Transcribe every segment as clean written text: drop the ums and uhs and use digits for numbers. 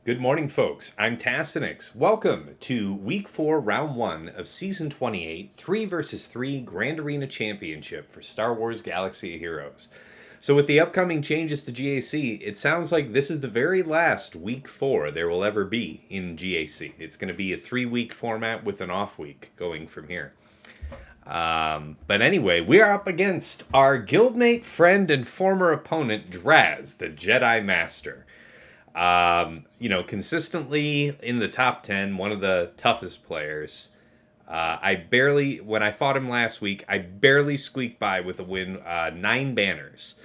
Good morning, folks. I'm Tassinix. Welcome to Week 4, Round 1 of Season 28, 3 versus 3 Grand Arena Championship for Star Wars Galaxy of Heroes. So, with the upcoming changes to GAC, it sounds like this is the very last Week 4 there will ever be in GAC. It's going to be a 3-week format with an off week going from here. But anyway, we are up against our guildmate, friend, and former opponent, DrazZ, the Jedi Master. Consistently in the top 10, one of the toughest players. When I fought him last week, I barely squeaked by with a win, 9 banners.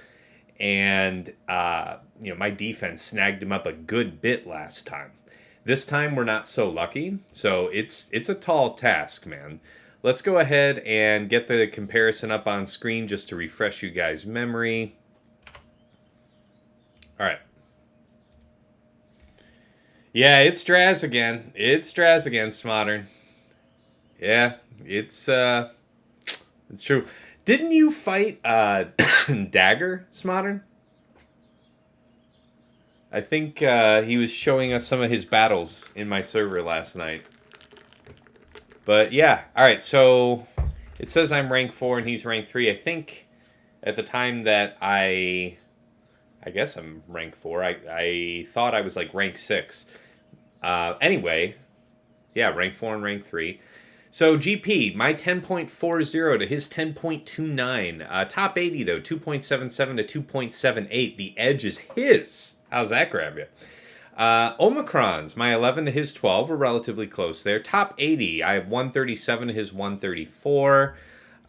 And, my defense snagged him up a good bit last time. This time we're not so lucky, so it's a tall task, man. Let's go ahead and get the comparison up on screen just to refresh you guys' memory. All right. Yeah, it's DrazZ again. It's DrazZ against Modern. Yeah, it's true. Didn't you fight Dagger, Smodern? I think he was showing us some of his battles in my server last night. But yeah, all right. So it says I'm rank 4 and he's rank 3. I think at the time that I guess I'm rank 4. I thought I was like rank 6. Anyway, yeah, rank 4 and rank 3. So GP, my 10.40 to his 10.29. Top 80 though, 2.77 to 2.78. The edge is his. How's that grab you? Omicrons, my 11 to his 12. We're relatively close there. Top 80, I have 137 to his 134.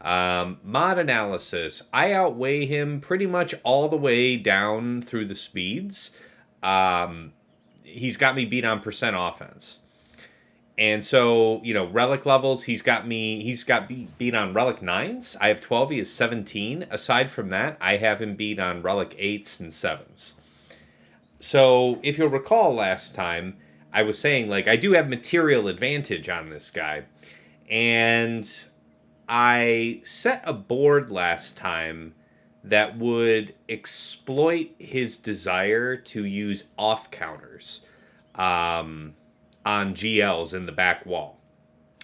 Mod analysis, I outweigh him pretty much all the way down through the speeds. He's got me beat on percent offense. And so, relic levels, he's got beat on relic 9s. I have 12, he is 17. Aside from that, I have him beat on relic 8s and 7s. So, if you'll recall last time, I was saying, I do have material advantage on this guy. And I set a board last time that would exploit his desire to use off counters on GLs in the back wall.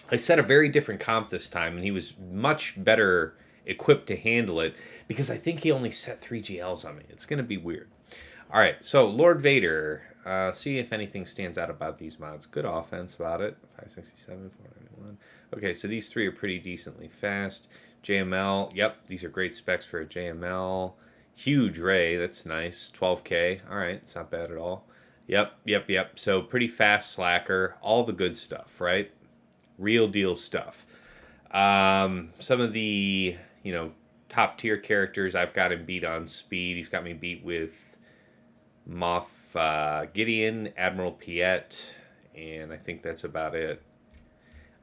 I set a very different comp this time, and he was much better equipped to handle it because I think he only set 3 GLs on me. It's going to be weird. All right, so Lord Vader. See if anything stands out about these mods. Good offense about it. 567, 491. Okay, so these 3 are pretty decently fast. JML, yep, these are great specs for a JML. Huge Ray, that's nice. 12K, all right, it's not bad at all. Yep. So pretty fast slacker, all the good stuff, right? Real deal stuff. Some of the, top tier characters, I've got him beat on speed. He's got me beat with Moff Gideon, Admiral Piet, and I think that's about it.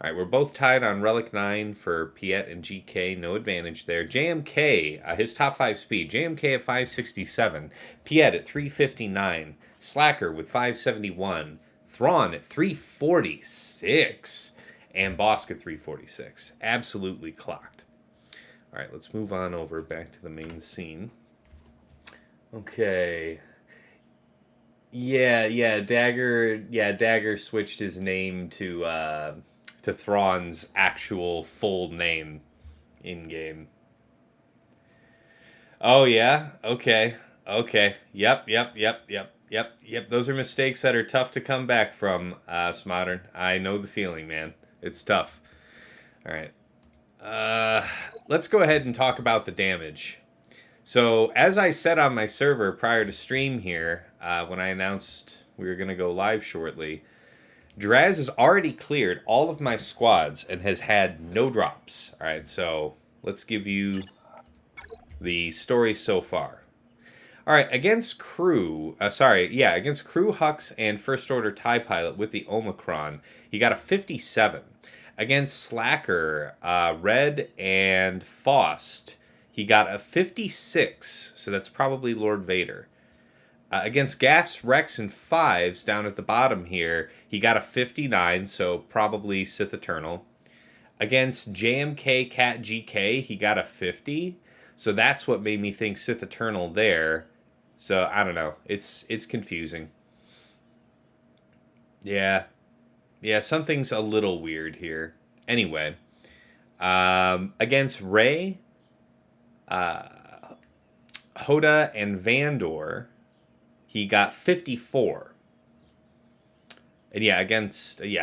All right, we're both tied on Relic 9 for Piet and GK. No advantage there. JMK, his top 5 speed. JMK at 567. Piet at 359. Slacker with 571. Thrawn at 346. And Bosk at 346. Absolutely clocked. All right, let's move on over back to the main scene. Okay. Yeah, Dagger switched his name to Thrawn's actual full name in game. Oh yeah, okay. Yep. Those are mistakes that are tough to come back from, Smodern. I know the feeling, man. It's tough. All right. Let's go ahead and talk about the damage. So, as I said on my server prior to stream here, when I announced we were going to go live shortly, DrazZ has already cleared all of my squads and has had no drops. All right, so let's give you the story so far. All right, against Crew, Hux and First Order TIE Pilot with the Omicron, he got a 57. Against Slacker, Red, and Faust, he got a 56, so that's probably Lord Vader. Against Gas, Rex, and Fives down at the bottom here, he got a 59, so probably Sith Eternal. Against JMK Cat GK, he got a 50, so that's what made me think Sith Eternal there. So I don't know, it's confusing. Yeah. Yeah, something's a little weird here. Anyway, against Ray, Hoda, and Vandor, he got 54. And yeah, I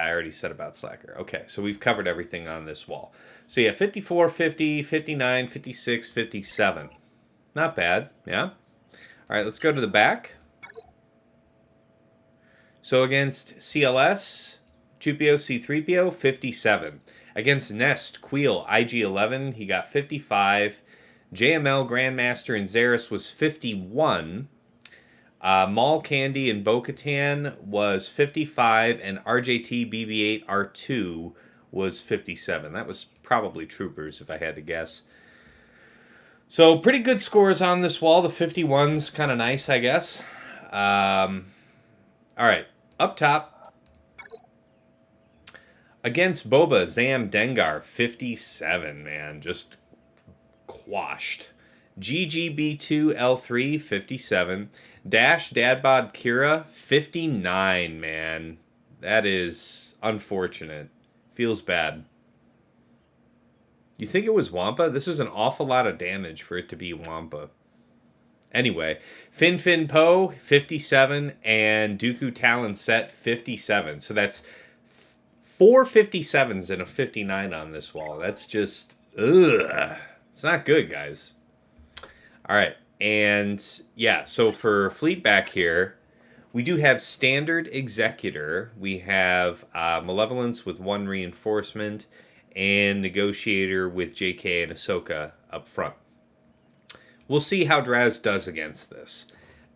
already said about Slacker. Okay, so we've covered everything on this wall. So yeah, 54, 50, 59, 56, 57. Not bad, yeah. All right, let's go to the back. So against CLS, Chupio, C3PO, 57. Against Nest, Queel, IG11, he got 55. JML, Grandmaster, and Xeris was 51. Mall Candy and Bo-Katan was 55, and RJT BB8 R2 was 57. That was probably Troopers, if I had to guess. So pretty good scores on this wall. The 51's kind of nice, I guess. All right, up top. Against Boba, Zam Dengar, 57, man. Just quashed. GGB2L3, 57. Dash Dadbod Kira, 59, man. That is unfortunate. Feels bad. You think it was Wampa? This is an awful lot of damage for it to be Wampa. Anyway, Fin Po, 57, and Dooku Talon Set, 57. So that's 4 57s and a 59 on this wall. That's just, ugh. It's not good, guys. All right. And yeah, so for fleet back here, we do have Standard Executor. We have Malevolence with 1 reinforcement, and Negotiator with JK and Ahsoka up front. We'll see how DrazZ does against this.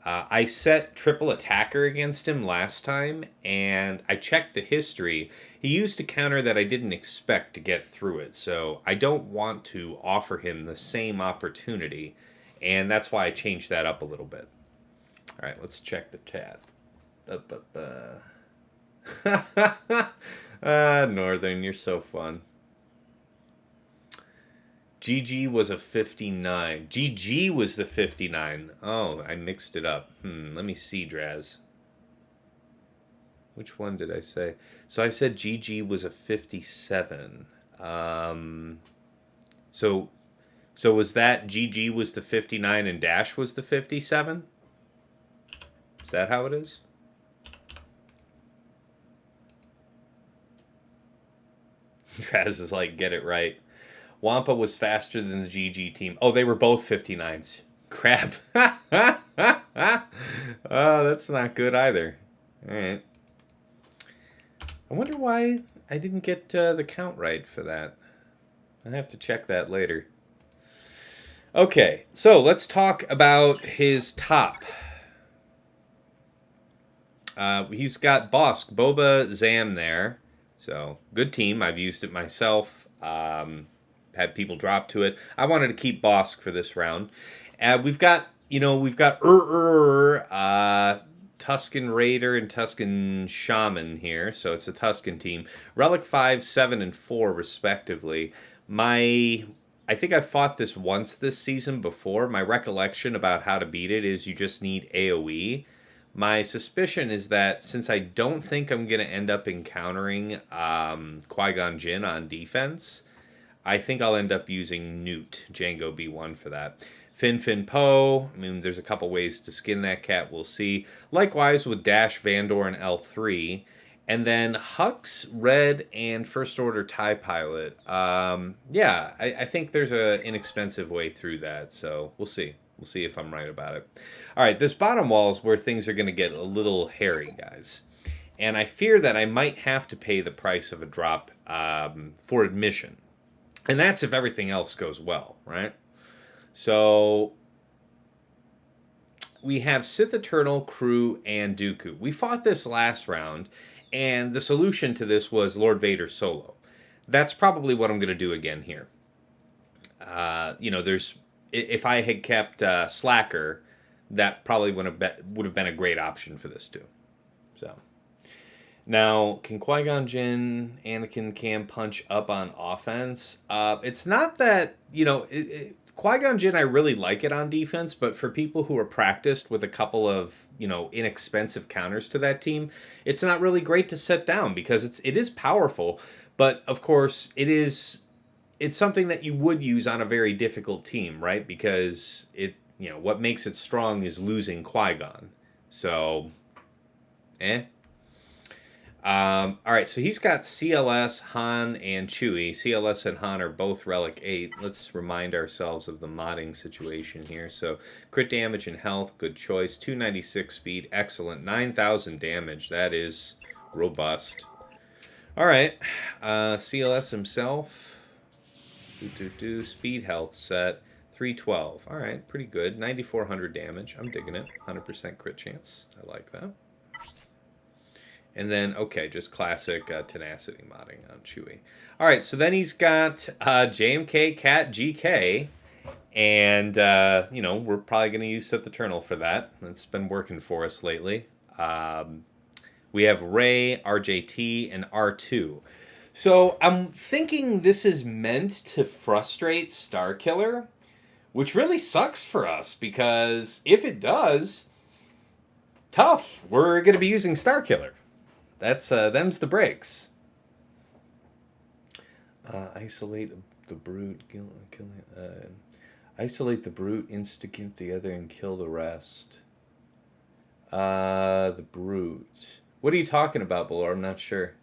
I set triple attacker against him last time, and I checked the history. He used a counter that I didn't expect to get through it, so I don't want to offer him the same opportunity, and that's why I changed that up a little bit. All right, let's check the chat. Northern, you're so fun. GG was a 59. GG was the 59. Oh, I mixed it up. Let me see, DrazZ. Which one did I say? So I said GG was a 57. So was that GG was the 59 and Dash was the 57? Is that how it is? DrazZ is like, get it right. Wampa was faster than the GG team. Oh, they were both 59s. Crap. Oh, that's not good either. All right. I wonder why I didn't get the count right for that. I have to check that later. Okay, so let's talk about his top. He's got Bosk, Boba, Zam there. So, good team. I've used it myself. Had people drop to it. I wanted to keep Bosk for this round. We've got Tusken Raider and Tusken Shaman here, so it's a Tusken team. Relic 5, 7, and 4 respectively. I think I've fought this once this season before. My recollection about how to beat it is you just need AoE. My suspicion is that since I don't think I'm going to end up encountering Qui-Gon Jinn on defense, I think I'll end up using Newt, Jango B1 for that. Fin Po, I mean, there's a couple ways to skin that cat, we'll see. Likewise with Dash, Vandor, and L3. And then Hux, Red, and First Order TIE Pilot. I think there's an inexpensive way through that, so we'll see. We'll see if I'm right about it. All right, this bottom wall is where things are going to get a little hairy, guys. And I fear that I might have to pay the price of a drop for admission. And that's if everything else goes well, right? So we have Sith Eternal, Crew, and Dooku. We fought this last round, and the solution to this was Lord Vader solo. That's probably what I'm going to do again here. If I had kept Slacker, that probably would have been a great option for this too. So now, can Qui-Gon Jinn, Anakin Cam punch up on offense? It's not that Qui-Gon Jinn, I really like it on defense, but for people who are practiced with a couple of, inexpensive counters to that team, it's not really great to set down because it is powerful, but of course it's something that you would use on a very difficult team, right? Because what makes it strong is losing Qui-Gon. So, all right, so he's got CLS, Han, and Chewie. CLS and Han are both Relic 8. Let's remind ourselves of the modding situation here. So, crit damage and health, good choice. 296 speed, excellent. 9,000 damage, that is robust. All right, CLS himself. Speed health set, 312. All right, pretty good. 9,400 damage. I'm digging it. 100% crit chance. I like that. And then, okay, just classic tenacity modding on Chewie. All right, so then he's got JMK Cat GK. And, we're probably going to use Sith Eternal for that. That's been working for us lately. We have Rey, RJT, and R2. So I'm thinking this is meant to frustrate Starkiller, which really sucks for us because if it does, tough. We're going to be using Starkiller. That's them's the breaks. Isolate the brute, isolate the brute, instigate the other, and kill the rest. The brute. What are you talking about, Balor? I'm not sure.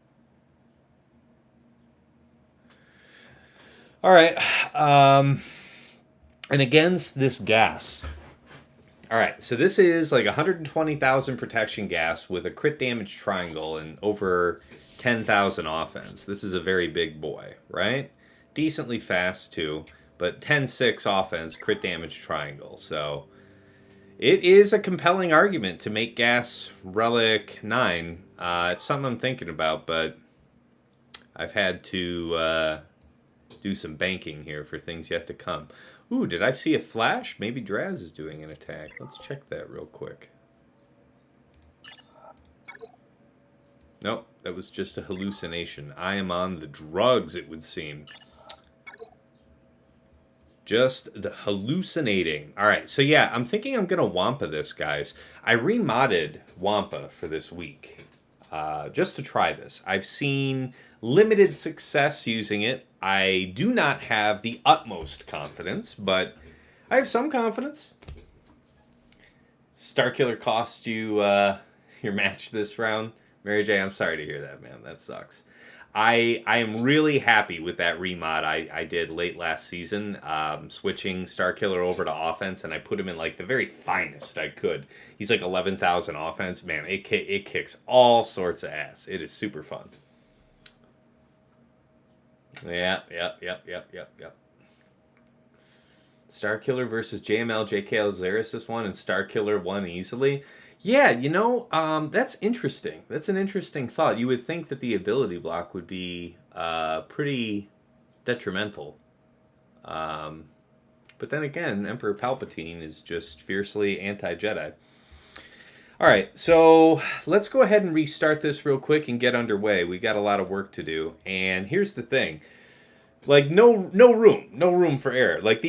All right. And against this gas. All right, so this is like 120,000 protection gas with a crit damage triangle and over 10,000 offense. This is a very big boy, right? Decently fast too, but 10-6 offense, crit damage triangle. So it is a compelling argument to make gas Relic 9. It's something I'm thinking about, but I've had to do some banking here for things yet to come. Ooh, did I see a flash? Maybe DrazZ is doing an attack. Let's check that real quick. Nope, that was just a hallucination. I am on the drugs, it would seem. Just the hallucinating. All right, so yeah, I'm thinking I'm going to Wampa this, guys. I remodded Wampa for this week just to try this. I've seen limited success using it. I do not have the utmost confidence, but I have some confidence. Starkiller cost you your match this round. Mary J, I'm sorry to hear that, man. That sucks. I am really happy with that remod I did late last season, switching Starkiller over to offense, and I put him in like the very finest I could. He's like 11,000 offense. Man, it kicks all sorts of ass. It is super fun. Yep. Starkiller versus JML JKL Zaris this one, and Starkiller won easily. Yeah, that's interesting. That's an interesting thought. You would think that the ability block would be pretty detrimental. But then again, Emperor Palpatine is just fiercely anti-Jedi. All right, so let's go ahead and restart this real quick and get underway. We got a lot of work to do, and here's the thing: like no room for error. Like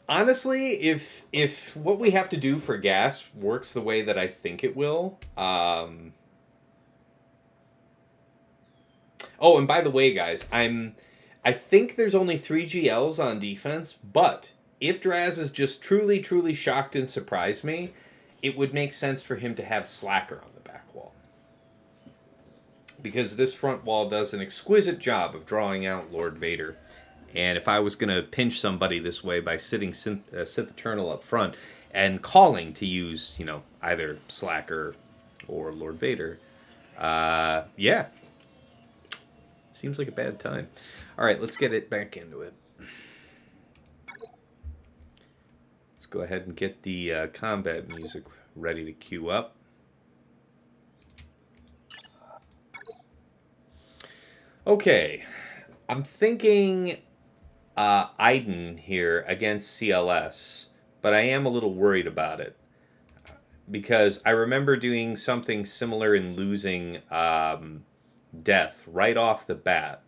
honestly, if what we have to do for gas works the way that I think it will. Oh, and by the way, guys, I think there's only 3 GLs on defense, but if DrazZ is just truly shocked and surprised me, it would make sense for him to have Slacker on the back wall. Because this front wall does an exquisite job of drawing out Lord Vader. And if I was going to pinch somebody this way by sitting Sith Eternal up front and calling to use, either Slacker or Lord Vader, yeah. Seems like a bad time. All right, let's get it back into it. Go ahead and get the combat music ready to queue up. Okay, I'm thinking Iden here against CLS, but I am a little worried about it because I remember doing something similar in losing Death right off the bat.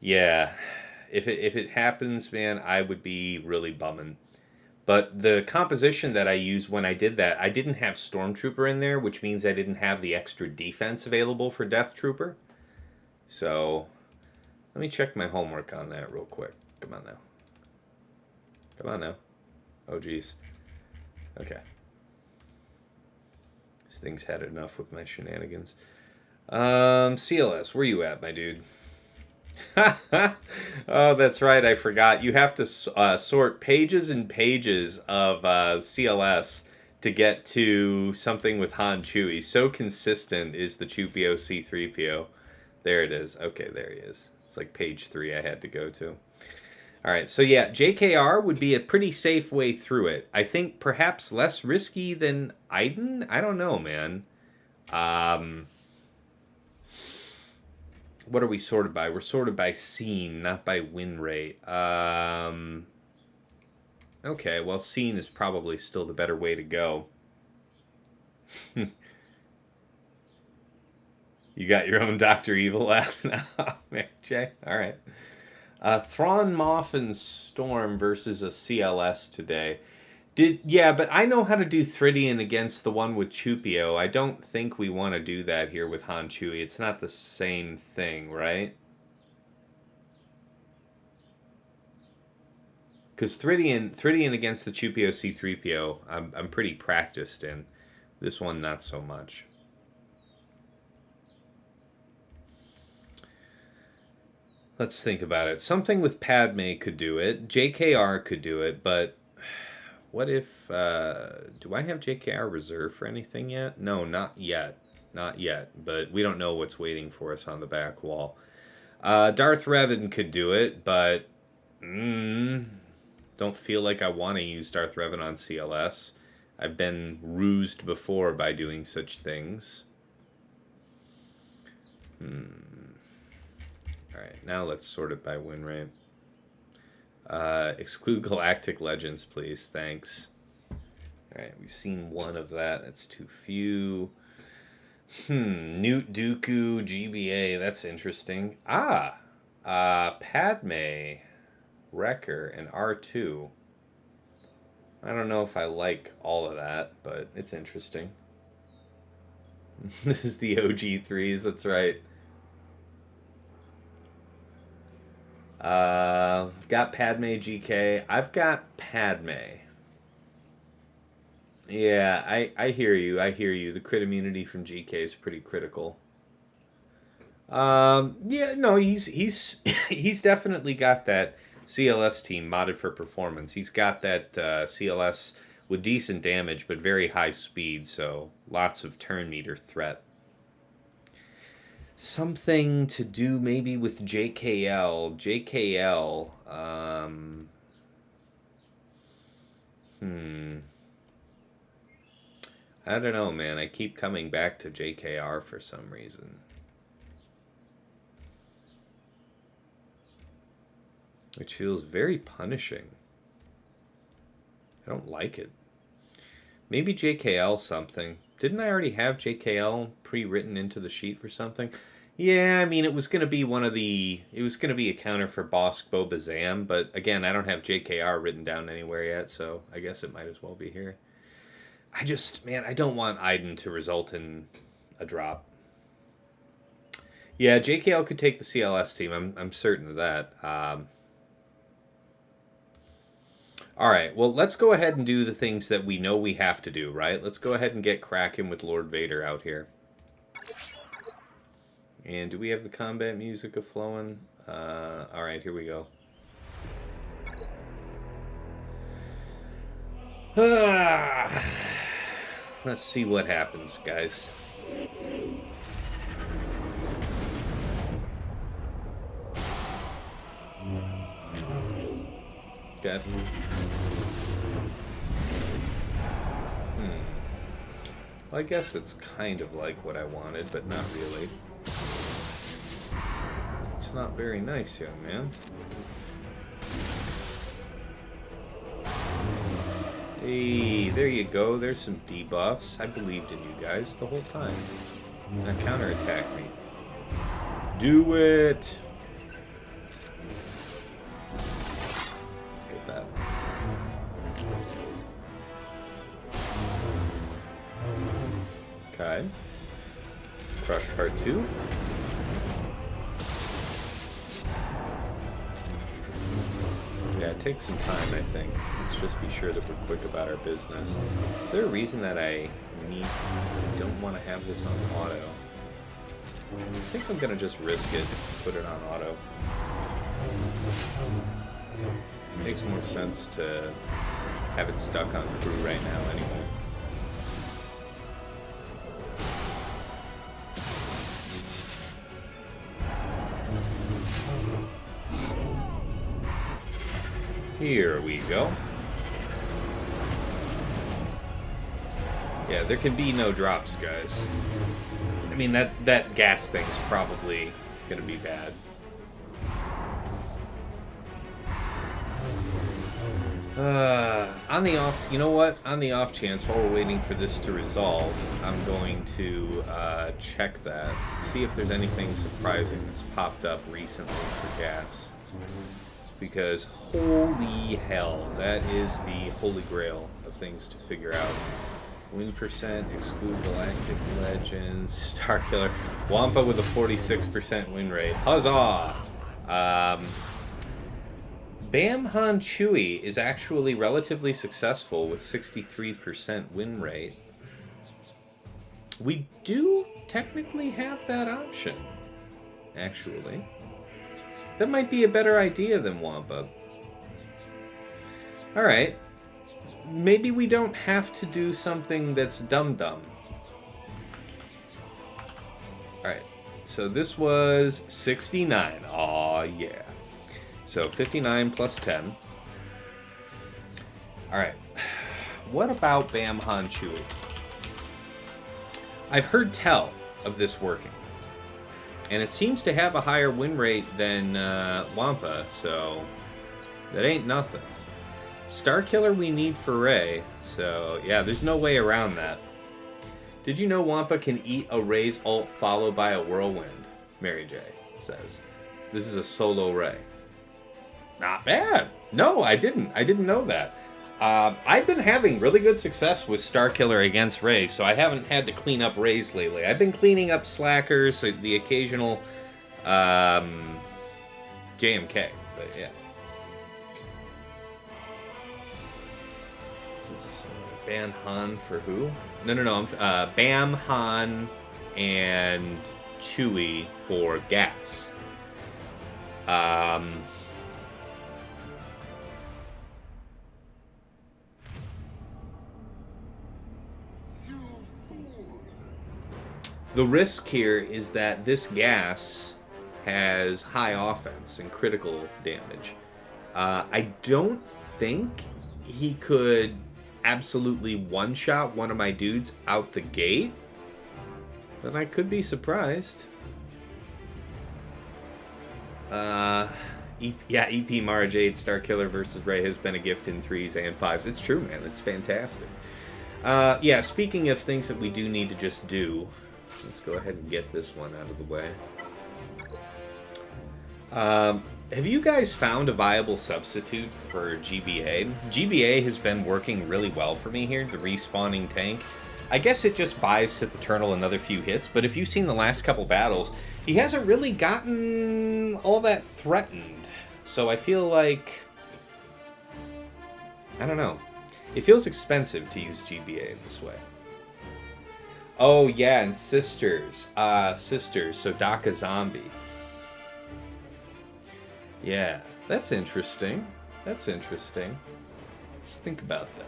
Yeah, if it happens, man, I would be really bumming. But the composition that I used when I did that, I didn't have Stormtrooper in there, which means I didn't have the extra defense available for Death Trooper. So, let me check my homework on that real quick. Come on now. Come on now. Oh, geez. Okay. This thing's had enough with my shenanigans. CLS, where you at, my dude? Oh, that's right. I forgot. You have to sort pages and pages of CLS to get to something with Han Chewie. So consistent is the Chewpio C-3PO. There it is. Okay, there he is. It's like page 3 I had to go to. All right, so yeah, JKR would be a pretty safe way through it. I think perhaps less risky than Iden? I don't know, man. What are we sorted by? We're sorted by scene, not by win rate. Okay, well, scene is probably still the better way to go. You got your own Dr. Evil laugh now, Mary J? All right. Thrawn, Moff, and Storm versus a CLS today. Yeah, but I know how to do Thridian against the one with Chewpio. I don't think we want to do that here with Han Chewie. It's not the same thing, right? Because Thridian against the Chewpio C-3PO, I'm pretty practiced in. This one, not so much. Let's think about it. Something with Padme could do it. JKR could do it, but what if... do I have JKR reserved for anything yet? No, not yet. Not yet, but we don't know what's waiting for us on the back wall. Darth Revan could do it, but... don't feel like I want to use Darth Revan on CLS. I've been rused before by doing such things. Alright, now let's sort it by win rate. Exclude Galactic Legends, please. Thanks. Alright, we've seen one of that. That's too few. Newt Dooku, GBA. That's interesting. Padme, Wrecker, and R2. I don't know if I like all of that, but it's interesting. This is the OG 3s, that's right. Got Padme GK. I've got Padme. Yeah, I hear you. I hear you. The crit immunity from GK is pretty critical. Yeah, no, he's definitely got that CLS team modded for performance. He's got that CLS with decent damage but very high speed, so lots of turn meter threat. Something to do maybe with JKL. JKL. I don't know, man. I keep coming back to JKR for some reason. Which feels very punishing. I don't like it. Maybe JKL something. Didn't I already have JKL pre-written into the sheet for something? Yeah, I mean, it was going to be one of the... It was going to be a counter for Bosk Bo-Bazam, but again, I don't have JKR written down anywhere yet, so I guess it might as well be here. I just, man, I don't want Iden to result in a drop. Yeah, JKL could take the CLS team. I'm certain of that. All right, well, let's go ahead and do the things that we know we have to do, right? Let's go ahead and get cracking with Lord Vader out here. And do we have the combat music flowing? All right, here we go. Let's see what happens, guys. Okay. Well, I guess it's kind of like what I wanted, but not really. It's not very nice, young man. Hey, there you go. There's some debuffs. I believed in you guys the whole time. Now counterattack me. Do it! side. Crush part 2. Yeah, it takes some time, I think. Let's just be sure that we're quick about our business. Is there a reason that I don't want to have this on auto? I think I'm going to just risk it, put it on auto. It makes more sense to have it stuck on crew right now anyway. Here we go. Yeah, there can be no drops, guys. I mean, that gas thing's probably gonna be bad. On the off, you know what? On the off chance, while we're waiting for this to resolve, I'm going to check that, see if there's anything surprising that's popped up recently for gas. Because holy hell, that is the holy grail of things to figure out. Win percent, exclude Galactic Legends, Star Killer, Wampa with a 46% win rate. Huzzah! Bam Han Chewie is actually relatively successful with 63% win rate. We do technically have that option, actually. That might be a better idea than Wampa. Alright. Maybe we don't have to do something that's dumb. Alright. So this was 69. Aw, yeah. So 59 plus 10. Alright. What about Bam Han Chewie? I've heard tell of this working. And it seems to have a higher win rate than Wampa, so that ain't nothing. Star Killer we need for Rey, so yeah, there's no way around that. Did you know Wampa can eat a Rey's ult followed by a whirlwind? Mary J says. This is a solo Rey. Not bad. No, I didn't know that. I've been having really good success with Star Killer against Rey, so I haven't had to clean up Reys lately. I've been cleaning up slackers, so the occasional JMK, but yeah. This is Bam Han for who? No. Bam Han and Chewie for gas. The risk here is that this gas has high offense and critical damage. I don't think he could absolutely one-shot one of my dudes out the gate, but I could be surprised. Yeah, EP Mara Jade Star Killer versus Rey has been a gift in 3s and 5s. It's true, man. It's fantastic. Yeah, speaking of things that we do need to just do, let's go ahead and get this one out of the way. Have you guys found a viable substitute for GBA? GBA has been working really well for me here, the respawning tank. I guess it just buys Sith Eternal another few hits, but if you've seen the last couple battles, he hasn't really gotten all that threatened. So I feel like, I don't know. It feels expensive to use GBA in this way. Oh, yeah, and Sisters. Sisters, so Daka Zombie. Yeah, that's interesting. That's interesting. Let's think about that.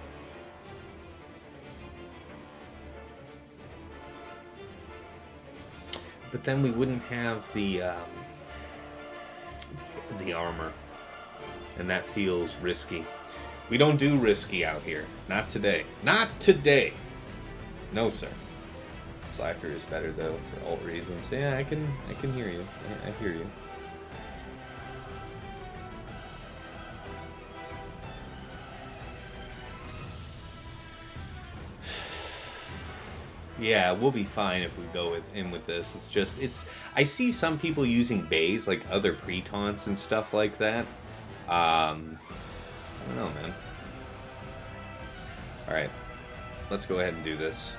But then we wouldn't have the armor. And that feels risky. We don't do risky out here. Not today. Not today! No, sir. Slacker is better though for alt reasons. Yeah, I can hear you. I hear you. Yeah, we'll be fine if we go in with this. It's just I see some people using bays like other pre-taunts and stuff like that. I don't know, man. All right, let's go ahead and do this.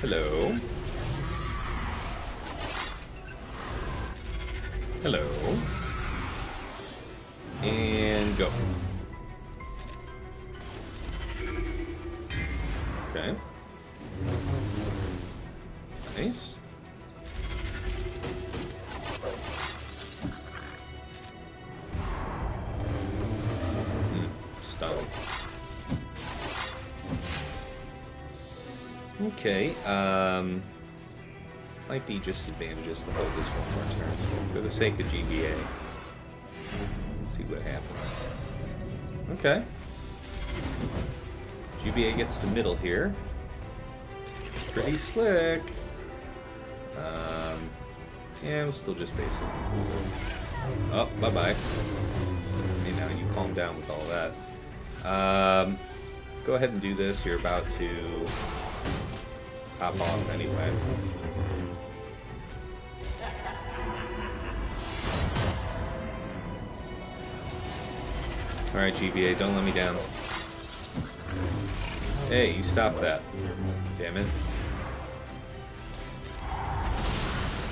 Hello. Hello. And go. Okay. Nice. Stun. Okay, might be just advantageous to hold this one more turn for the sake of GBA. Let's see what happens. Okay. GBA gets to middle here. It's pretty slick. Yeah, we'll still just base it. Oh, bye-bye. Hey, now you calm down with all that. Go ahead and do this. You're about to hop off anyway. Alright, GBA, don't let me down. Hey, you stop that. Damn it.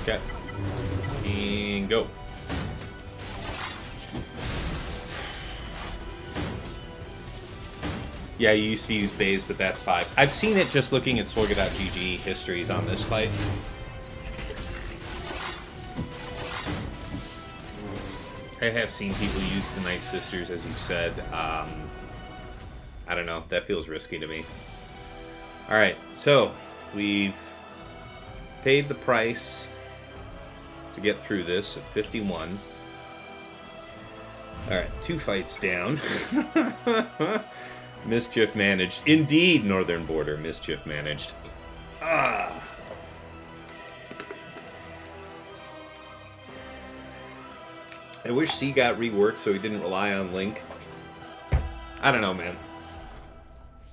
Okay. And go. Yeah, you used to use bays, but that's 5s. I've seen it just looking at Sorga.gg histories on this fight. I have seen people use the Night Sisters, as you said. I don't know. That feels risky to me. Alright, so we've paid the price to get through this at 51. Alright, 2 fights down. Mischief managed. Indeed, Northern Border. Mischief managed. Ah. I wish C got reworked so he didn't rely on Link. I don't know, man.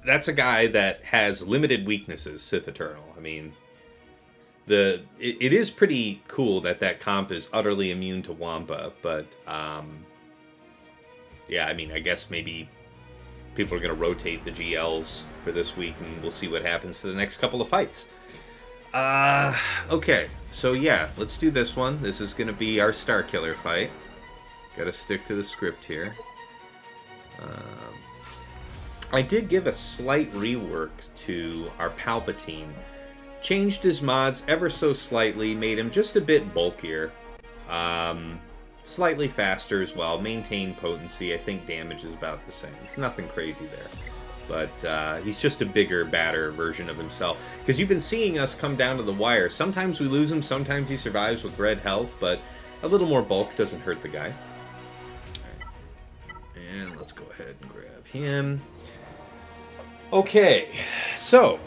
That's a guy that has limited weaknesses, Sith Eternal. I mean, it is pretty cool that comp is utterly immune to Wampa, but yeah, I mean, I guess maybe people are going to rotate the GLs for this week, and we'll see what happens for the next couple of fights. Okay, so yeah, let's do this one. This is going to be our Star Killer fight. Got to stick to the script here. I did give a slight rework to our Palpatine. Changed his mods ever so slightly, made him just a bit bulkier. Slightly faster as well, maintained potency. I think damage is about the same. It's nothing crazy there. But he's just a bigger, badder version of himself. Because you've been seeing us come down to the wire. Sometimes we lose him, sometimes he survives with red health, but a little more bulk doesn't hurt the guy. And let's go ahead and grab him. Okay, so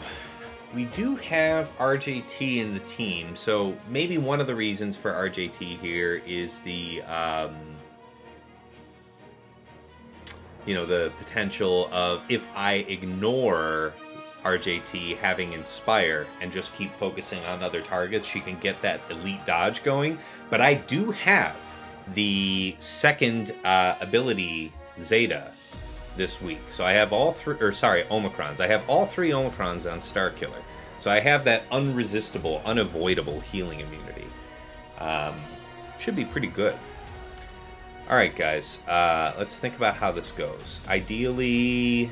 we do have RJT in the team, so maybe one of the reasons for RJT here is the, you know, the potential of, if I ignore RJT having Inspire and just keep focusing on other targets, she can get that elite dodge going. But I do have the second ability, Zeta, this week. So I have all three, or sorry, Omicrons. I have all 3 Omicrons on Starkiller. So I have that unresistible, unavoidable healing immunity. Should be pretty good. Alright, guys. Let's think about how this goes. Ideally,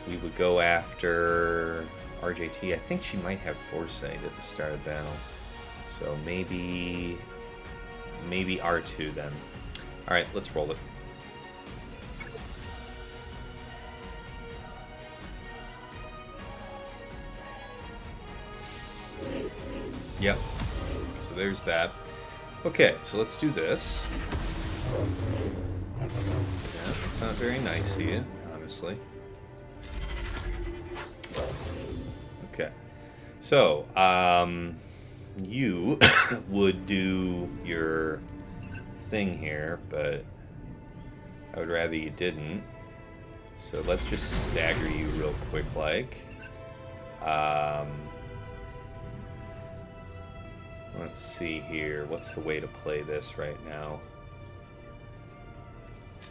we would go after RJT. I think she might have Foresight at the start of battle. So maybe R2 then. Alright, let's roll it. Yep. So there's that. Okay, so let's do this. Yeah, that's not very nice of you, honestly. Okay. So, you would do your thing here, but I would rather you didn't. So let's just stagger you real quick, like. Let's see here. What's the way to play this right now?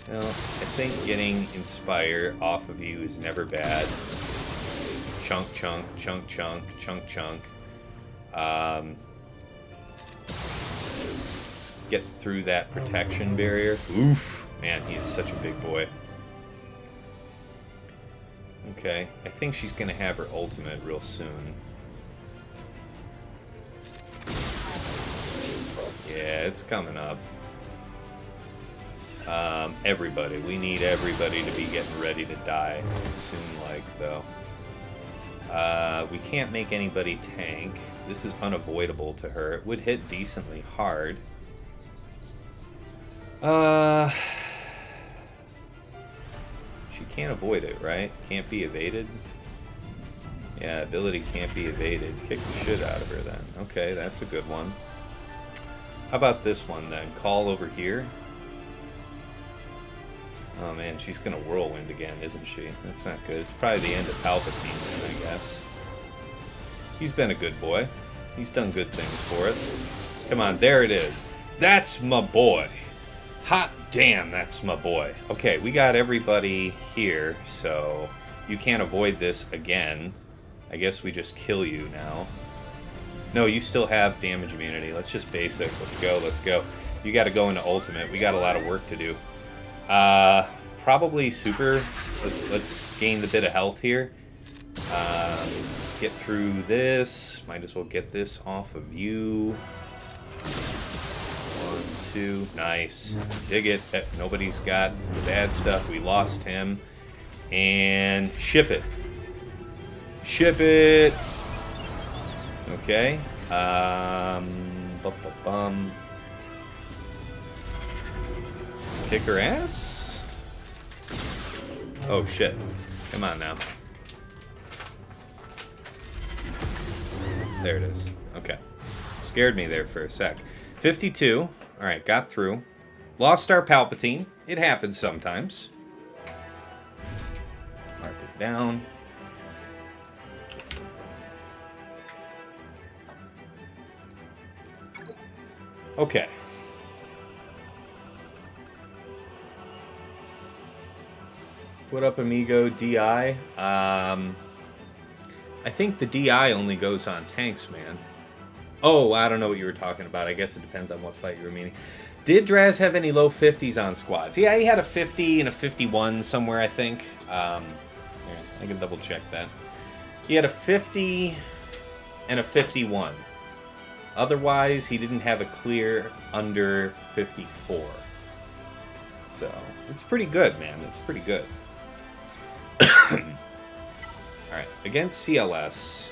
Well, I think getting Inspire off of you is never bad. chunk, chunk, chunk, chunk, chunk, chunk. Let's get through that protection barrier. Oof. Man, he is such a big boy. Okay, I think she's going to have her ultimate real soon. Yeah, it's coming up. Everybody. We need everybody to be getting ready to die soon, though. We can't make anybody tank. This is unavoidable to her. It would hit decently hard. She can't avoid it, right? Can't be evaded? Yeah, ability can't be evaded. Kick the shit out of her then. Okay, that's a good one. How about this one then? Call over here. Oh man, she's gonna whirlwind again, isn't she? That's not good. It's probably the end of Palpatine then, I guess. He's been a good boy. He's done good things for us. Come on, there it is. That's my boy. Hot damn, that's my boy. Okay, we got everybody here, so you can't avoid this again. I guess we just kill you now. No, you still have damage immunity. Let's just basic. Let's go, let's go. You gotta go into ultimate. We got a lot of work to do. Probably super. Let's gain the bit of health here. Get through this. Might as well get this off of you. 1, 2. Nice. Dig it. Nobody's got the bad stuff. We lost him. And ship it. Ship it. Okay. Kick her ass? Oh shit. Come on now. There it is. Okay. Scared me there for a sec. 52. Alright, got through. Lost our Palpatine. It happens sometimes. Mark it down. Okay. What up, amigo? DI? I think the DI only goes on tanks, man. Oh, I don't know what you were talking about. I guess it depends on what fight you were meaning. Did DrazZ have any low 50s on squads? Yeah, he had a 50 and a 51 somewhere, I think. Here, I can double check that. He had a 50 and a 51. Otherwise, he didn't have a clear under 54. So, it's pretty good, man. It's pretty good. Alright, against CLS,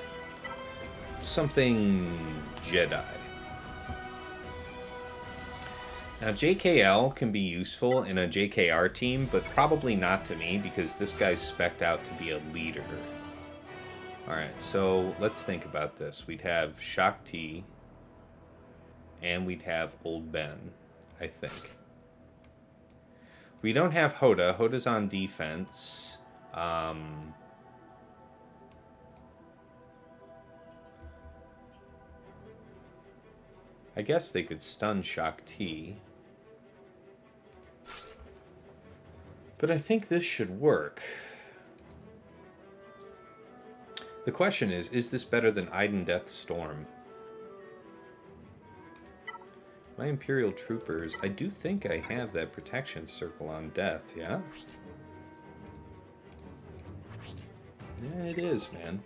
something Jedi. Now, JKL can be useful in a JKR team, but probably not to me, because this guy's spec'd out to be a leader. Alright, so let's think about this. We'd have Shaak Ti, and we'd have Old Ben, I think. We don't have Hoda. Hoda's on defense. I guess they could stun Shaak Ti. But I think this should work. The question is this better than Iden Death Storm? My Imperial Troopers, I do think I have that protection circle on Death, yeah? Yeah, it is, man.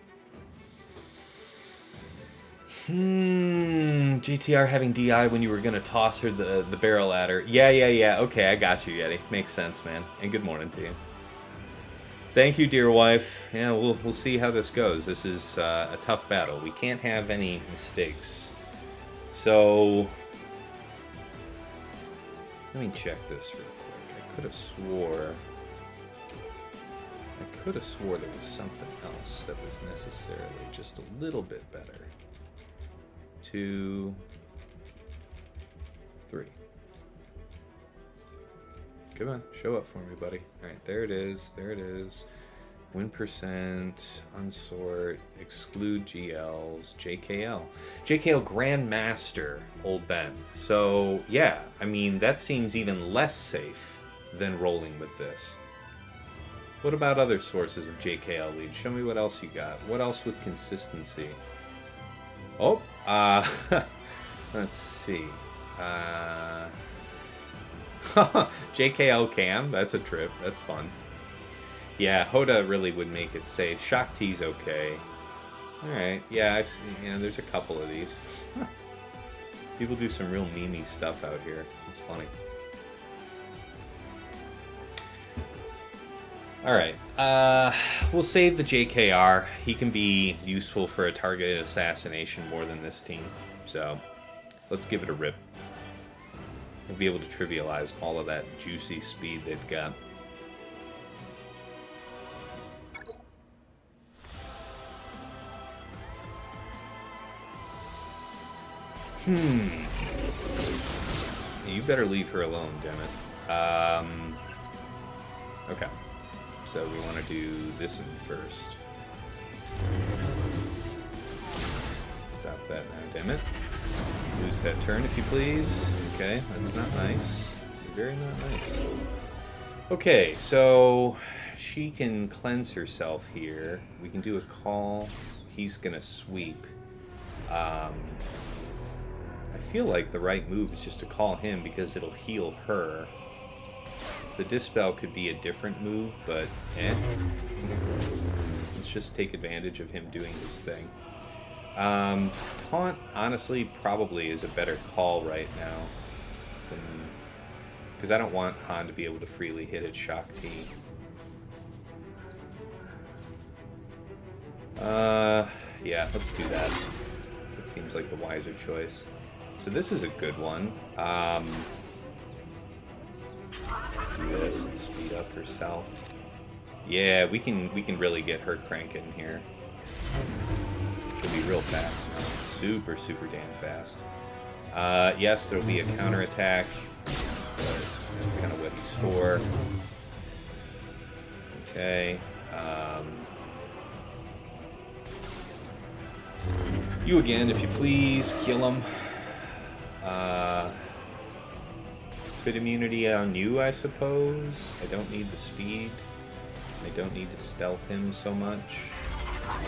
GTR having DI when you were going to toss her the barrel at her. Yeah. Okay, I got you, Yeti. Makes sense, man. And good morning to you. Thank you, dear wife. Yeah, we'll see how this goes. This is a tough battle. We can't have any mistakes. So, let me check this real quick. I could have swore there was something else that was necessarily just a little bit better. 2, 3. Come on, show up for me, buddy. Alright, there it is. There it is. Win percent, unsort, exclude GLs, JKL. JKL Grandmaster, Old Ben. So, yeah, I mean, that seems even less safe than rolling with this. What about other sources of JKL leads? Show me what else you got. What else with consistency? Oh, let's see. JKL Cam, that's a trip. That's fun. Yeah, Hoda really would make it safe. Shock T's okay. Alright, yeah, I've seen, there's a couple of these. People do some real memey stuff out here. It's funny. Alright, we'll save the JKR. He can be useful for a targeted assassination more than this team. So, let's give it a rip. We'll be able to trivialize all of that juicy speed they've got. You better leave her alone, damn it. Okay. So we want to do this one first. Stop that now, damn it. Lose that turn if you please. Okay, that's not nice. Very not nice. Okay, so she can cleanse herself here. We can do a call. He's gonna sweep. I feel like the right move is just to call him because it'll heal her. The Dispel could be a different move, but let's just take advantage of him doing his thing. Taunt, honestly, probably is a better call right now. Because I don't want Han to be able to freely hit at Shock T. Yeah, let's do that. It seems like the wiser choice. So this is a good one. Let's do this and speed up herself. Yeah, we can really get her cranking here. She'll be real fast. Super, super damn fast. Yes, there'll be a counterattack, but that's kind of what he's for. Okay. You again, if you please. Kill him. Crit immunity on you, I suppose. I don't need the speed. I don't need to stealth him so much.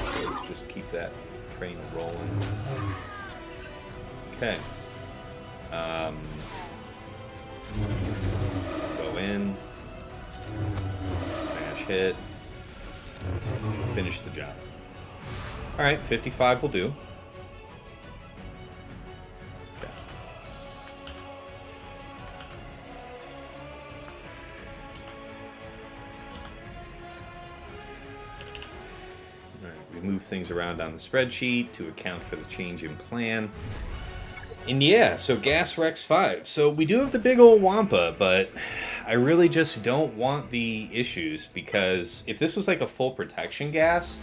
So let's just keep that train rolling. Okay. Go in. Smash hit. Finish the job. Alright, 55 will do. Move things around on the spreadsheet to account for the change in plan. And yeah, so Gas Rex 5. So we do have the big old Wampa, but I really just don't want the issues, because if this was like a full protection gas,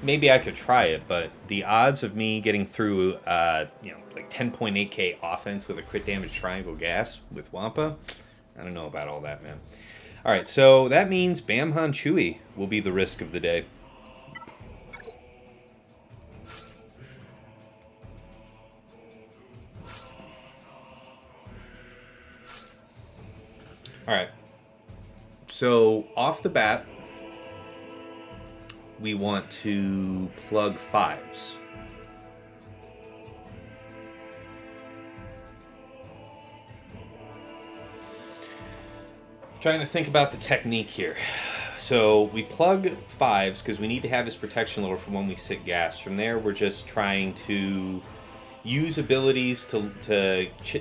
maybe I could try it, but the odds of me getting through like 10.8k offense with a crit damage triangle gas with Wampa, I don't know about all that, man. Alright, so that means Bamhan Chewie will be the risk of the day. Alright, so off the bat, we want to plug 5s. Trying to think about the technique here. So we plug 5s because we need to have his protection level for when we sit gas. From there, we're just trying to use abilities to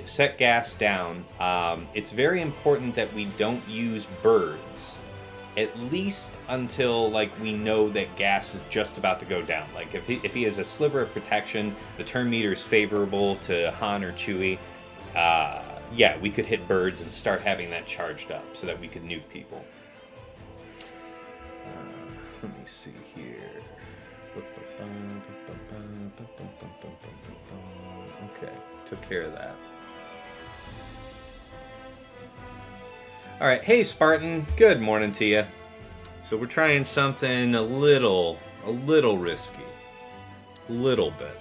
set gas down. It's very important that we don't use birds, at least until like we know that gas is just about to go down. Like if he has a sliver of protection, the turn meter is favorable to Han or Chewie. Yeah, we could hit birds and start having that charged up so that we could nuke people. Let me see here. Okay, took care of that. Alright, hey Spartan, good morning to you. So we're trying something a little risky. Little bit.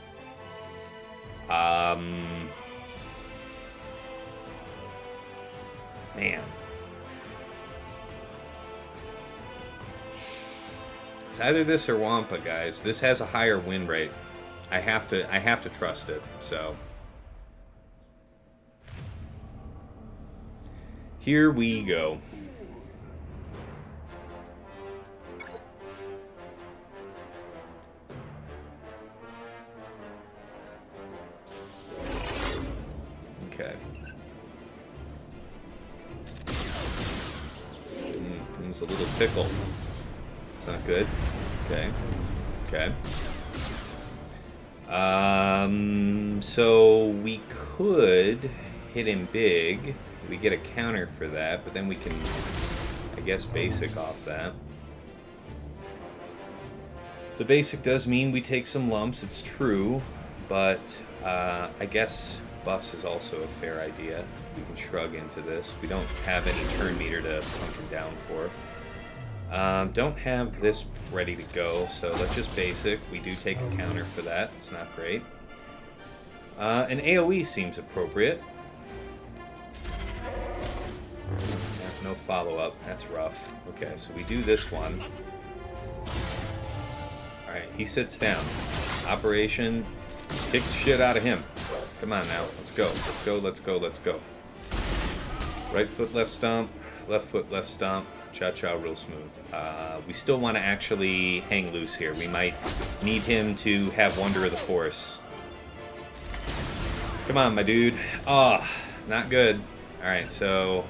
Man. It's either this or Wampa, guys. This has a higher win rate. I have to trust it. So here we go. Okay. Brings a little tickle. It's not good. Okay. Okay. So we could hit him big. We get a counter for that, but then we can, I guess, basic off that. The basic does mean we take some lumps, it's true, but I guess buffs is also a fair idea. We can shrug into this. We don't have any turn meter to pump him down for. Don't have this ready to go, so let's just basic. We do take a counter for that. It's not great. An AoE seems appropriate. No follow-up. That's rough. Okay, so we do this one. Alright, he sits down. Operation, kick the shit out of him. Come on now, let's go. Let's go, let's go, let's go. Right foot, left stomp. Left foot, left stomp. Cha-cha real smooth. We still want to actually hang loose here. We might need him to have Wonder of the Force. Come on, my dude. Oh, not good. Alright, so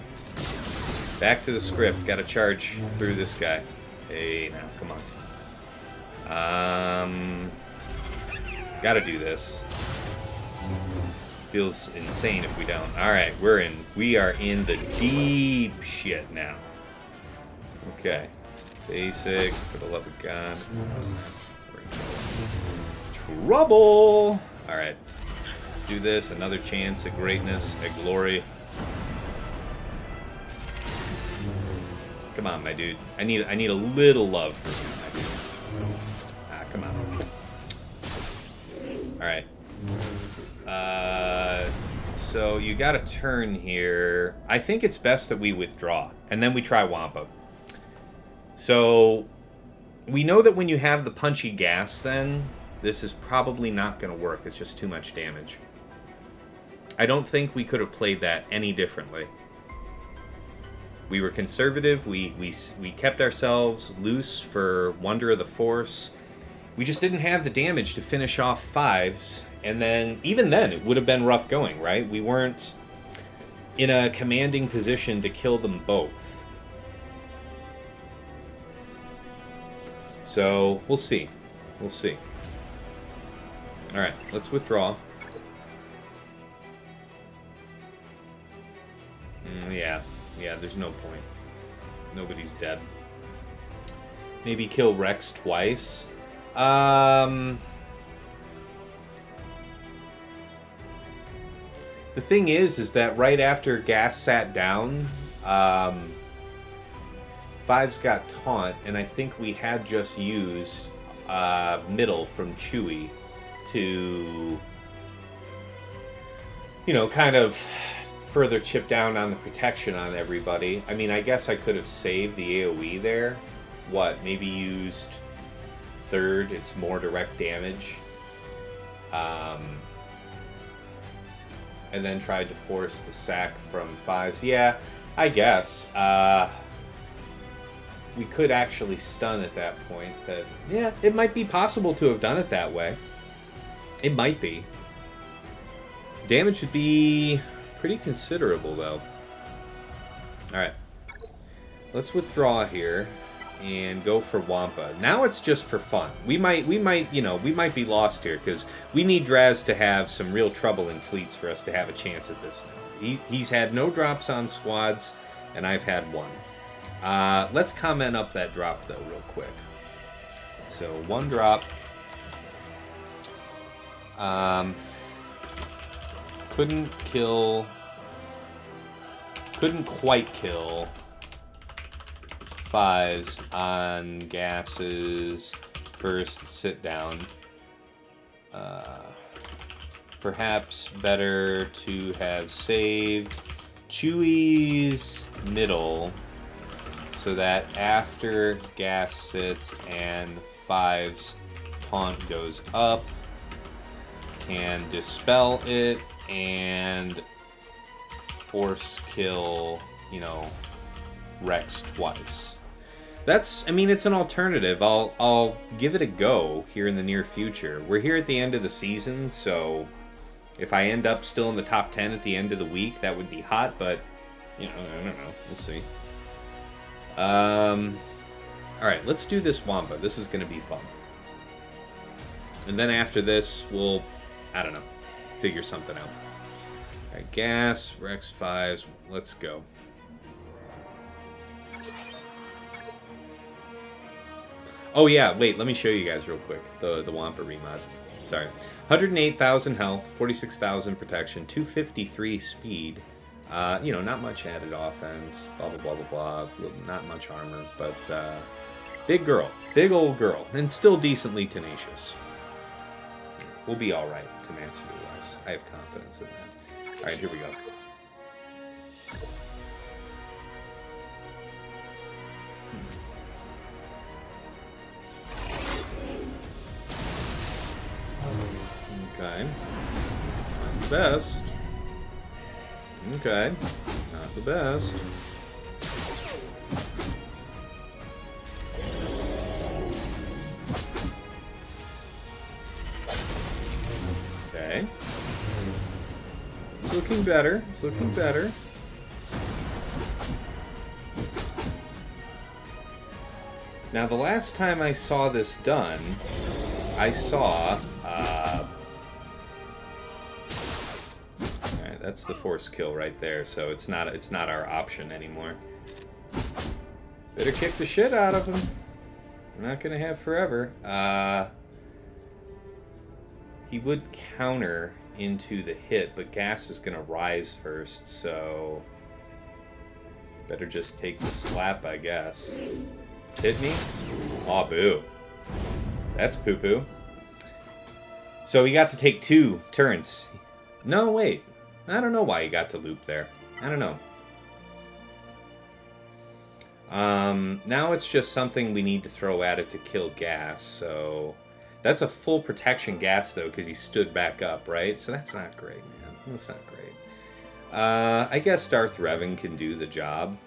back to the script. Got to charge through this guy. Hey, now, come on. Got to do this. Feels insane if we don't. Alright, we are in the deep shit now. Okay. Basic, for the love of God. Trouble! Alright. Let's do this. Another chance at greatness, at glory. Come on, my dude. I need a little love from you, my dude. Ah, come on. Alright. So you got a turn here. I think it's best that we withdraw, and then we try Wampa. So we know that when you have the punchy gas, then this is probably not going to work. It's just too much damage. I don't think we could have played that any differently. We were conservative. We kept ourselves loose for Wonder of the Force. We just didn't have the damage to finish off fives. And then, even then, it would have been rough going, right? We weren't in a commanding position to kill them both. So, we'll see. We'll see. Alright, let's withdraw. Yeah, there's no point. Nobody's dead. Maybe kill Rex twice. The thing is that right after Gas sat down, Fives got taunt, and I think we had just used middle from Chewie to, you know, kind of further chip down on the protection on everybody. I mean, I guess I could have saved the AoE there. What, maybe used third, it's more direct damage. And then tried to force the sack from fives. Yeah, I guess. We could actually stun at that point. But yeah, it might be possible to have done it that way. It might be. Damage would be pretty considerable, though. Alright. Let's withdraw here and go for Wampa. Now it's just for fun. We might be lost here because we need DrazZ to have some real trouble in fleets for us to have a chance at this now. He's had no drops on squads, and I've had one. Let's comment up that drop though real quick. So 1 drop. Couldn't quite kill fives on Gas's first sit down. Perhaps better to have saved Chewie's middle so that after gas sits and 5's taunt goes up, can dispel it and force kill, you know, Rex twice. That's, I mean, it's an alternative. I'll give it a go here in the near future. We're here at the end of the season, so if I end up still in the top 10 at the end of the week, that would be hot, but, you know, I don't know. We'll see. Alright, let's do this Wampa. This is going to be fun. And then after this, we'll, I don't know, figure something out. Alright, gas, Rex 5s, let's go. Oh yeah, wait, let me show you guys real quick, the Wampa remod. Sorry. 108,000 health, 46,000 protection, 253 speed. You know, not much added offense, blah, blah, blah, blah, blah. Not much armor, but big girl. Big old girl. And still decently tenacious. We'll be alright, tenacity-wise. I have confidence in that. Alright, here we go. Okay. Not the best. Okay. Not the best. Okay. It's looking better. It's looking better. Now, the last time I saw this done, I saw... Alright, that's the force kill right there, so it's not our option anymore. Better kick the shit out of him. We're not gonna have forever. He would counter into the hit, but gas is gonna rise first, so... Better just take the slap, I guess. Hit me? Aw, boo. That's poo-poo. So he got to take 2 turns. No, wait. I don't know why he got to loop there. I don't know. Now it's just something we need to throw at it to kill gas, so... That's a full protection gas, though, because he stood back up, right? So that's not great, man. That's not great. I guess Darth Revan can do the job.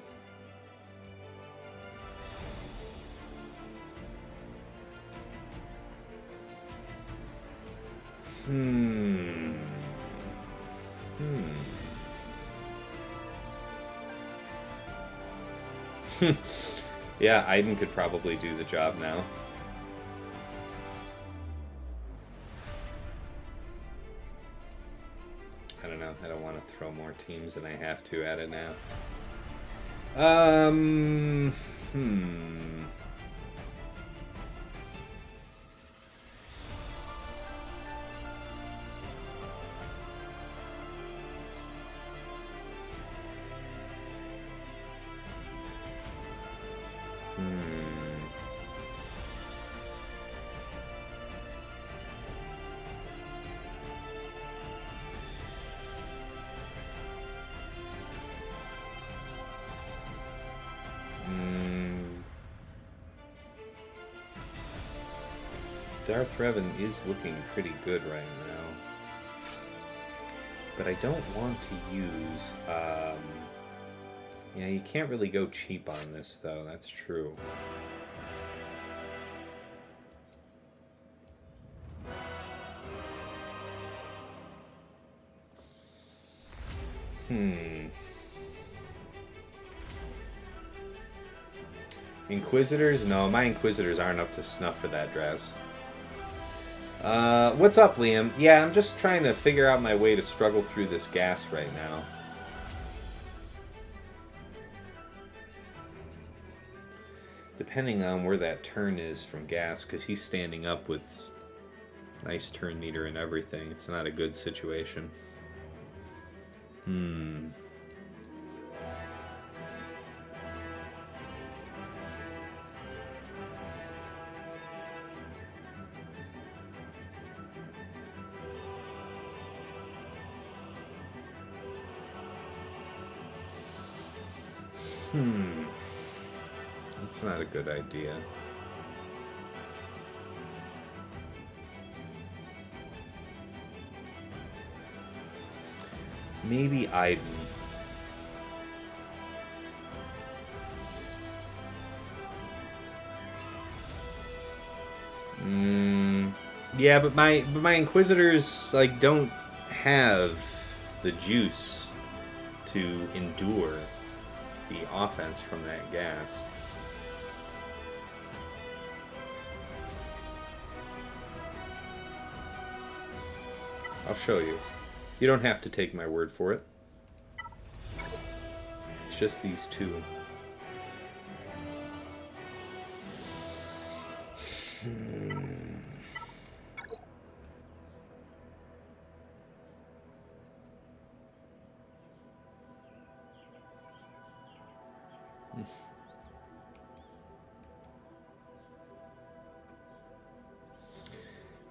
Yeah, Aiden could probably do the job now. I don't know. I don't want to throw more teams than I have to at it now. Darth Revan is looking pretty good right now. But I don't want to use... Yeah, you can't really go cheap on this, though. That's true. Inquisitors? No, my Inquisitors aren't up to snuff for that, DrazZ. What's up, Liam? Yeah, I'm just trying to figure out my way to struggle through this gas right now. Depending on where that turn is from gas, because he's standing up with nice turn meter and everything. It's not a good situation. It's not a good idea. Maybe Iden. Yeah, but my Inquisitors like don't have the juice to endure the offense from that gas. I'll show you. You don't have to take my word for it. It's just these two.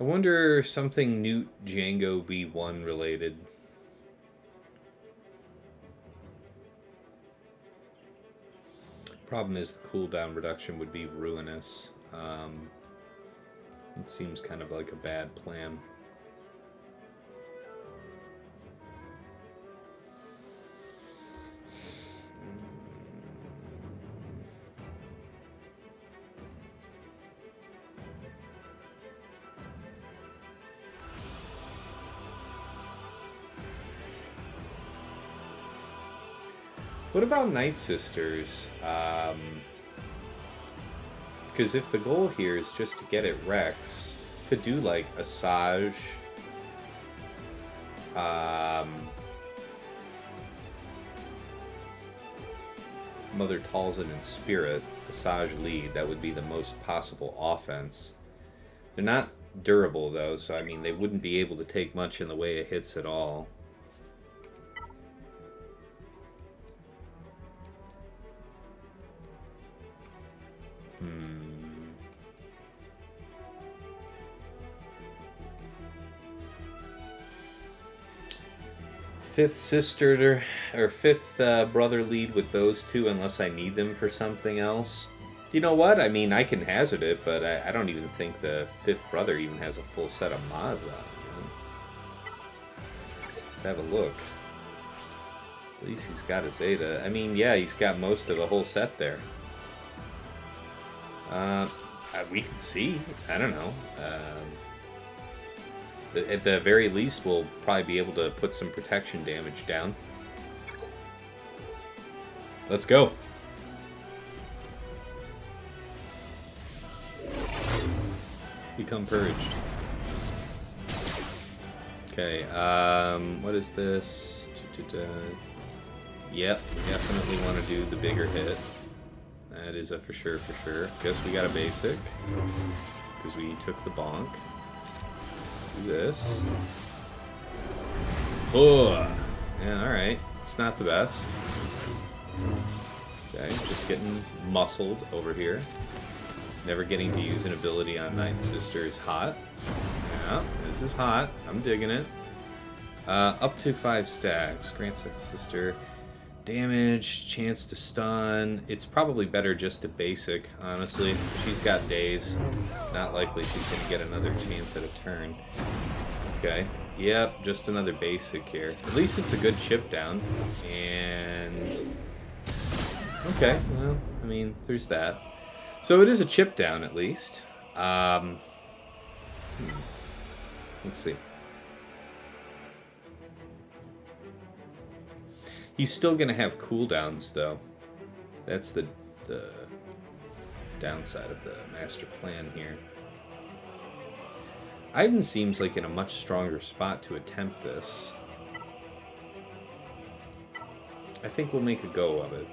I wonder something Newt Django B1 related. Problem is the cooldown reduction would be ruinous. It seems kind of like a bad plan. What about Night Sisters? Because if the goal here is just to get it Rex, could do like Asajj, Mother Talzin and Spirit, Asajj lead. That would be the most possible offense. They're not durable though, so I mean they wouldn't be able to take much in the way of hits at all. Fifth sister or fifth brother lead with those two unless I need them for something else. You know what? I mean, I can hazard it, but I don't even think the fifth brother even has a full set of mods on. You know? Let's have a look. At least he's got his Zeta. I mean, yeah, he's got most of the whole set there. We can see. I don't know. At the very least, we'll probably be able to put some protection damage down. Let's go. Become purged. Okay, what is this? Yep, definitely want to do the bigger hit. That is a for sure. Guess we got a basic. Because we took the bonk. Do this. Oh! Yeah, alright. It's not the best. Okay, just getting muscled over here. Never getting to use an ability on Night Sister is hot. Yeah, this is hot. I'm digging it. Up to 5 stacks. Grants Night Sister damage, chance to stun. It's probably better just to basic, honestly. She's got days. Not likely she's going to get another chance at a turn. Okay. Yep, just another basic here. At least it's a good chip down. And... okay, well, I mean, there's that. So it is a chip down, at least. Let's see. He's still going to have cooldowns, though. That's the downside of the master plan here. Iden seems like in a much stronger spot to attempt this. I think we'll make a go of it.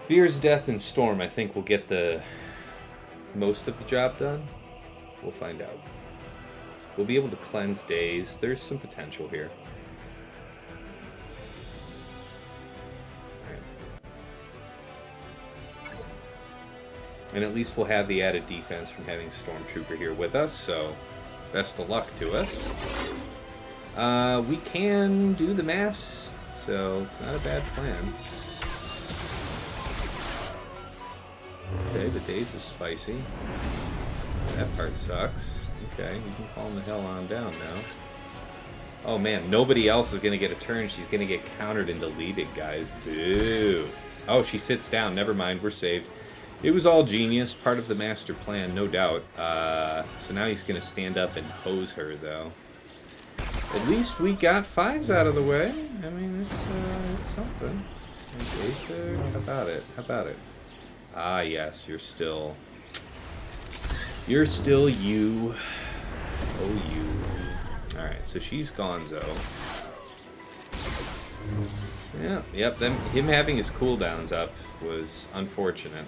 Veer's Death and Storm, I think, will get the most of the job done. We'll find out. We'll be able to cleanse days. There's some potential here. And at least we'll have the added defense from having Stormtrooper here with us, so best of luck to us. We can do the mass, so it's not a bad plan. Okay, the daze is spicy. That part sucks. Okay, you can calm the hell on down now. Oh man, nobody else is going to get a turn. She's going to get countered and deleted, guys. Boo. Oh, she sits down. Never mind, we're saved. It was all genius, part of the master plan, no doubt. So now he's going to stand up and hose her, though. At least we got 5s out of the way. I mean, it's something. Basic. How about it? How about it? Ah, yes, you're still you. Oh, you. Alright, so she's gonzo. Yeah, yep, him having his cooldowns up was unfortunate.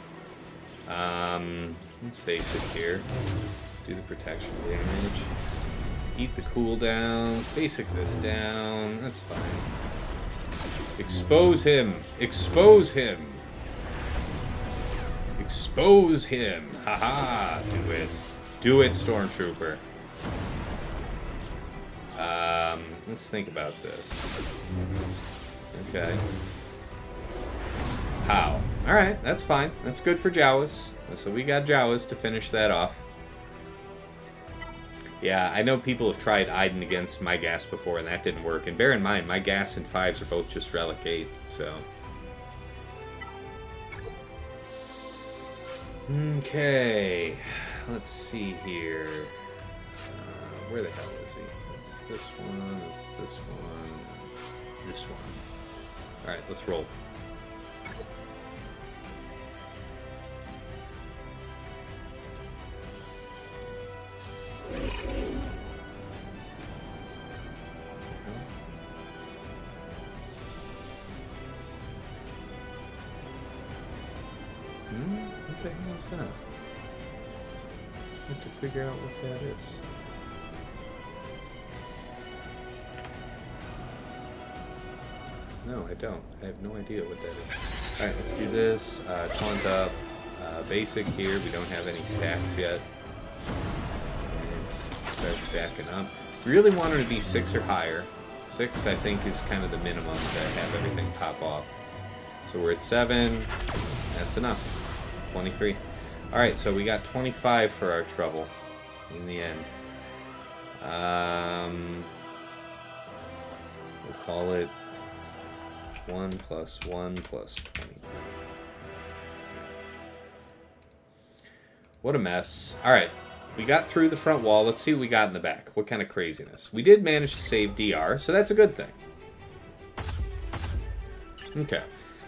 Let's basic here. Do the protection damage. Eat the cooldowns. Basic this down. That's fine. Expose him! Expose him! Expose him! Haha! Do it. Do it, Stormtrooper. Let's think about this. Okay. How? Alright, that's fine. That's good for Jawas. So we got Jawas to finish that off. Yeah, I know people have tried Iden against my gas before, and that didn't work. And bear in mind, my gas and 5s are both just Relic 8, so... Okay, let's see here. Where the hell is he? It's this one, it's this one, this one. Alright, let's roll. What the hell is that? I have to figure out what that is. No, I don't. I have no idea what that is. Alright, let's do this. Taunt up. Basic here. We don't have any stacks yet. And start stacking up. Really want her to be 6 or higher. 6, I think, is kind of the minimum to have everything pop off. So we're at 7. That's enough. 23. Alright, so we got 25 for our trouble in the end. We'll call it 1 plus 1 plus 23. What a mess. Alright, we got through the front wall. Let's see what we got in the back. What kind of craziness. We did manage to save DR, so that's a good thing. Okay.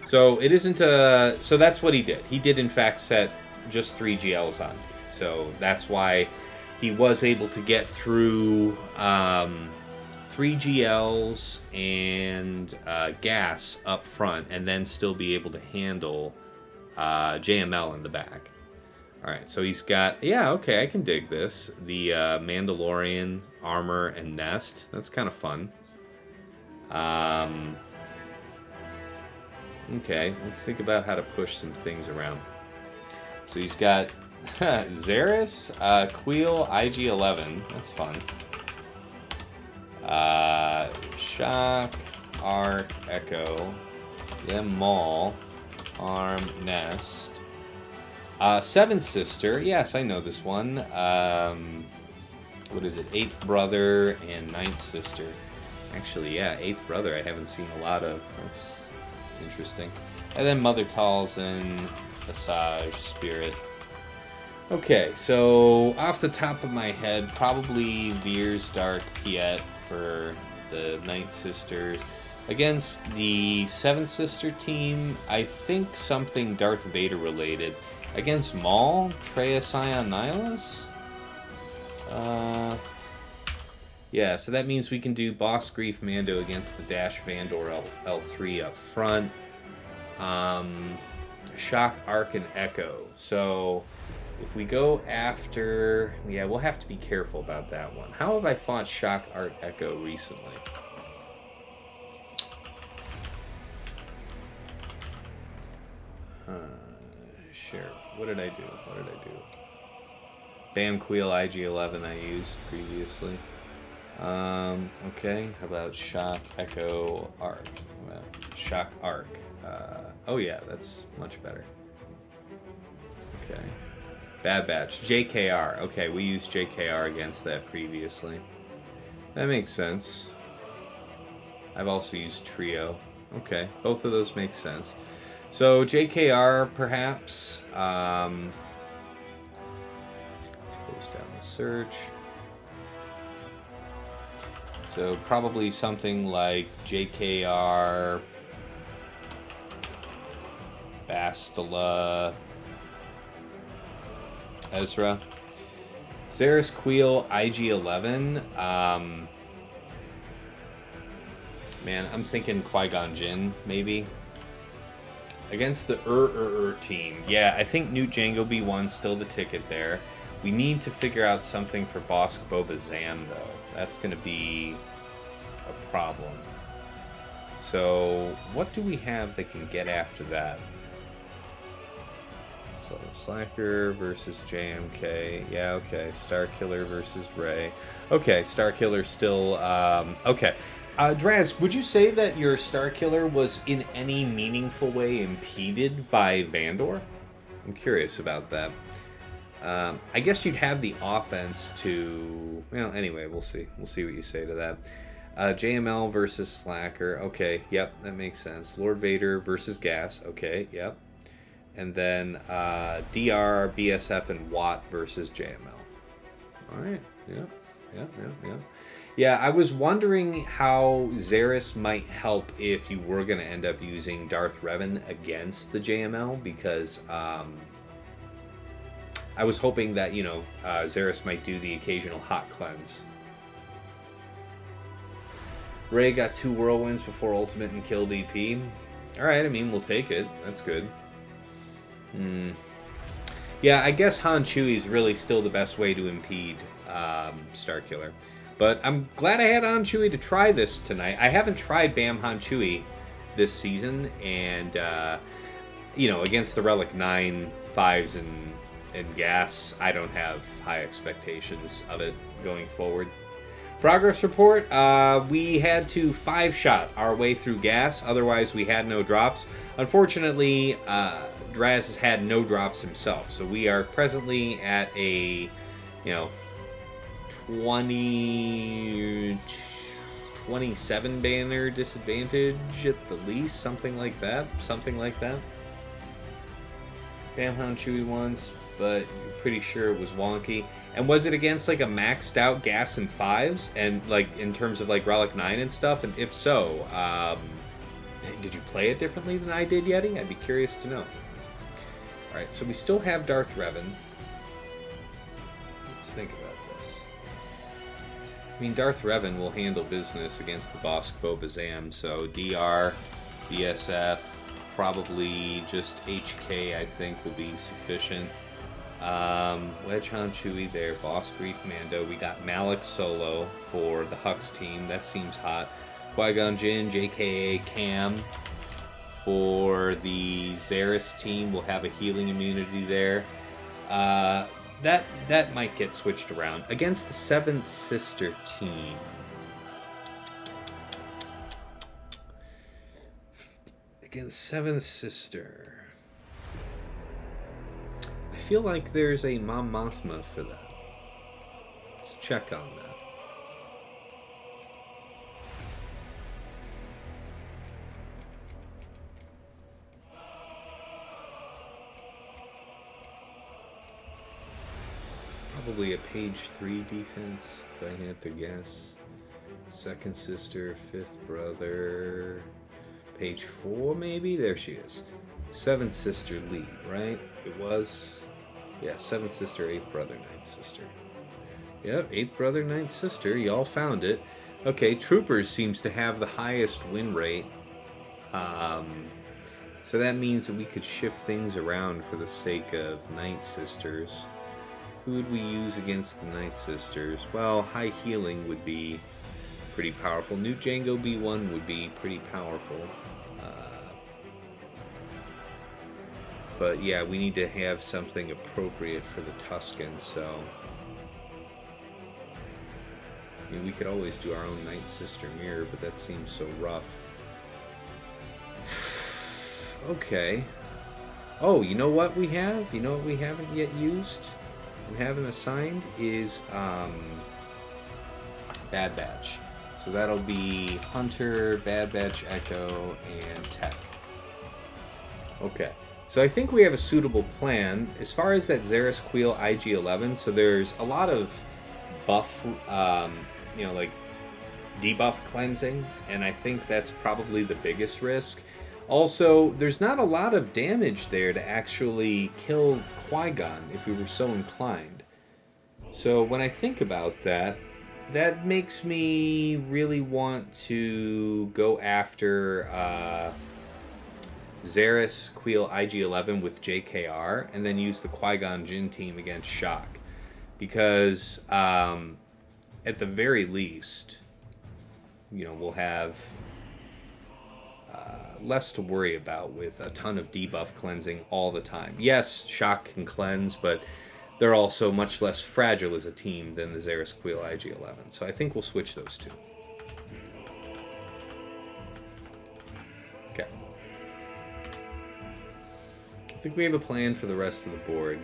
So it isn't a... So that's what he did. He did, in fact, set just 3 GLs on. So that's why he was able to get through 3 GLs and gas up front and then still be able to handle JML in the back. Alright, so he's got... Yeah, okay, I can dig this. The Mandalorian, armor, and nest. That's kind of fun. Okay, let's think about how to push some things around. So he's got Zaris, Queel, IG-11. That's fun. Shock, Arc, Echo, then Maul, Arm, Nest. Seventh Sister. Yes, I know this one. What is it? Eighth Brother and Ninth Sister. Actually, yeah, Eighth Brother I haven't seen a lot of. That's... interesting. And then Mother Talzin, Asajj, Spirit. Okay, so off the top of my head, probably Veer's Dark Piet for the Ninth Sisters. Against the Seventh Sister team, I think something Darth Vader related. Against Maul, Traya Scion Nihilus? Yeah, so that means we can do Boss Grief Mando against the Dash Vandor L3 up front. Shock, Arc, and Echo. So if we go after... Yeah, we'll have to be careful about that one. How have I fought Shock, Arc, Echo recently? Share What did I do? Bam Queel IG-11 I used previously. Okay, how about Shock Echo Arc? Well, Shock Arc. Oh yeah, that's much better. Okay. Bad Batch. JKR. Okay, we used JKR against that previously. That makes sense. I've also used Trio. Okay, both of those make sense. So JKR, perhaps. Close down the search. So probably something like JKR, Bastila, Ezra. Zaris Queel IG-11. Man, I'm thinking Qui-Gon Jinn, maybe. Against the team. Yeah, I think Newt Jango B1's still the ticket there. We need to figure out something for Bosk Boba Zam, though. That's going to be a problem. So, what do we have that can get after that? So, Slacker versus JMK. Yeah, okay. Starkiller versus Rey. Okay, Starkiller's still... okay. DrazZ, would you say that your Starkiller was in any meaningful way impeded by Vandor? I'm curious about that. I guess you'd have the offense to... Well, anyway, we'll see. We'll see what you say to that. JML versus Slacker. Okay, yep, that makes sense. Lord Vader versus Gas. Okay, yep. And then DR, BSF, and Watt versus JML. All right, yep. Yeah, I was wondering how Zaris might help if you were going to end up using Darth Revan against the JML, because I was hoping that, Zaris might do the occasional hot cleanse. Rey got 2 whirlwinds before Ultimate and killed EP. Alright, I mean, we'll take it. That's good. Yeah, I guess Han Chewie's really still the best way to impede Starkiller. But I'm glad I had Han Chewie to try this tonight. I haven't tried Bam Han Chewie this season, and, against the Relic 9, 5s, and Gas, I don't have high expectations of it going forward. Progress report, we had to 5-shot our way through Gas, otherwise we had no drops. Unfortunately, DrazZ has had no drops himself, so we are presently at a, 27 banner disadvantage at the least, something like that. Bam Han Chewie once, but I'm pretty sure it was wonky. And was it against like a maxed out Gas and 5s, and like in terms of like Relic 9 and stuff? And if so, did you play it differently than I did, Yeti? I'd be curious to know. Alright, so we still have Darth Revan. Let's think about this. I mean, Darth Revan will handle business against the Bosk Boba Zam, so DR, BSF, probably just HK, I think, will be sufficient. Wedge Han Chewie there, Boss Grief Mando. We got Malik Solo for the Hux team. That seems hot. Qui-Gon Jinn, JKA Cam for the Zaris team. We'll have a healing immunity there. That might get switched around. Against the Seventh Sister team. Against Seventh Sister. I feel like there's a Mom Mothma for that. Let's check on that. Probably a page 3 defense, if I had to guess. Second sister, fifth brother, page 4 maybe? There she is. Seventh sister lead, right? It was... Yeah, seventh sister, eighth brother, ninth sister. Yep, eighth brother, ninth sister. Y'all found it. Okay, Troopers seems to have the highest win rate. So that means that we could shift things around for the sake of Night Sisters. Who would we use against the Night Sisters? Well, High Healing would be pretty powerful. Newt Jango B1 would be pretty powerful. But yeah, we need to have something appropriate for the Tuscan, so... I mean, we could always do our own Night Sister mirror, but that seems so rough. Okay. Oh, you know what we have? You know what we haven't yet used and haven't assigned is Bad Batch. So that'll be Hunter, Bad Batch, Echo, and Tech. Okay. So I think we have a suitable plan. As far as that Xeris Queel IG-11, so there's a lot of buff, you know, like debuff cleansing, and I think that's probably the biggest risk. Also, there's not a lot of damage there to actually kill Qui-Gon if we were so inclined. So when I think about that, that makes me really want to go after Xeris Queel IG-11 with JKR, and then use the Qui-Gon Jinn team against Shock. Because, at the very least, you know, we'll have less to worry about with a ton of debuff cleansing all the time. Yes, Shock can cleanse, but they're also much less fragile as a team than the Xeris Queel IG-11. So I think we'll switch those two. Okay. I think we have a plan for the rest of the board.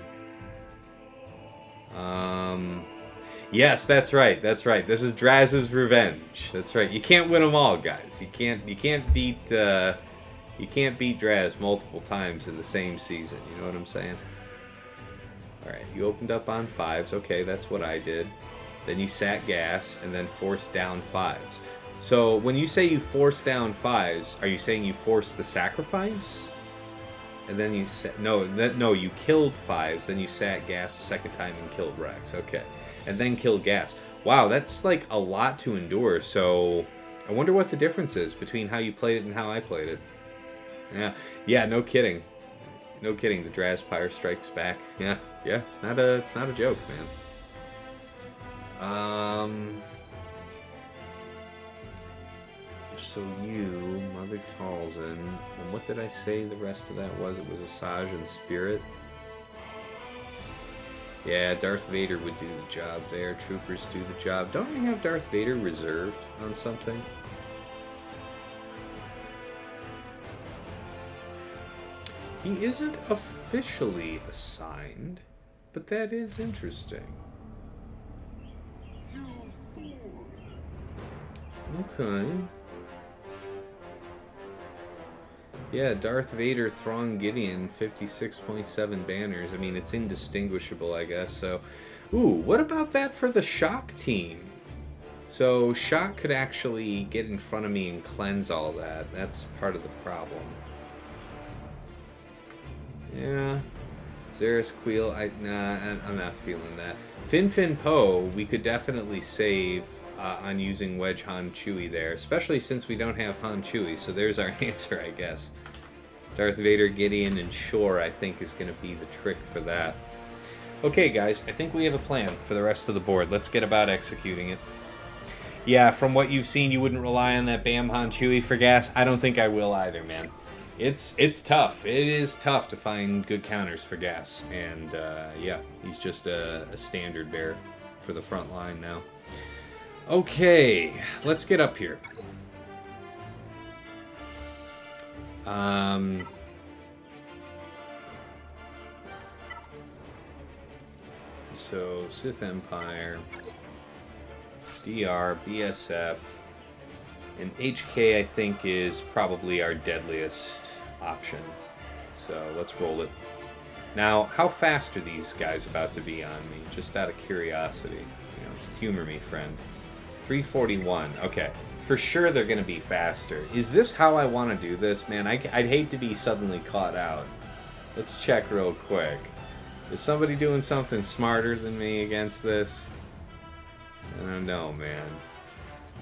Yes, that's right. That's right. This is DrazZ's revenge. That's right. You can't win them all, guys. You can't beat DrazZ multiple times in the same season. You know what I'm saying? All right. You opened up on 5s. Okay, that's what I did. Then you sat gas and then forced down 5s. So when you say you forced down 5s, are you saying you forced the sacrifice? And then you no, you killed 5s. Then you sat gas the second time and killed Rex. Okay. And then kill gas. Wow, that's like a lot to endure. So I wonder what the difference is between how you played it and how I played it. Yeah, no kidding. No kidding. The DrazZ Pyre strikes back. Yeah, it's not a joke, man. So you, Mother Talzin, and what did I say the rest of that was? It was Asajj and Spirit. Yeah, Darth Vader would do the job there. Troopers do the job. Don't we have Darth Vader reserved on something? He isn't officially assigned, but that is interesting. Okay. Yeah, Darth Vader, Thrawn Gideon, 56.7 banners. I mean, it's indistinguishable, I guess. So, ooh, what about that for the Shock team? So, Shock could actually get in front of me and cleanse all that. That's part of the problem. Yeah. Xeris Queel, I'm not feeling that. Fin Poe, we could definitely save on using Wedge Han Chewie there, especially since we don't have Han Chewie, so there's our answer, I guess. Darth Vader, Gideon, and Shore, I think, is going to be the trick for that. Okay, guys, I think we have a plan for the rest of the board. Let's get about executing it. Yeah, from what you've seen, you wouldn't rely on that Bam Han Chewie for gas. I don't think I will either, man. It's tough. It is tough to find good counters for gas, and yeah, he's just a standard bearer for the front line now. Okay, let's get up here. So, Sith Empire, DR, BSF, and HK I think is probably our deadliest option. So, let's roll it. Now, how fast are these guys about to be on me? Just out of curiosity. You know, humor me, friend. 341. Okay. For sure they're going to be faster. Is this how I want to do this? Man, I'd hate to be suddenly caught out. Let's check real quick. Is somebody doing something smarter than me against this? I don't know, man.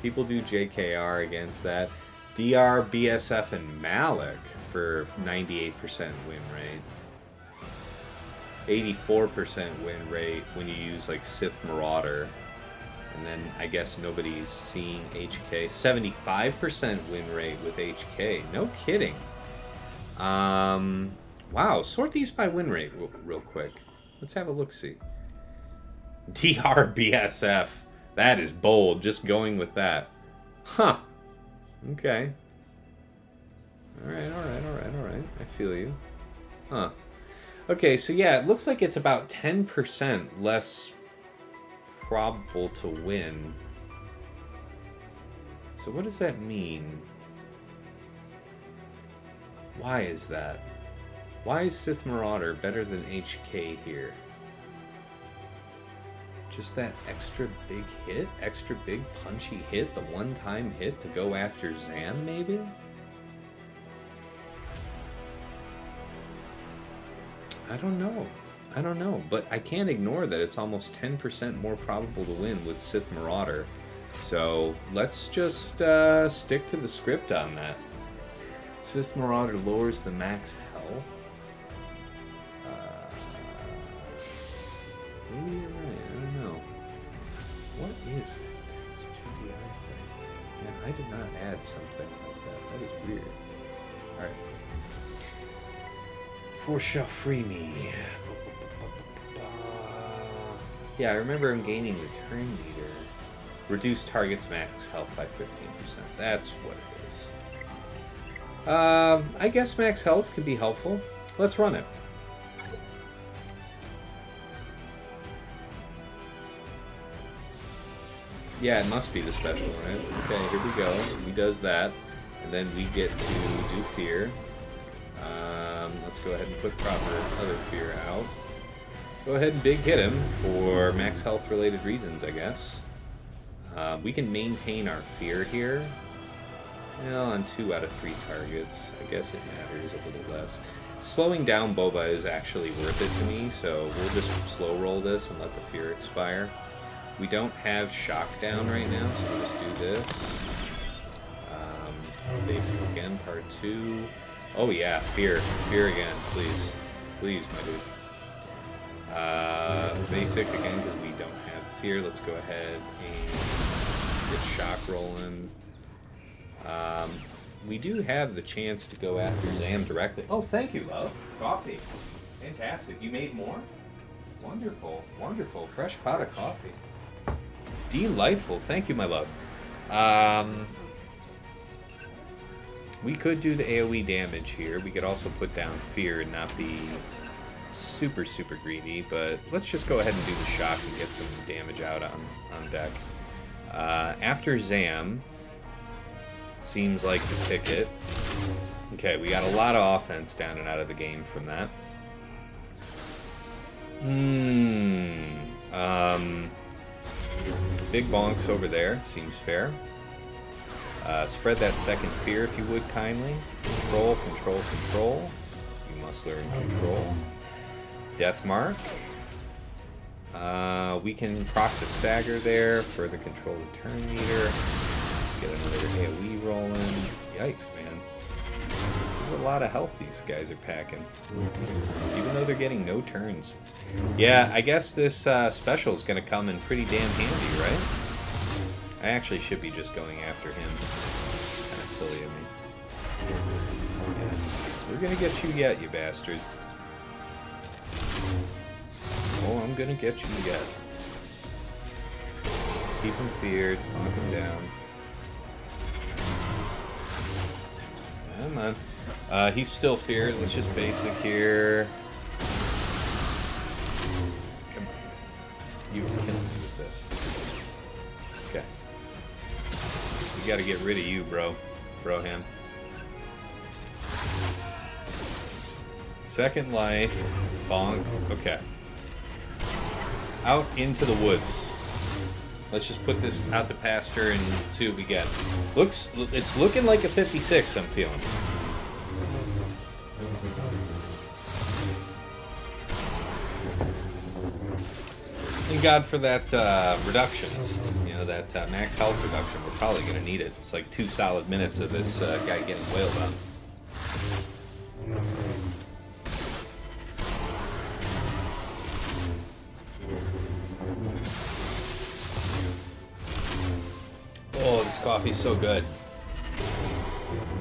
People do JKR against that. DR, BSF, and Malik for 98% win rate. 84% win rate when you use like Sith Marauder. And then I guess nobody's seeing HK. 75% win rate with HK. No kidding. Wow, sort these by win rate real quick. Let's have a look-see. DRBSF. That is bold, just going with that. Huh. Okay. Alright. I feel you. Huh. Okay, so yeah, it looks like it's about 10% less probable to win. So what does that mean? Why is that? Why is Sith Marauder better than HK here? Just that extra big hit? Extra big punchy hit? The one-time hit to go after Zam, maybe? I don't know. But I can't ignore that it's almost 10% more probable to win with Sith Marauder. So let's just stick to the script on that. Sith Marauder lowers the max health. Maybe you're right. I don't know. What is that? It's a GDI thing. Yeah, I did not add something like that. That is weird. Alright. For shall free me. Yeah, I remember him gaining the turn meter. Reduce target's max health by 15%. That's what it is. I guess max health could be helpful. Let's run it. Yeah, it must be the special, right? Okay, here we go. He does that, and then we get to do fear. Let's go ahead and put proper other fear out. Go ahead and big hit him for max health related reasons, I guess. We can maintain our fear here. Well, on 2 out of 3 targets. I guess it matters a little less. Slowing down Boba is actually worth it to me, so we'll just slow roll this and let the fear expire. We don't have shock down right now, so we'll just do this. Basic again, part 2. Oh yeah, fear. Fear again, please. Please, my dude. Basic again, because we don't have fear. Let's go ahead and get shock rolling. We do have the chance to go after Zam directly. Oh, thank you, love. Coffee. Fantastic. You made more? Wonderful. Wonderful. Fresh pot of coffee. Delightful. Thank you, my love. We could do the AoE damage here. We could also put down fear and not be super greedy, but let's just go ahead and do the shock and get some damage out on deck. After Zam, seems like the ticket. Okay, we got a lot of offense down and out of the game from that. Big bonks over there, seems fair. Spread that second fear if you would kindly. Control. You must learn control. Death mark. We can proc the stagger there for the control the turn meter. Let's get another AoE rolling. Yikes, man. There's a lot of health these guys are packing. Even though they're getting no turns. Yeah, I guess this special is going to come in pretty damn handy, right? I actually should be just going after him. Kind of silly of me. Yeah. We're going to get you yet, you bastard. Oh, I'm going to get you yet. Keep him feared. Knock him down. Come on. He's still feared. Let's just basic here. Come on. You can kill him with this. Okay. We gotta get rid of you, bro. Broham. Second life. Bonk. Okay. Out into the woods. Let's just put this out to pasture and see what we get. It's looking like a 56, I'm feeling. Thank God for that reduction. You know, that max health reduction. We're probably going to need it. It's like 2 solid minutes of this guy getting wailed on. Oh, this coffee's so good.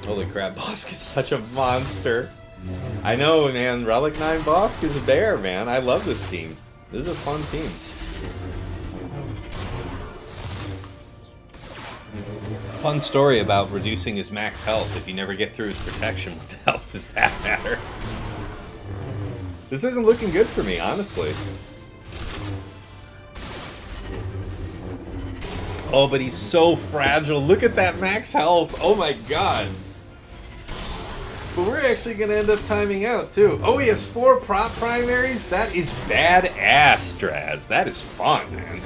Holy crap, Bosk is such a monster. I know, man. Relic 9 Bosk is a bear, man. I love this team. This is a fun team. Fun story about reducing his max health. If you never get through his protection, what the hell does that matter? This isn't looking good for me, honestly. Oh, but he's so fragile. Look at that max health. Oh my god. But we're actually going to end up timing out, too. Oh, he has 4 prop primaries? That is badass, DrazZ. That is fun, man.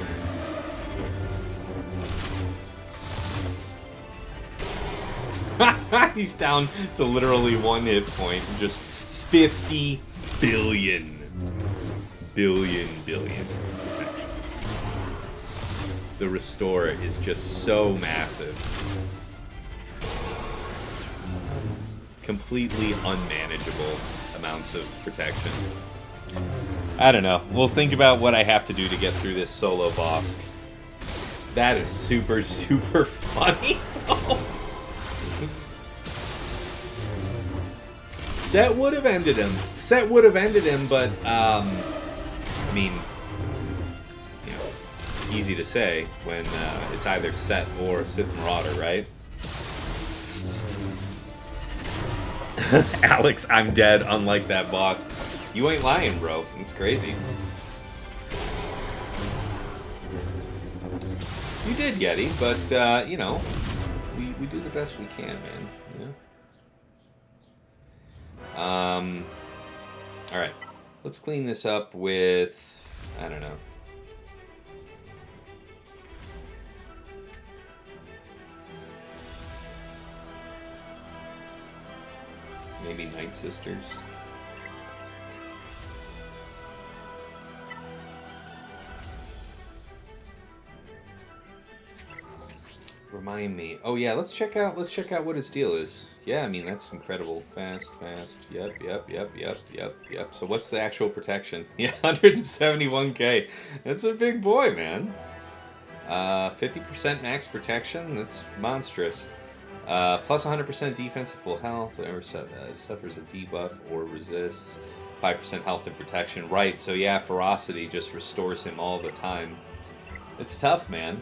He's down to literally 1 hit point. Just 50 billion. Billion. The restore is just so massive. Completely unmanageable amounts of protection. I don't know. We'll think about what I have to do to get through this solo boss. That is super funny, though. Set would have ended him. But, I mean, you know, easy to say when it's either Set or Sith Marauder, right? Alex, I'm dead, unlike that boss. You ain't lying, bro. It's crazy. You did, Yeti, but, you know, we do the best we can, man. Alright. Let's clean this up with, I don't know. Maybe Night Sisters. Remind me. Oh yeah, let's check out what his deal is. Yeah, I mean that's incredible. Fast. Yep. So what's the actual protection? Yeah, 171k. That's a big boy, man. 50% max protection. That's monstrous. Plus 100% defense at full health. Whenever suffers a debuff or resists 5% health and protection. Right. So yeah, ferocity just restores him all the time. It's tough, man.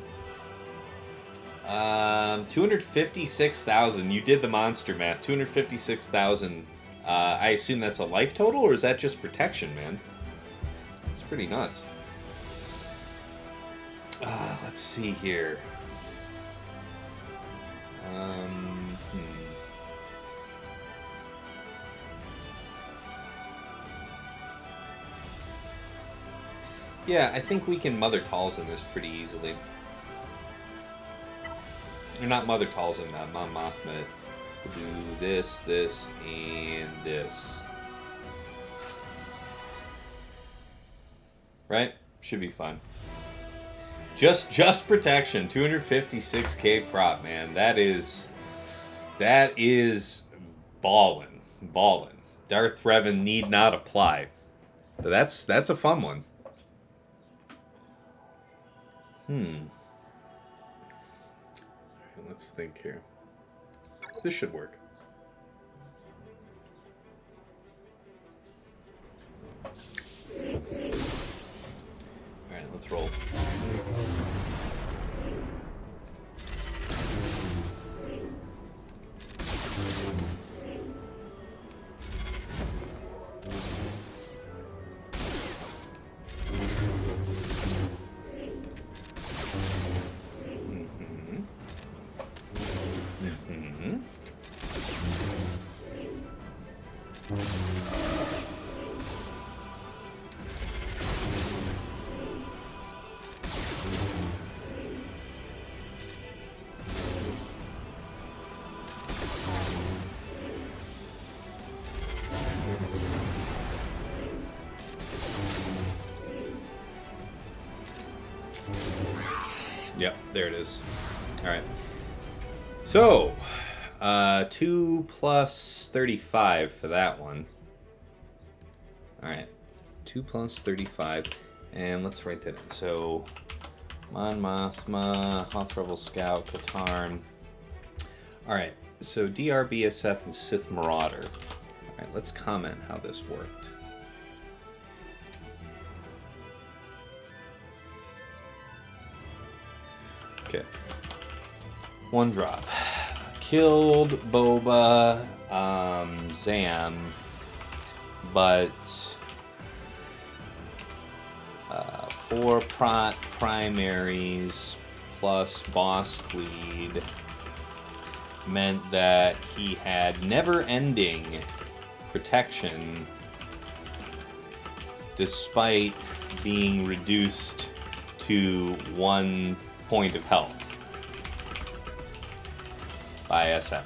256,000. You did the monster math. 256,000. I assume that's a life total, or is that just protection, man? It's pretty nuts. Let's see here. Yeah, I think we can Mother Talzin this pretty easily. You're not Mother Talzin, Mon Mothma. We'll do this, and this. Right? Should be fun. Just protection. 256k prop, man. That is ballin'. Darth Revan need not apply. So that's a fun one. Let's think here. This should work. Alright, let's roll. Yep, there it is. Alright. So, 2 plus 35 for that one. Alright. 2 plus 35. And let's write that in. So, Mon Mothma, Hoth Rebel Scout, Katarn. Alright. So, DR, BSF, and Sith Marauder. Alright, let's comment how this worked. Okay. 1 drop. Killed Boba, Zam, but 4 primaries plus Boss Queed meant that he had never-ending protection despite being reduced to 1 point of health by SF.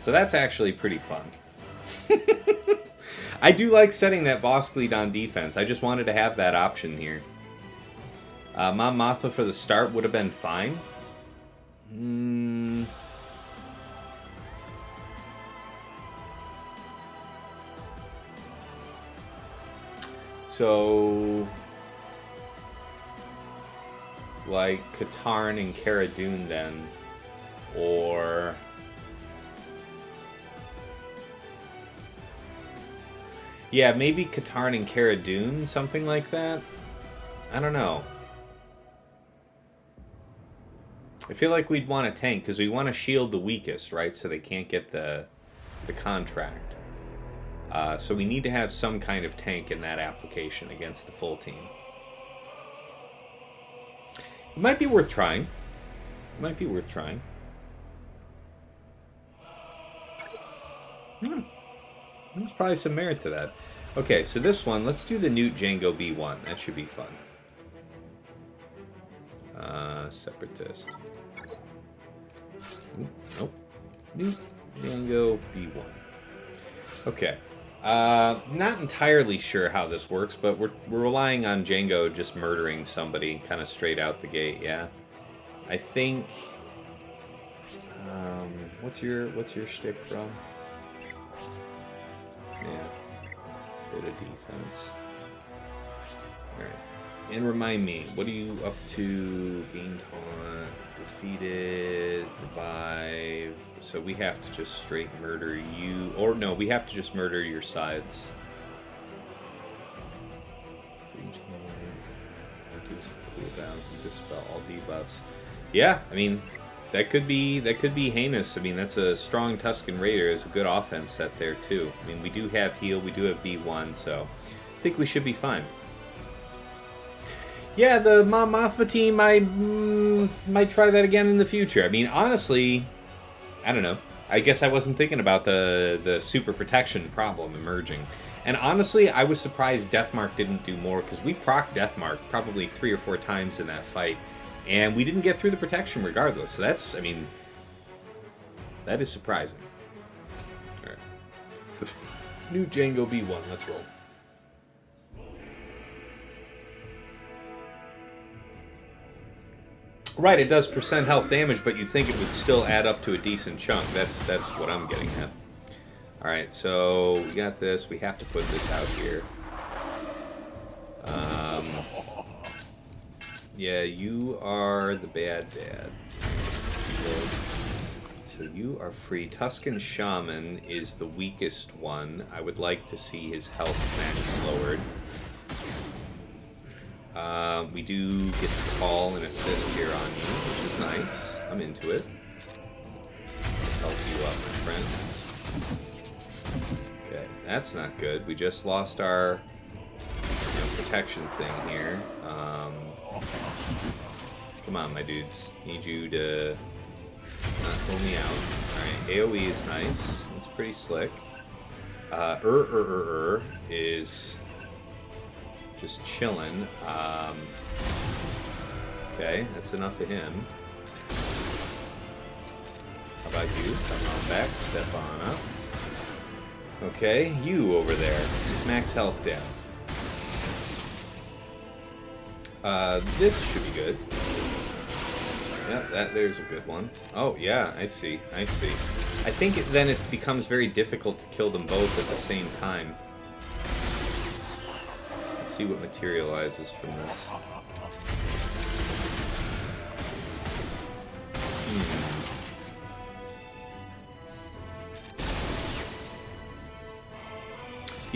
So that's actually pretty fun. I do like setting that boss lead on defense. I just wanted to have that option here. Mom Mothma for the start would have been fine. So, like Katarn and Cara Dune then, or yeah, maybe Katarn and Cara Dune, something like that. I don't know. I feel like we'd want a tank because we want to shield the weakest, right? So they can't get the contract. So we need to have some kind of tank in that application against the full team. It might be worth trying. It might be worth trying. There's probably some merit to that. Okay, so this one, let's do the Newt Django B1. That should be fun. Separatist. Nope. Newt Django B1. Okay. Not entirely sure how this works, but we're relying on Django just murdering somebody kind of straight out the gate, yeah. I think what's your shtick from? Yeah. Bit of defense. Alright. And remind me, what are you up to? Gain taunt, defeated, revive. So we have to just straight murder you. Or no, we have to just murder your sides. Reduce the cooldowns and dispel all debuffs. Yeah, I mean, that could be heinous. I mean, that's a strong Tusken Raider. It's a good offense set there too. I mean, we do have heal, we do have B1, so I think we should be fine. Yeah, the Mom Mothma team, I might try that again in the future. I mean, honestly, I don't know. I guess I wasn't thinking about the super protection problem emerging. And honestly, I was surprised Deathmark didn't do more, because we proc Deathmark probably 3 or 4 times in that fight, and we didn't get through the protection regardless. So that's, I mean, that is surprising. All right. New Django B1, let's roll. Right, it does percent health damage, but you'd think it would still add up to a decent chunk. That's what I'm getting at. Alright, so we got this. We have to put this out here. Yeah, you are the bad dad. So you are free. Tusken Shaman is the weakest one. I would like to see his health max lowered. We do get to call and assist here on you, which is nice. I'm into it. Help you up, my friend. Okay, that's not good. We just lost our protection thing here. Come on, my dudes. Need you to not pull me out. Alright, AoE is nice. It's pretty slick. Is just chilling. Okay, that's enough of him. How about you? Come on back, step on up. Okay, you over there. Max health down. This should be good. Yeah, there's a good one. Oh, yeah, I see. I think then it becomes very difficult to kill them both at the same time. Let's see what materializes from this.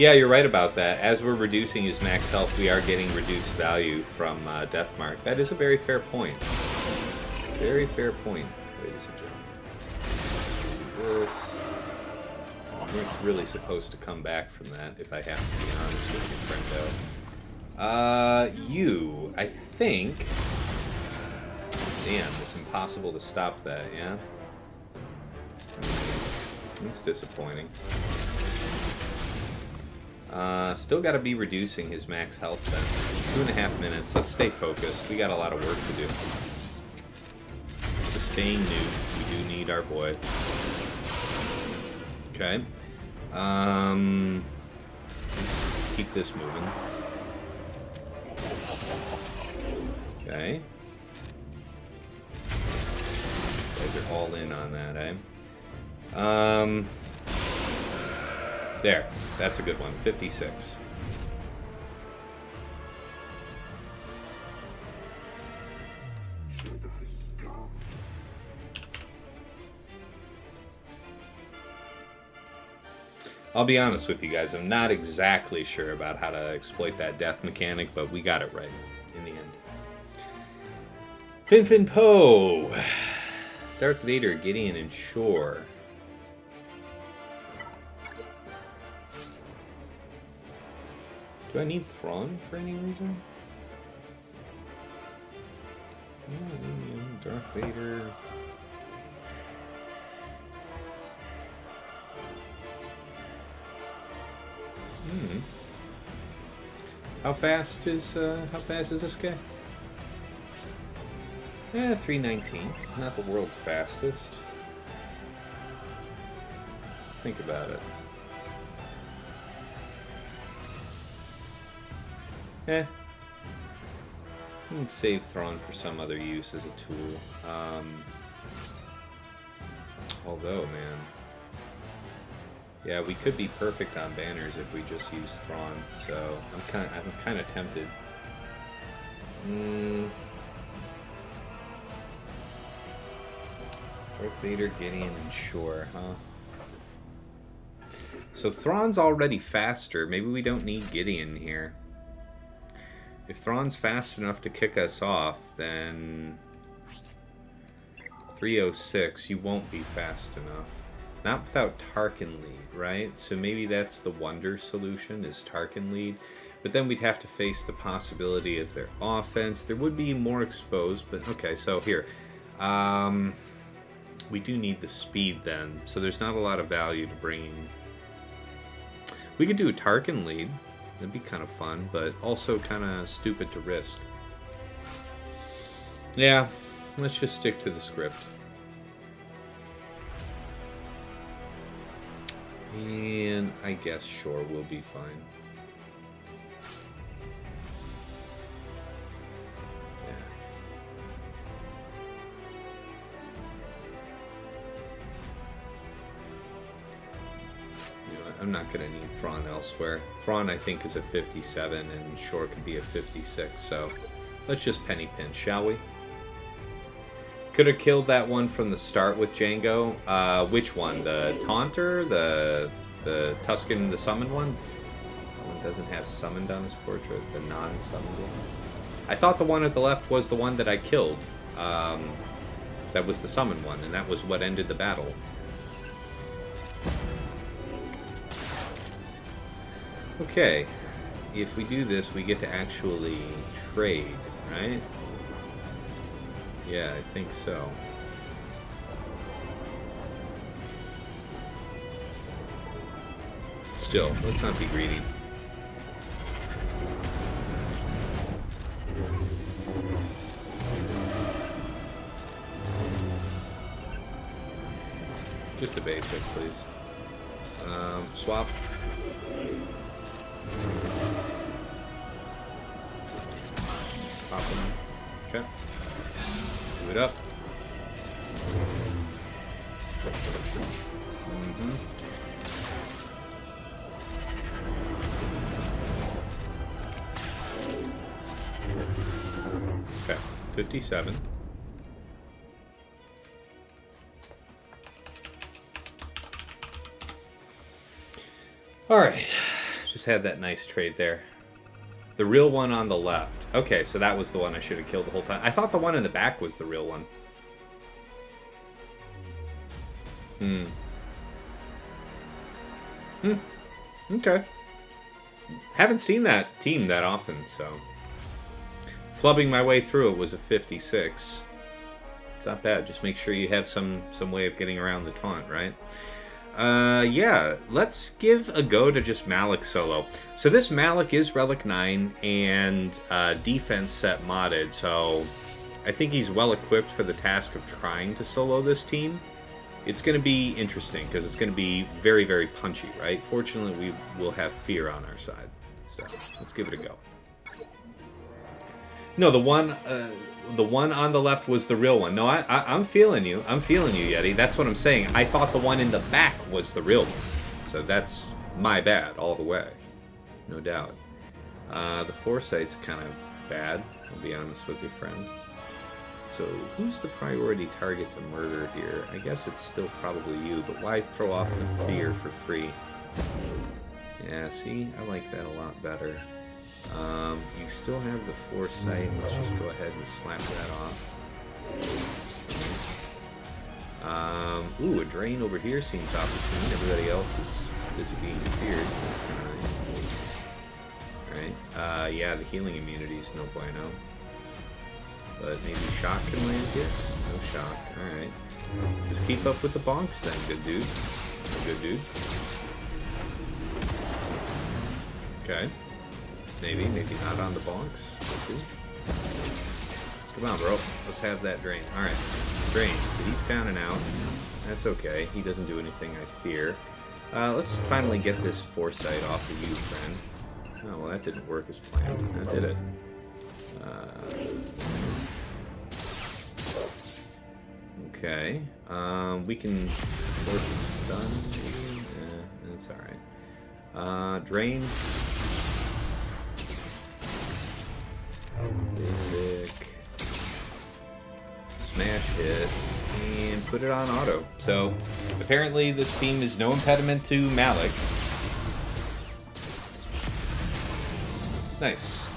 Yeah, you're right about that. As we're reducing his max health, we are getting reduced value from Deathmark. That is a very fair point. Very fair point, ladies and gentlemen. This... It's really supposed to come back from that, if I have to be honest with you, friendo. You, I think... Damn, it's impossible to stop that, yeah? It's disappointing. Still got to be reducing his max health then. 2.5 minutes. Let's stay focused. We got a lot of work to do. Sustain nuke. We do need our boy. Okay. Keep this moving. Okay. You guys are all in on that, eh? There. That's a good one. 56. I'll be honest with you guys, I'm not exactly sure about how to exploit that death mechanic, but we got it right in the end. Fin Poe, Darth Vader, Gideon, and Shore. Do I need Thrawn for any reason? Darth Vader. How fast is this guy? Yeah, 319. Not the world's fastest. Let's think about it. I can save Thrawn for some other use as a tool. Although, man. Yeah, we could be perfect on banners if we just use Thrawn, so I'm kind of tempted. Darth Vader, Gideon, and Shore, huh? So Thrawn's already faster. Maybe we don't need Gideon here. If Thrawn's fast enough to kick us off, then 306, you won't be fast enough. Not without Tarkin lead, right? So maybe that's the wonder solution, is Tarkin lead. But then we'd have to face the possibility of their offense. There would be more exposed, but okay, so here. We do need the speed then, so there's not a lot of value to bringing. We could do a Tarkin lead. That'd be kind of fun, but also kind of stupid to risk. Yeah, let's just stick to the script. And I guess Shore will be fine. Yeah. You know what? I'm not going to need Thrawn elsewhere. Thrawn, I think, is a 57, and Shore could be a 56, so let's just penny pinch, shall we? Could have killed that one from the start with Django. Which one? The Taunter? The Tusken, the summoned one? That one doesn't have summoned on his portrait. The non-summoned one. I thought the one at the left was the one that I killed. That was the summoned one, and that was what ended the battle. Okay. If we do this, we get to actually trade, right? Yeah, I think so. Still, let's not be greedy. Just a basic, please. Swap. Pop them. Okay. It up. Okay, 57. All right, just Just had that nice trade there. The real one on the left. Okay, so that was the one I should have killed the whole time. I thought the one in the back was the real one. Okay. Haven't seen that team that often, so... Flubbing my way through it was a 56. It's not bad. Just make sure you have some way of getting around the taunt, right? Yeah, let's give a go to just Malik solo. So this Malik is Relic 9 and defense set modded, so I think he's well equipped for the task of trying to solo this team. It's going to be interesting because it's going to be very, very punchy, right? Fortunately, we will have fear on our side. So let's give it a go. No, the one on the left was the real one. No, I'm feeling you. I'm feeling you, Yeti. That's what I'm saying. I thought the one in the back was the real one. So that's my bad all the way. No doubt. The foresight's kind of bad, I'll be honest with you, friend. So who's the priority target to murder here? I guess it's still probably you, but why throw off the fear for free? Yeah, see? I like that a lot better. You still have the foresight. Let's just go ahead and slap that off. Ooh, a drain over here seems opportune. Everybody else is busy being feared, so that's kind of nice. Alright, yeah, the healing immunity is no bueno. But maybe shock can land here? No shock. Alright. Just keep up with the bonks then, good dude. Good dude. Okay. Maybe not on the bonks. We'll see. Come on, bro. Let's have that drain. Alright. Drain. So he's down and out. That's okay. He doesn't do anything I fear. Let's finally get this foresight off of you, friend. Oh, well, that didn't work as planned. That did it. Okay. We can force a stun. That's alright. Drain. Basic. Smash hit. And put it on auto. So, apparently this team is no impediment to Malik. Nice.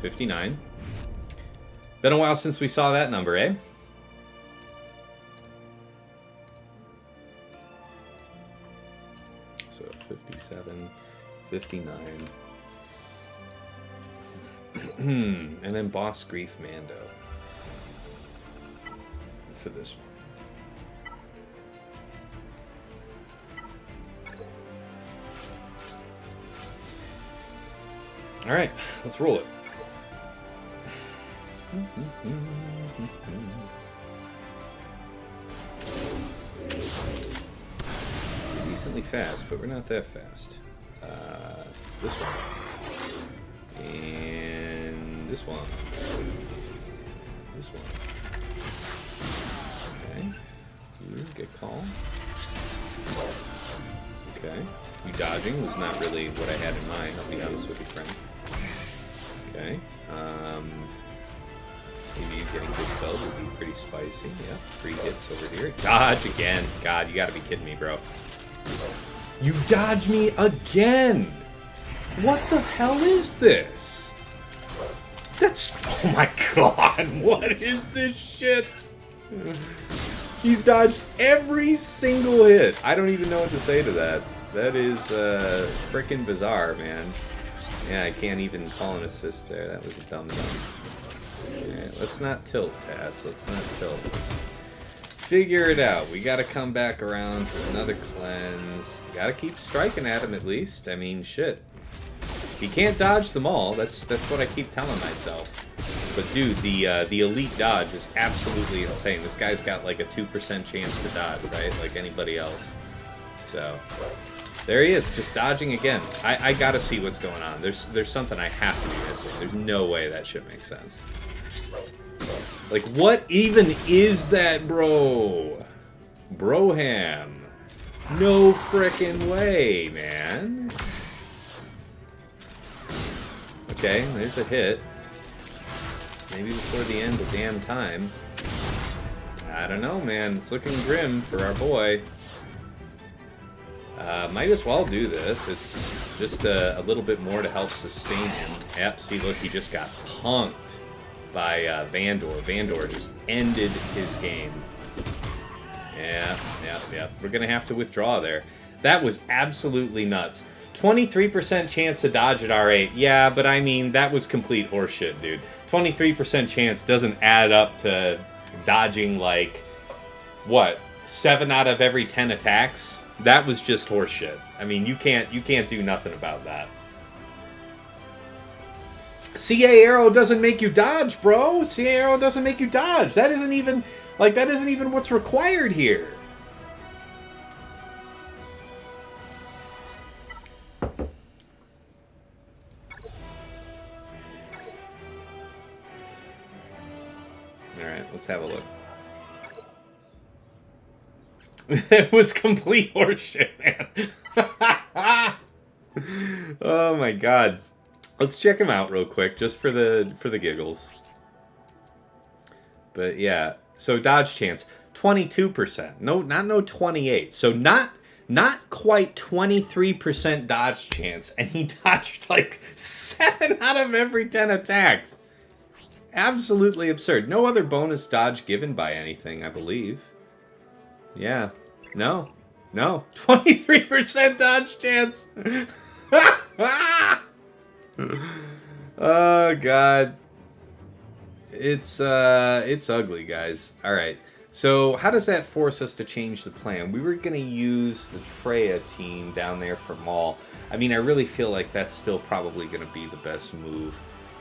59. Been a while since we saw that number, eh? So 57, 59. And then Boss Grief Mando for this one. Alright, let's roll it. We're decently fast, but we're not that fast. This one. And this one. This one. Okay. You get calm. Okay. You dodging was not really what I had in mind, I'll be honest with you, friend. Okay. Maybe you getting dispelled would be pretty spicy. Yeah, 3 hits over here. Dodge again. God, you gotta be kidding me, bro. You dodge me again! What the hell is this? That's... Oh my god, what is this shit? He's dodged every single hit. I don't even know what to say to that. That is frickin' bizarre, man. Yeah, I can't even call an assist there. That was a dumb. Alright, let's not tilt, Taz. Let's not tilt. Figure it out. We gotta come back around to another cleanse. Gotta keep striking at him at least. I mean, shit. He can't dodge them all. That's what I keep telling myself. But dude, the elite dodge is absolutely insane. This guy's got like a 2% chance to dodge, right? Like anybody else. So, there he is, just dodging again. I gotta see what's going on. There's something I have to be missing. There's no way that shit makes sense. Like, what even is that, bro? Broham. No frickin' way, man. Okay, there's a hit. Maybe before the end of damn time. I don't know, man. It's looking grim for our boy. Might as well do this. It's just a little bit more to help sustain him. Yep, see, look, he just got punked by Vandor. Vandor just ended his game. Yeah. We're going to have to withdraw there. That was absolutely nuts. 23% chance to dodge at R8. Yeah, but I mean, that was complete horseshit, dude. 23% chance doesn't add up to dodging, like, what, 7 out of every 10 attacks? That was just horseshit. I mean, you can't do nothing about that. CA arrow doesn't make you dodge, bro. CA arrow doesn't make you dodge. That isn't even what's required here. All right, let's have a look. It was complete horseshit, man. Oh my god. Let's check him out real quick, just for the giggles. But yeah, so dodge chance 22%. No 28. So not quite 23% dodge chance, and he dodged like 7 out of every 10 attacks. Absolutely absurd. No other bonus dodge given by anything, I believe. Yeah. No. 23% dodge chance. Oh god. It's ugly, guys. All right. So, how does that force us to change the plan? We were going to use the Treya team down there for Maul. I mean, I really feel like that's still probably going to be the best move.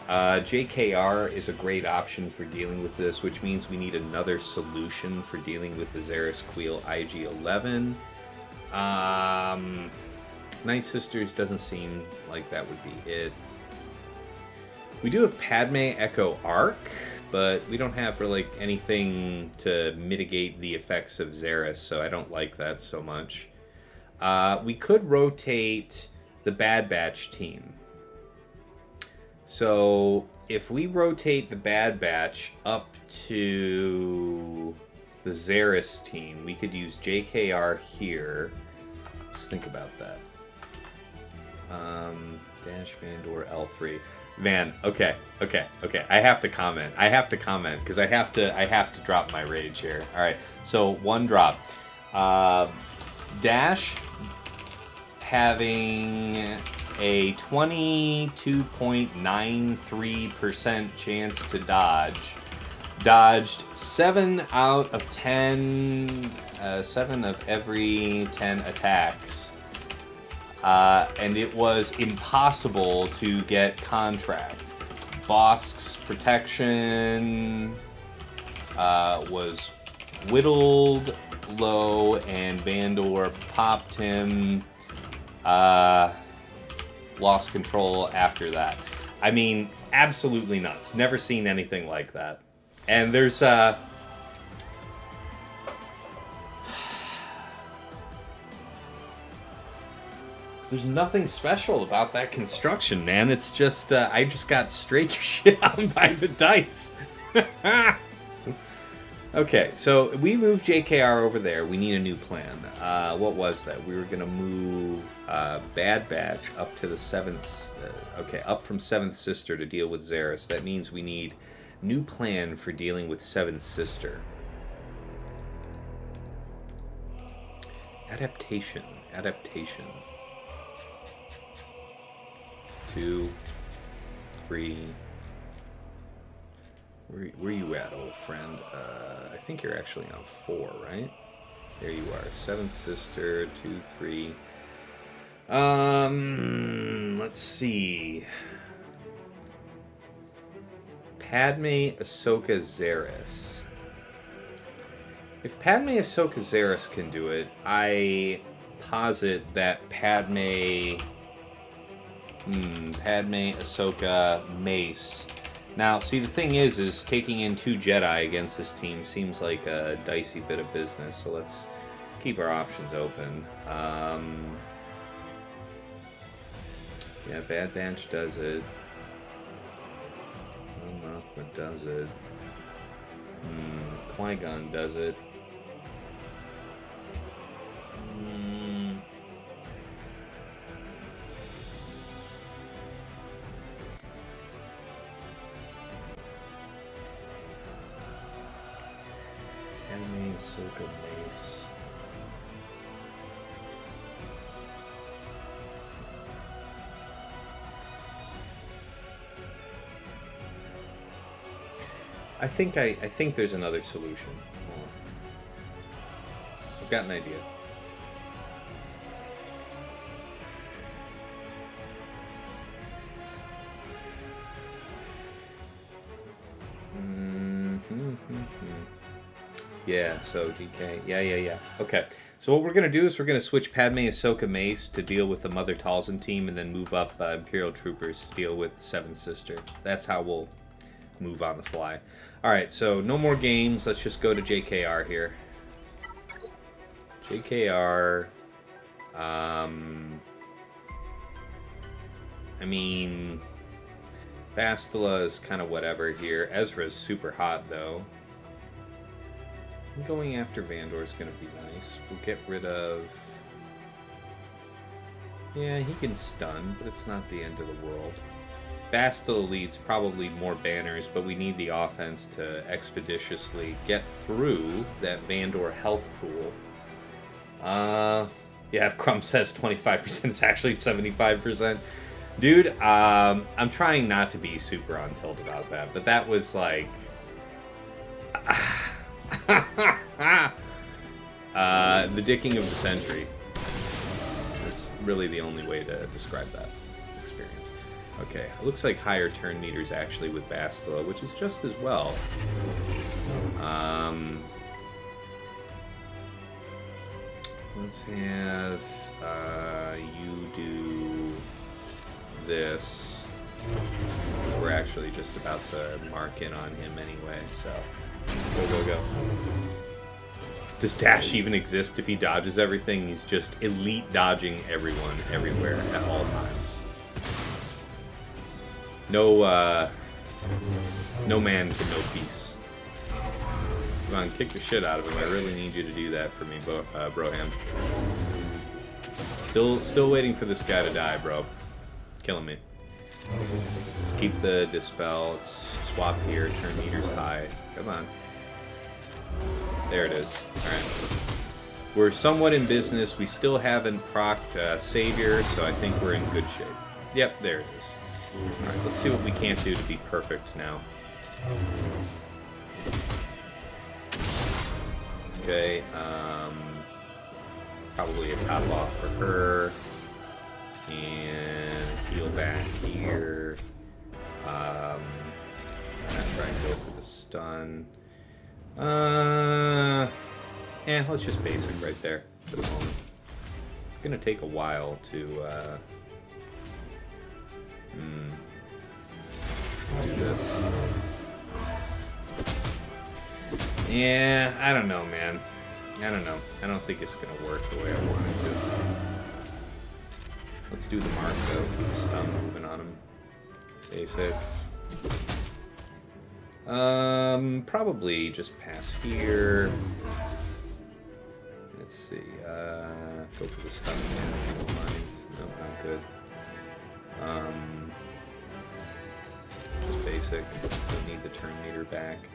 JKR is a great option for dealing with this, which means we need another solution for dealing with the Xeris Queel IG-11. Night Sisters doesn't seem like that would be it. We do have Padme Echo Arc, but we don't have really anything to mitigate the effects of Xeris, so I don't like that so much. We could rotate the Bad Batch team. So, if we rotate the Bad Batch up to the Xeris team, we could use JKR here. Let's think about that. Dash Vandor L3. Man, okay. I have to comment because I have to drop my rage here. All right, so one drop. Dash having a 22.93% chance to dodge. Dodged 7 out of 10, 7 of every 10 attacks. And it was impossible to get contract. Bosk's protection was whittled low, and Vandor popped him. Lost control after that. I mean, absolutely nuts. Never seen anything like that. And there's nothing special about that construction, man. It's just I just got straight shit on by the dice. Okay, so we moved JKR over there. We need a new plan. What was that? We were going to move Bad Batch up to the 7th... up from 7th Sister to deal with Xeris. That means we need new plan for dealing with 7th Sister. Adaptation. 2, 3... Where you at, old friend? I think you're actually on 4, right? There you are. 7th Sister, 2, 3. Let's see. Padme, Ahsoka, Xeris. If Padme, Ahsoka, Xeris can do it, I posit that Padme, Ahsoka, Mace. Now, see, the thing is taking in 2 Jedi against this team seems like a dicey bit of business, so let's keep our options open. Yeah, Bad Batch does it. Mothma does it. Qui-Gon does it. Ahsoka Mace. I think there's another solution. I've got an idea. Yeah, so DK. Yeah. Okay. So what we're going to do is we're going to switch Padme Ahsoka Mace to deal with the Mother Talzin team and then move up Imperial Troopers to deal with the Seventh Sister. That's how we'll move on the fly. Alright, so no more games. Let's just go to JKR here. JKR. I mean, Bastila is kind of whatever here. Ezra's super hot, though. Going after Vandor is going to be nice. We'll get rid of... Yeah, he can stun, but it's not the end of the world. Bastila leads probably more banners, but we need the offense to expeditiously get through that Vandor health pool. Yeah, if Crumb says 25%, it's actually 75%. Dude, I'm trying not to be super on tilt about that, but that was like... the dicking of the century. That's really the only way to describe that experience. Okay, looks like higher turn meters actually with Bastila, which is just as well. Let's have you do this. We're actually just about to mark in on him anyway, so go. Does dash even exist if he dodges everything? He's just elite dodging everyone, everywhere, at all times. No man can know peace. Come on, kick the shit out of him. I really need you to do that for me, Broham. Still waiting for this guy to die, bro. Killing me. Let's keep the dispel. Let's swap here. Turn meters high. Come on. There it is. Alright. We're somewhat in business. We still haven't procced Savior, so I think we're in good shape. Yep, there it is. Alright, let's see what we can't do to be perfect now. Okay, probably a top off for her. And heal back here. I'm gonna try and go for the stun. Yeah, let's just basic right there for the moment. It's gonna take a while to, let's do this. Yeah, I don't know, man. I don't know. I don't think it's gonna work the way I want it to. Let's do the mark, though. Keep the stun moving on him. Basic. Probably just pass here. Let's see. Go for the stun again if you don't mind. No, not good. Just basic. Don't need the turn meter back.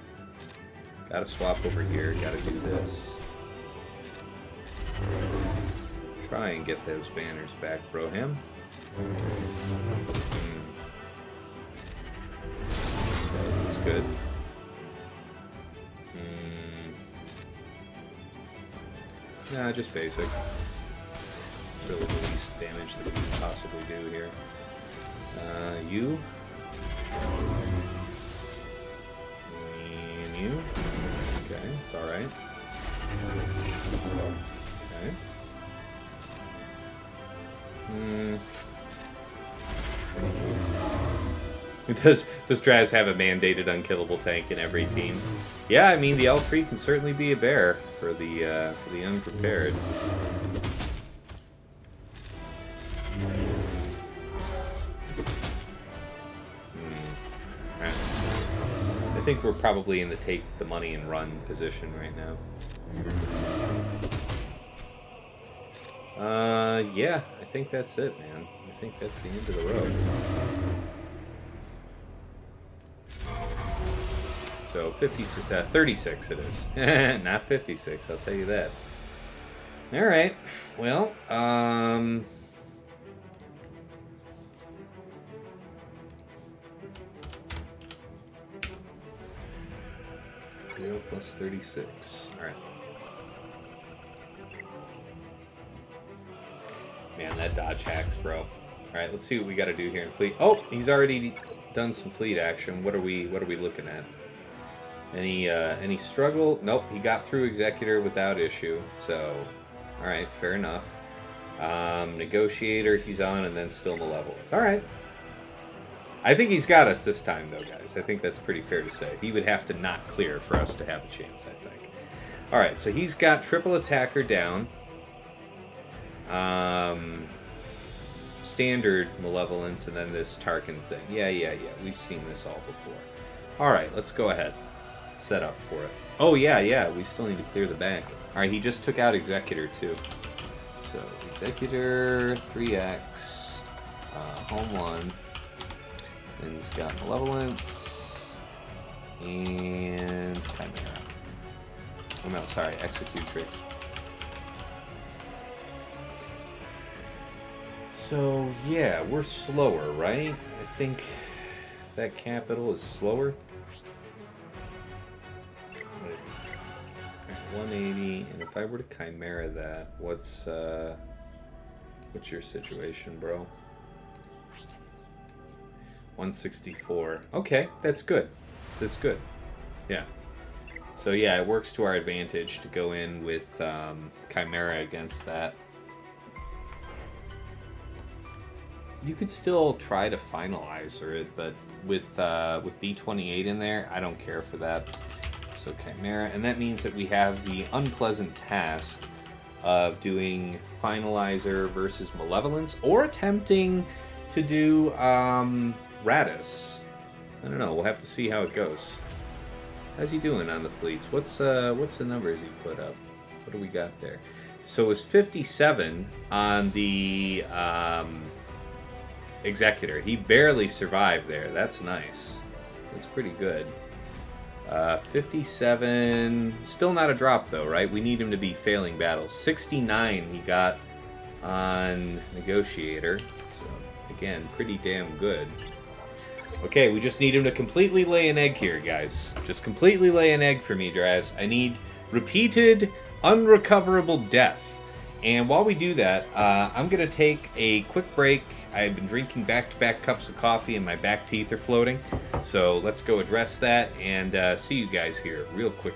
Gotta swap over here. Gotta do this. Try and get those banners back, Broham. That's good. Nah, just basic. Really the least damage that we can possibly do here. You. And you. Okay, it's alright. Okay. Does DrazZ have a mandated unkillable tank in every team? Yeah, I mean the L3 can certainly be a bear for the unprepared. I think we're probably in the take the money and run position right now. Yeah, I think that's it, man. I think that's the end of the road. So 36 it is. Not 56, I'll tell you that. All right. Well, 0 plus 36. All right. Man, that dodge hacks, bro. All right, let's see what we got to do here in fleet. Oh, he's already done some fleet action. What are we looking at? Any struggle? Nope, he got through executor without issue. So, all right, fair enough. Negotiator, he's on, and then still malevolence. All right. I think he's got us this time, though, guys. I think that's pretty fair to say. He would have to not clear for us to have a chance, I think. All right, so he's got triple attacker down. Standard malevolence, and then this Tarkin thing. Yeah. We've seen this all before. All right, let's go ahead. Set up for it. Oh, yeah. We still need to clear the bank. All right, he just took out Executor, too. So, Executor, 3x, Home 1. And he's got Malevolence and Chimera. Oh, no, sorry, Executrix. So, yeah, we're slower, right? I think that capital is slower. 180, and if I were to Chimera that, what's your situation, bro? 164. Okay, that's good. That's good. Yeah. So yeah, it works to our advantage to go in with Chimera against that. You could still try to finalize it, but with B28 in there, I don't care for that. So Chimera, and that means that we have the unpleasant task of doing Finalizer versus Malevolence, or attempting to do Radis. I don't know. We'll have to see how it goes. How's he doing on the fleets? What's the numbers he put up? What do we got there? So it was 57 on the Executor. He barely survived there. That's nice. That's pretty good. 57. Still not a drop though, right? We need him to be failing battles. 69 he got on Negotiator. So again, pretty damn good. Okay, we just need him to completely lay an egg here, guys. Just completely lay an egg for me, DrazZ. I need repeated, unrecoverable death. And while we do that, I'm going to take a quick break. I've been drinking back-to-back cups of coffee and my back teeth are floating. So let's go address that and see you guys here real quick.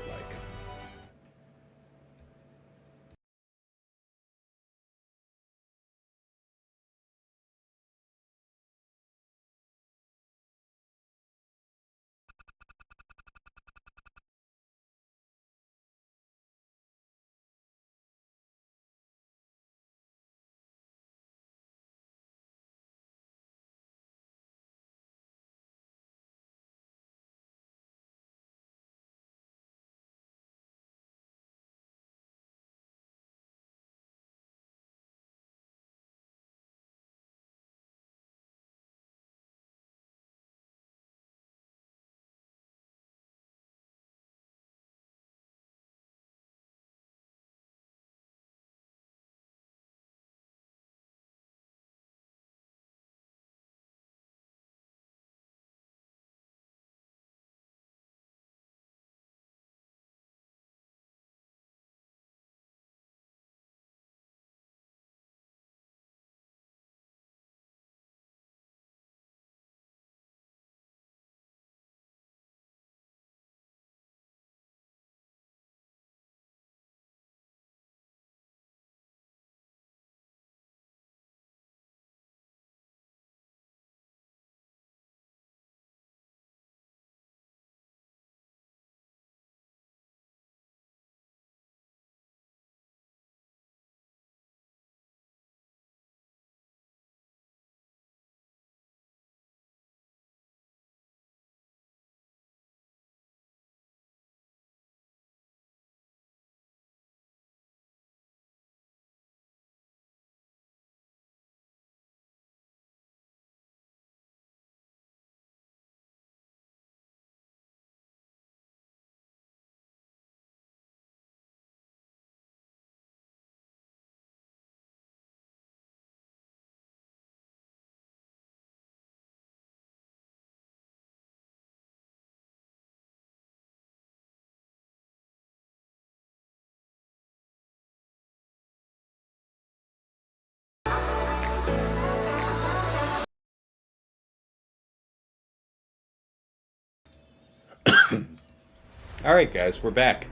Alright, guys, we're back.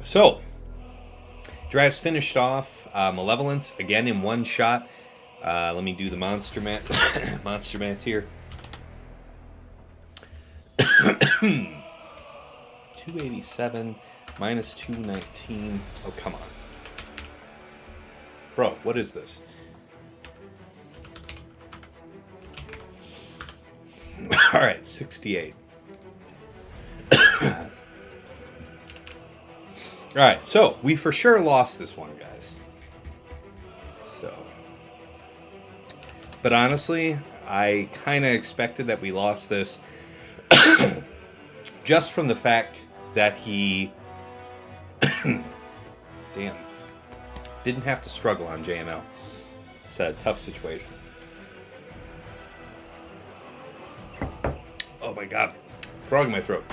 So, DrazZ finished off Malevolence again in one shot. Let me do the monster math. Monster math here. 287 minus 219. Oh, come on. Bro, what is this? Alright, 68. Alright, so we for sure lost this one, guys. So. But honestly, I kind of expected that we lost this just from the fact that he damn, didn't have to struggle on JML. It's a tough situation. Oh my god, frog in my throat.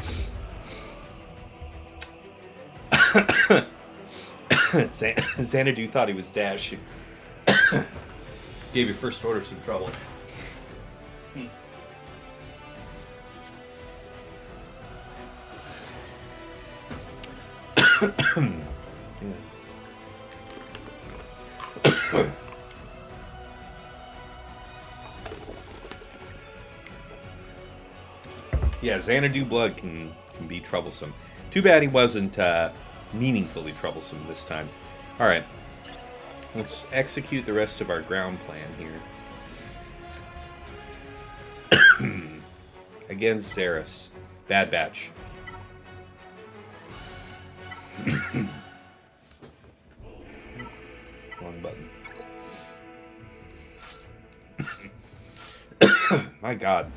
Xanadu thought he was Dash. Gave your first order some trouble. Yeah, Xanadu blood can be troublesome. Too bad he wasn't meaningfully troublesome this time. Alright. Let's execute the rest of our ground plan here. Against Xeris. Bad batch. Wrong button. My god.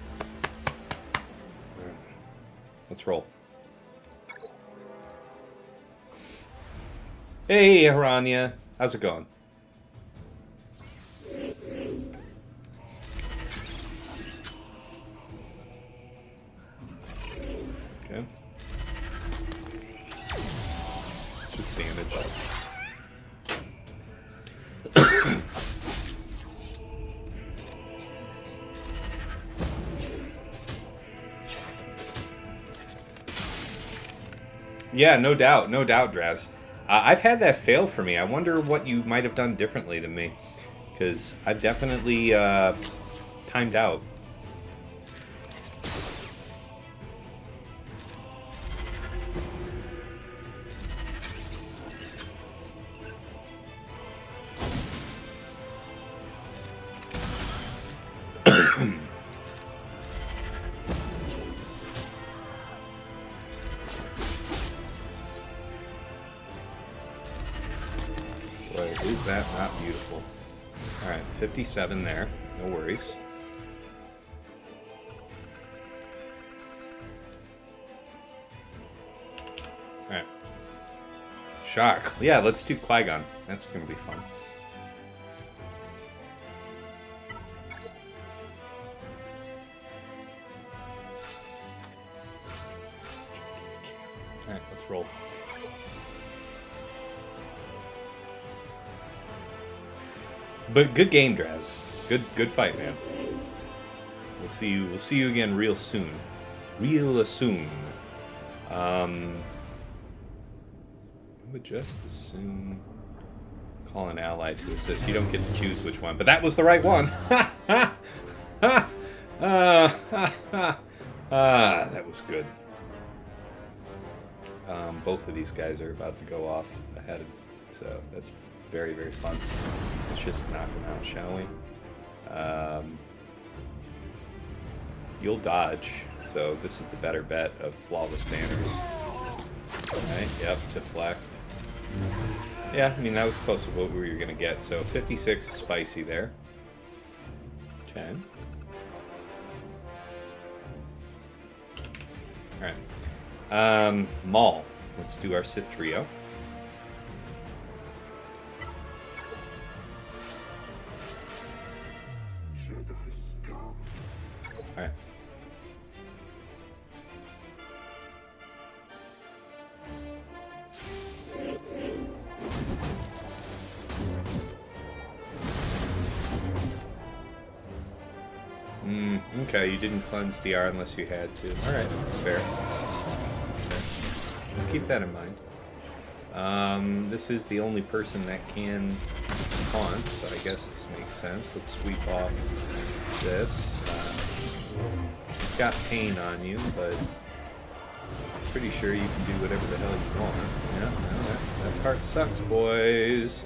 Right. Let's roll. Hey, Haranya. How's it going? Okay. It's just damage. Yeah, no doubt, DrazZ. I've had that fail for me. I wonder what you might have done differently than me, because I've definitely timed out. Is that not beautiful? Alright, 57 there. No worries. Alright. Shock. Yeah, let's do Qui-Gon. That's going to be fun. Alright, let's roll. But good game, DrazZ. Good fight, man. We'll see you again real soon. Real soon. I would just as soon call an ally to assist. You don't get to choose which one, but that was the right one. That was good. Both of these guys are about to go off ahead, so that's very, very fun. Let's just knock them out, shall we? You'll dodge, so this is the better bet of flawless banners. Alright, yep, deflect. Yeah, I mean, that was close to what we were going to get, so 56 is spicy there. Okay. Alright. Maul. Let's do our Sith trio. Alright. Okay, you didn't cleanse DR unless you had to. Alright, that's fair. That's fair. Keep that in mind. This is the only person that can taunt, so I guess this makes sense. Let's sweep off this. Got pain on you, but I'm pretty sure you can do whatever the hell you want. Yeah, no, that part sucks, boys.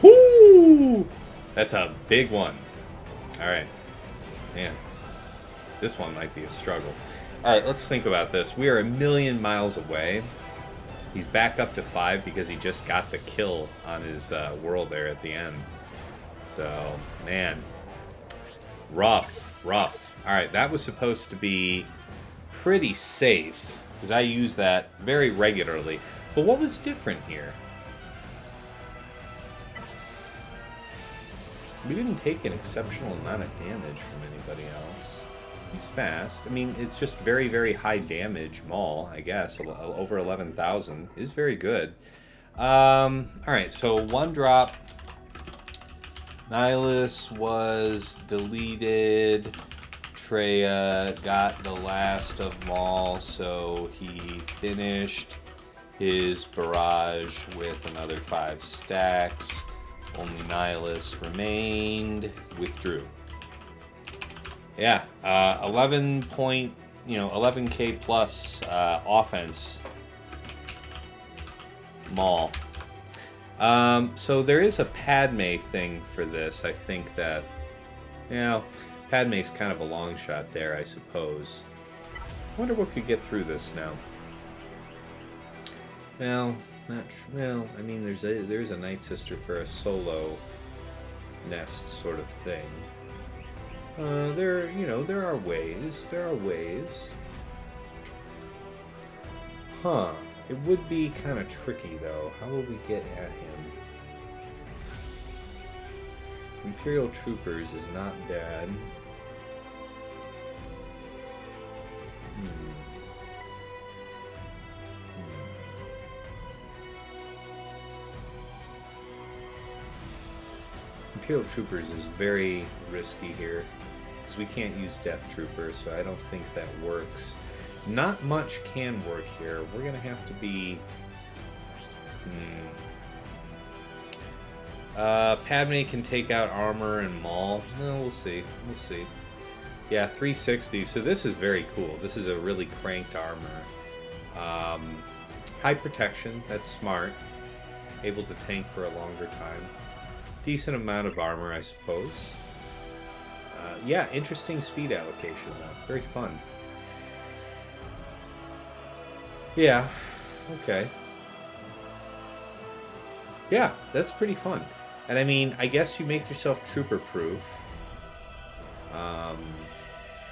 Whoo! That's a big one. Alright. Man. This one might be a struggle. Alright, let's think about this. We are 1,000,000 miles away. He's back up to 5 because he just got the kill on his world there at the end. So, man. Rough. Alright, that was supposed to be pretty safe, because I use that very regularly. But what was different here? We didn't take an exceptional amount of damage from anybody else. He's fast. I mean, it's just very, very high damage Maul, I guess. Over 11,000 is very good. Alright, so 1 drop. Nihilus was deleted. Treya got the last of Maul, so he finished his barrage with another 5 stacks. Only Nihilus remained. Withdrew. Yeah, 11K plus offense. Maul. So there is a Padme thing for this. I think that, you know, Padme's kind of a long shot there, I suppose. I wonder what could get through this now. Well, I mean, there's a Night Sister for a solo nest sort of thing. There are ways. Huh. It would be kind of tricky, though. How will we get at him? Imperial Troopers is not bad. Imperial Troopers is very risky here, because we can't use Death Troopers, so I don't think that works. Not much can work here. We're going to have to be... Padme can take out armor and Maul. No, we'll see. Yeah, 360. So this is very cool. This is a really cranked armor. High protection. That's smart. Able to tank for a longer time. Decent amount of armor, I suppose. Yeah, interesting speed allocation, though. Very fun. Yeah, okay. Yeah, that's pretty fun. And I mean, I guess you make yourself trooper-proof.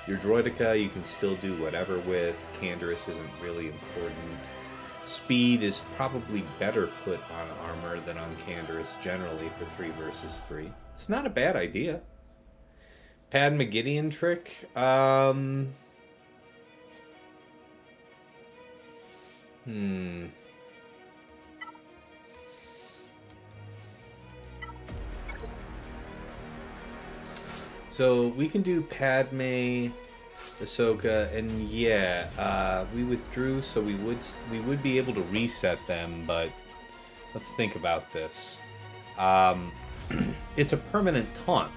Your Droideka you can still do whatever with. Canderous isn't really important. Speed is probably better put on armor than on Canderous generally for 3 versus 3. It's not a bad idea. Padme Gideon trick? So we can do Padme, Ahsoka, and yeah, we withdrew, so we would be able to reset them, but let's think about this. It's a permanent taunt.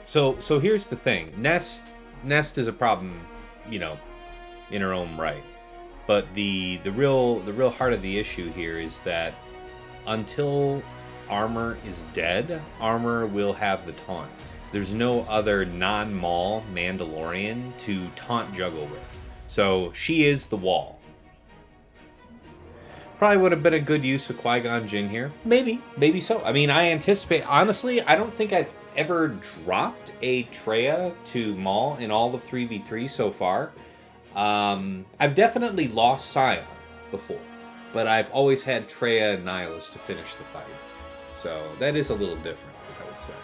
So here's the thing. Nest is a problem, you know, in her own right. But the real heart of the issue here is that until armor is dead, armor will have the taunt. There's no other non-Maul Mandalorian to taunt juggle with. So she is the wall. Probably would have been a good use of Qui-Gon Jinn here. Maybe so. I mean, I anticipate... Honestly, I don't think I've ever dropped a Treya to Maul in all of 3v3 so far. I've definitely lost Sion before, but I've always had Treya and Nihilus to finish the fight. So that is a little different, I would say.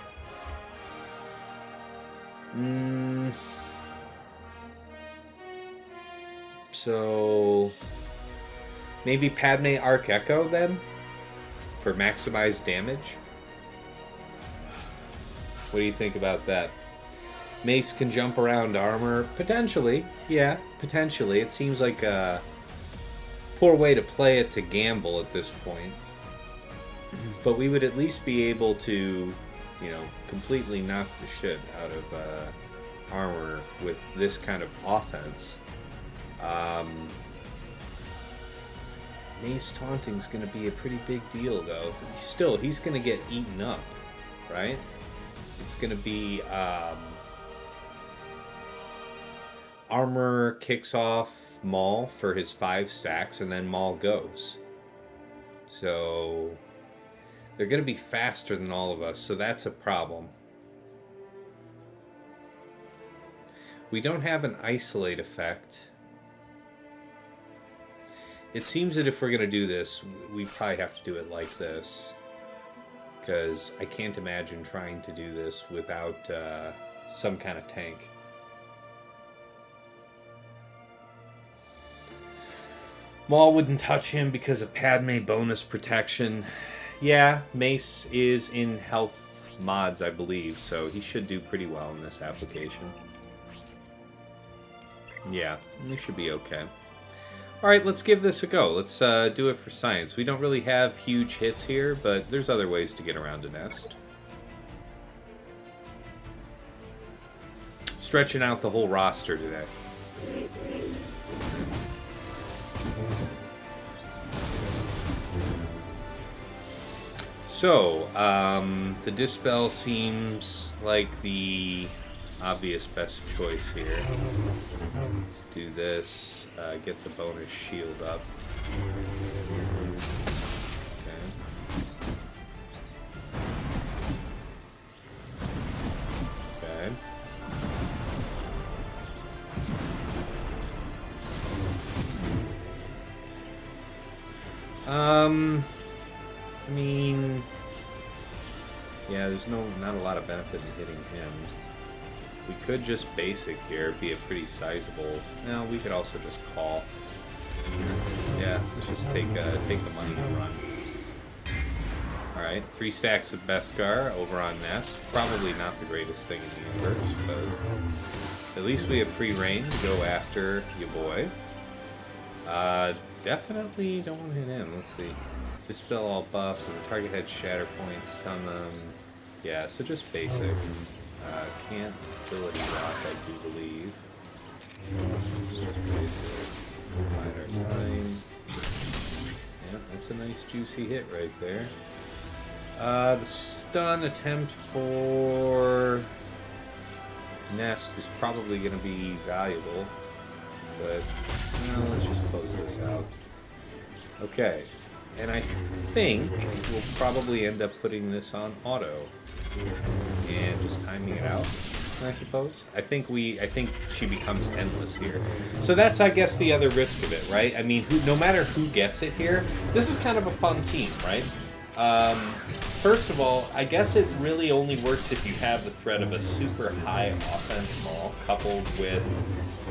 So maybe Padme Arc Echo then? For maximized damage? What do you think about that? Mace can jump around armor. Potentially. Yeah, potentially. It seems like a poor way to play it to gamble at this point. But we would at least be able to, you know, completely knock the shit out of armor with this kind of offense. Mace taunting's going to be a pretty big deal, though. Still, he's going to get eaten up, right? It's going to be armor kicks off Maul for his 5 stacks, and then Maul goes. So they're going to be faster than all of us, so that's a problem. We don't have an isolate effect. It seems that if we're going to do this, we probably have to do it like this. Because I can't imagine trying to do this without some kind of tank. Maul wouldn't touch him because of Padme bonus protection. Yeah, Mace is in health mods, I believe, so he should do pretty well in this application. Yeah, we should be okay. Alright, let's give this a go. Let's do it for science. We don't really have huge hits here, but there's other ways to get around a nest. Stretching out the whole roster today. So, the Dispel seems like the obvious best choice here. Let's do this, get the bonus shield up. Okay. Okay. I mean, yeah, there's not a lot of benefit in hitting him. We could just basic here, be a pretty sizable. No, we could also just call. Yeah, let's just take the money and run. All right, 3 stacks of Beskar over on Nest. Probably not the greatest thing in the universe, but at least we have free reign to go after your boy. Definitely don't want to hit him. Let's see. Dispel all buffs, and the target had shatter points, stun them. Yeah, so just basic. Can't ability lock, I do believe. Just basic. Bide our time. Yeah, that's a nice juicy hit right there. The stun attempt for Nest is probably going to be valuable, but no, let's just close this out. Okay, and I think we'll probably end up putting this on auto and just timing it out, I suppose. I think she becomes endless here. So that's, I guess, the other risk of it, right? I mean, no matter who gets it here, this is kind of a fun team, right? First of all, I guess it really only works if you have the threat of a super high offense Maul coupled with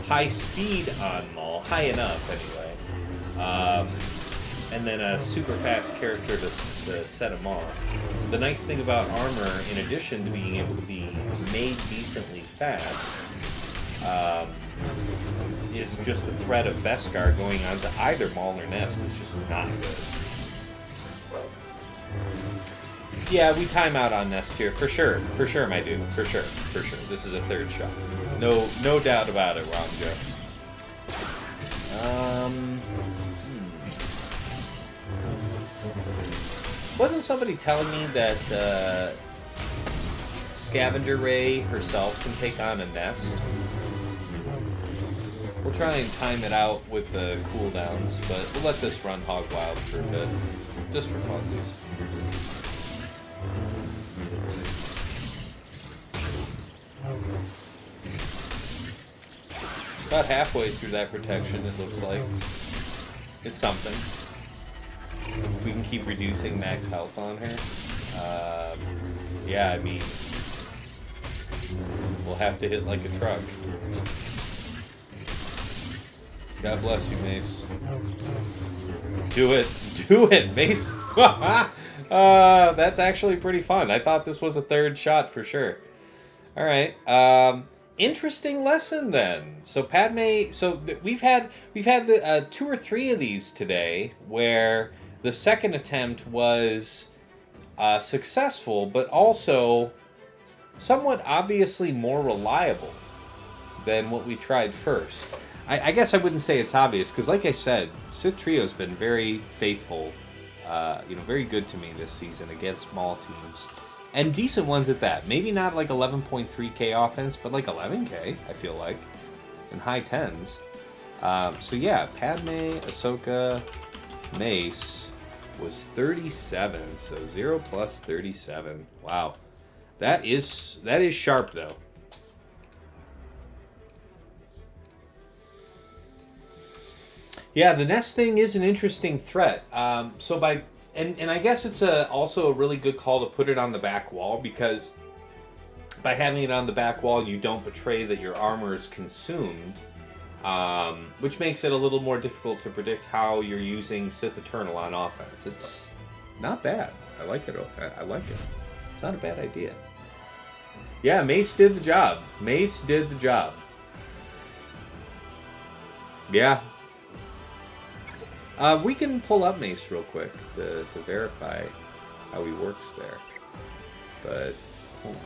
high speed on Maul, high enough anyway, and then a super fast character to set him off. The nice thing about armor, in addition to being able to be made decently fast, is just the threat of Beskar going on to either Maul or Nest is just not good. Yeah, we time out on Nest here, for sure, my dude, for sure. This is a third shot. No doubt about it, Ron Joe. Wasn't somebody telling me that Scavenger Ray herself can take on a Nest? We'll try and time it out with the cooldowns, but we'll let this run hog wild for a bit, just for funsies. About halfway through that protection, it looks like. It's something. We can keep reducing max health on her. Yeah, I mean, we'll have to hit like a truck. God bless you, Mace. Do it, Mace. That's actually pretty fun. I thought this was a third shot for sure. All right. Interesting lesson then. So Padme. So we've had the, 2 or 3 of these today where the second attempt was successful, but also somewhat obviously more reliable than what we tried first. I guess I wouldn't say it's obvious because, like I said, Sith Trio's been very faithful, very good to me this season against small teams. And decent ones at that. Maybe not like 11.3k offense, but like 11k, I feel like. In high 10s. So yeah, Padme, Ahsoka, Mace was 37. So 0 plus 37. Wow. That is sharp, though. Yeah, the nest thing is an interesting threat. And I guess it's also a really good call to put it on the back wall, because by having it on the back wall, you don't betray that your armor is consumed, which makes it a little more difficult to predict how you're using Sith Eternal on offense. It's not bad. I like it. I like it. It's not a bad idea. Yeah, Mace did the job. Mace did the job. Yeah. We can pull up Mace real quick to verify how he works there. But, hold on.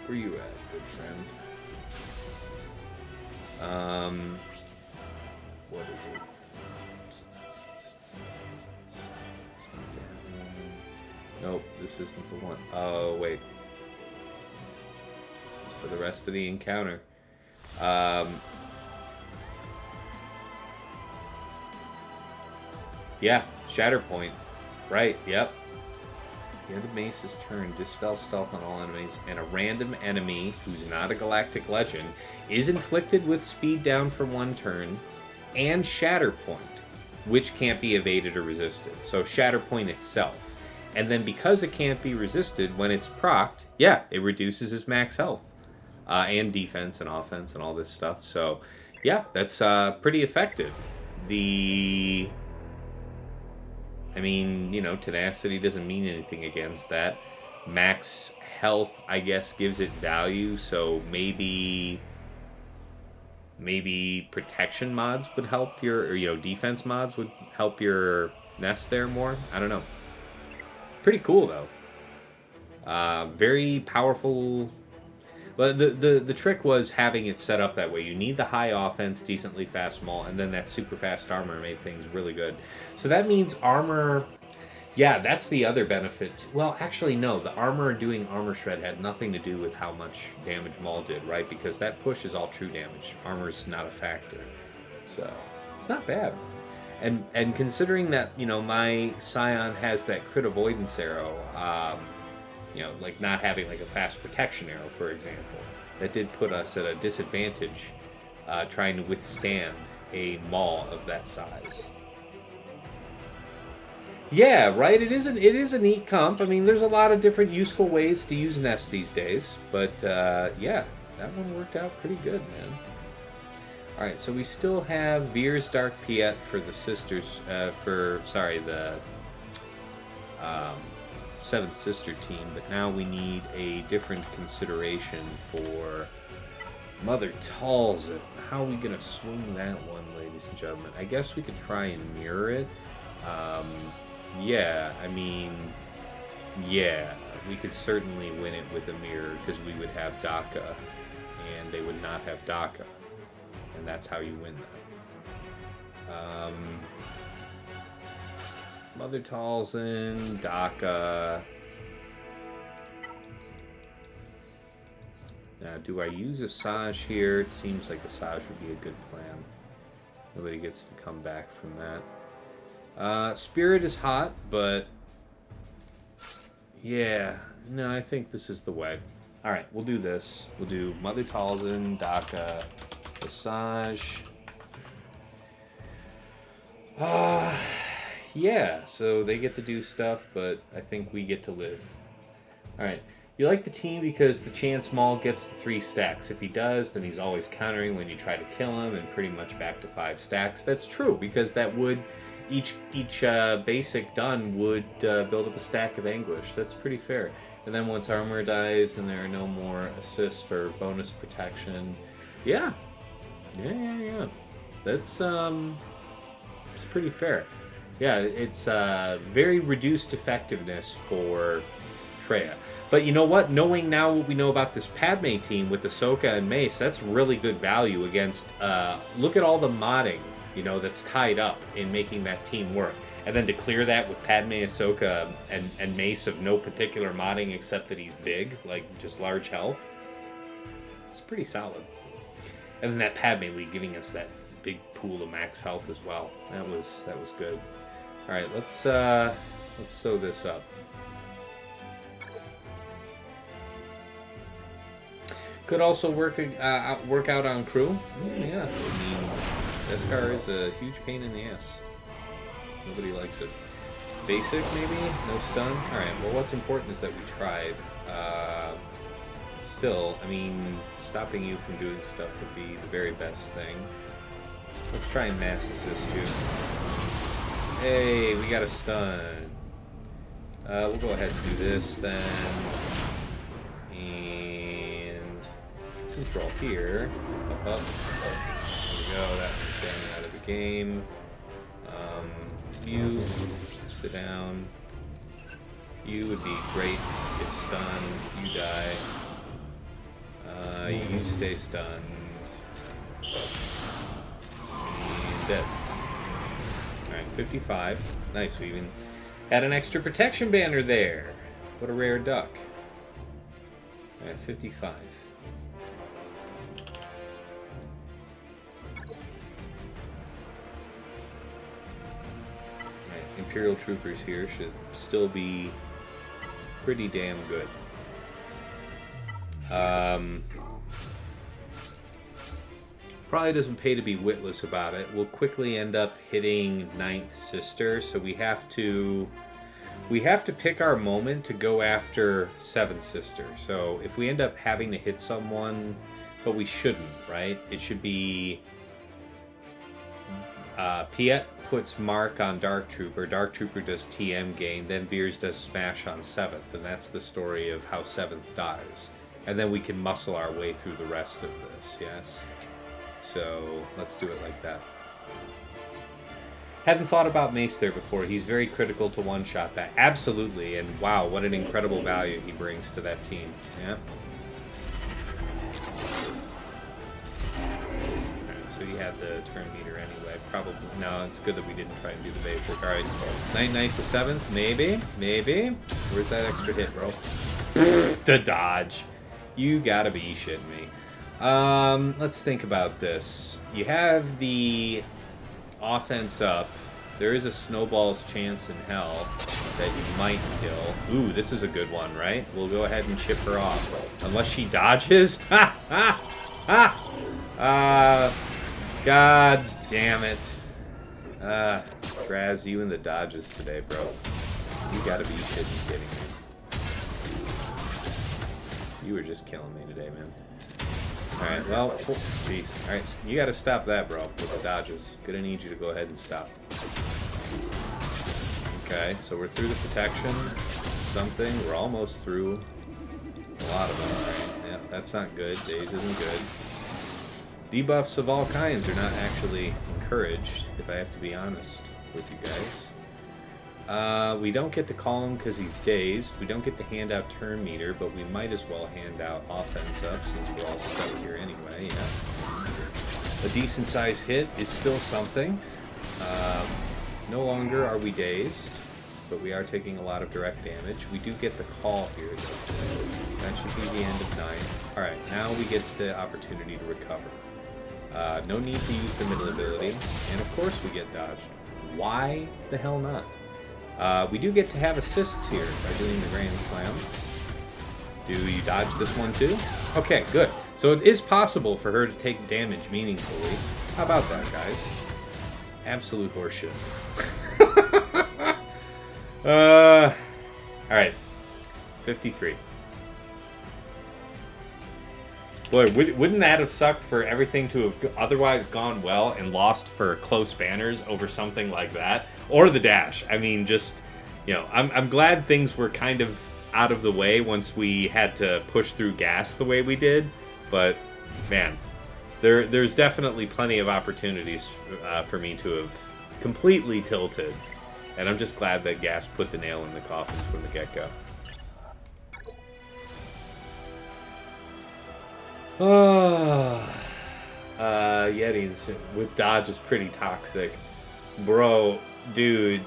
Where you at, good friend? What is it? Nope, this isn't the one. Oh, wait. This is for the rest of the encounter. Yeah, Shatterpoint. Right, yep. At the end of Mace's turn, dispel stealth on all enemies, and a random enemy who's not a galactic legend is inflicted with speed down for 1 turn, and Shatterpoint, which can't be evaded or resisted. So Shatterpoint itself. And then because it can't be resisted, when it's procced, yeah, it reduces his max health. And defense and offense and all this stuff. So, yeah, that's pretty effective. Tenacity doesn't mean anything against that. Max health, I guess, gives it value. So maybe protection mods would help defense mods would help your nest there more. I don't know. Pretty cool, though. Very powerful. But the trick was having it set up that way. You need the high offense, decently fast maul, and then that super fast armor made things really good. So that means armor... Yeah, that's the other benefit. Well, actually, no. The armor doing armor shred had nothing to do with how much damage maul did, right? Because that push is all true damage. Armor's not a factor. So, it's not bad. And considering that, my Scion has that crit avoidance arrow, like not having like a fast protection arrow, for example, that did put us at a disadvantage trying to withstand a maul of that size. Yeah, right? It is a neat comp. I mean, there's a lot of different useful ways to use Nest these days, but yeah, that one worked out pretty good, man. Alright, so we still have Veer's Dark Piet for the sisters, the 7th Sister team, but now we need a different consideration for Mother Talzin. How are we going to swing that one, ladies and gentlemen? I guess we could try and mirror it. We could certainly win it with a mirror, because we would have Daka, and they would not have Daka. And that's how you win that. Mother Talzin, Daka. Now, do I use Asajj here? It seems like Asajj would be a good plan. Nobody gets to come back from that. Spirit is hot, but... yeah, no, I think this is the way. Alright, we'll do this. We'll do Mother Talzin, Daka, Asajj. Yeah, so they get to do stuff, but I think we get to live. Alright, you like the team because the chance Maul gets to 3 stacks. If he does, then he's always countering when you try to kill him, and pretty much back to 5 stacks. That's true, because that would each basic done would build up a stack of anguish. That's pretty fair. And then once armor dies and there are no more assists for bonus protection, yeah. That's it's pretty fair. Yeah, it's very reduced effectiveness for Traya. But you know what? Knowing now what we know about this Padme team with Ahsoka and Mace, that's really good value against... look at all the modding, you know, that's tied up in making that team work. And then to clear that with Padme, Ahsoka, and Mace of no particular modding except that he's big, like just large health. It's pretty solid. And then that Padme League giving us that big pool of max health as well. That was good. All right, let's sew this up. Could also work out on crew. Yeah, I mean, Beskar is a huge pain in the ass. Nobody likes it. Basic, maybe? No stun? Alright, well, what's important is that we tried. Still, I mean, stopping you from doing stuff would be the very best thing. Let's try and mass assist you. Hey, we got a stun. We'll go ahead and do this then. And since we're all here, up. There we go, that one's down out of the game. You sit down. You would be great if stunned. You die. You stay stunned. And dead. Alright, 55. Nice, we even had an extra protection banner there. What a rare duck. Alright, 55. Imperial troopers here should still be pretty damn good. Probably doesn't pay to be witless about it. We'll quickly end up hitting 9th Sister, so we have to pick our moment to go after 7th Sister. So if we end up having to hit someone, but we shouldn't, right? It should be Piet puts Mark on Dark Trooper does TM gain, then Beers does Smash on 7th, and that's the story of how 7th dies. And then we can muscle our way through the rest of this, yes? So, let's do it like that. Hadn't thought about Mace there before. He's very critical to one-shot that. Absolutely, and wow, what an incredible value he brings to that team. Yeah. So he had the turn meter anyway. Probably. No, it's good that we didn't try and do the basic. Alright. 9th to 7th. Maybe. Where's that extra hit, bro? The dodge. You gotta be shitting me. Let's think about this. You have the offense up. There is a snowball's chance in hell that you might kill. Ooh, this is a good one, right? We'll go ahead and chip her off. Unless she dodges. Ha! Ha! Ha! God damn it. DrazZ, you and the dodges today, bro. You gotta be shitting kidding me. You were just killing me today, man. Alright, well, jeez. Alright, you gotta stop that, bro, with the dodges. Gonna need you to go ahead and stop. Okay, so we're through the protection. Something. We're almost through a lot of them. Right? Yeah, that's not good. Days isn't good. Debuffs of all kinds are not actually encouraged, if I have to be honest with you guys. We don't get to call him because he's dazed. We don't get to hand out turn meter, but we might as well hand out offense up since we're all stuck here anyway. Yeah. A decent sized hit is still something. No longer are we dazed, but we are taking a lot of direct damage. We do get the call here, though. That should be the end of 9th. Alright, now we get the opportunity to recover. No need to use the middle ability, and of course we get dodged. Why the hell not? We do get to have assists here by doing the Grand Slam. Do you dodge this one too? Okay, good. So it is possible for her to take damage meaningfully. How about that, guys? Absolute horseshit. Alright. 53. Boy, wouldn't that have sucked for everything to have otherwise gone well and lost for close banners over something like that? Or the dash. I mean, just, you know, I'm glad things were kind of out of the way once we had to push through gas the way we did. But, man, there's definitely plenty of opportunities for me to have completely tilted. And I'm just glad that gas put the nail in the coffin from the get-go. Yeti with dodge is pretty toxic. Bro, dude,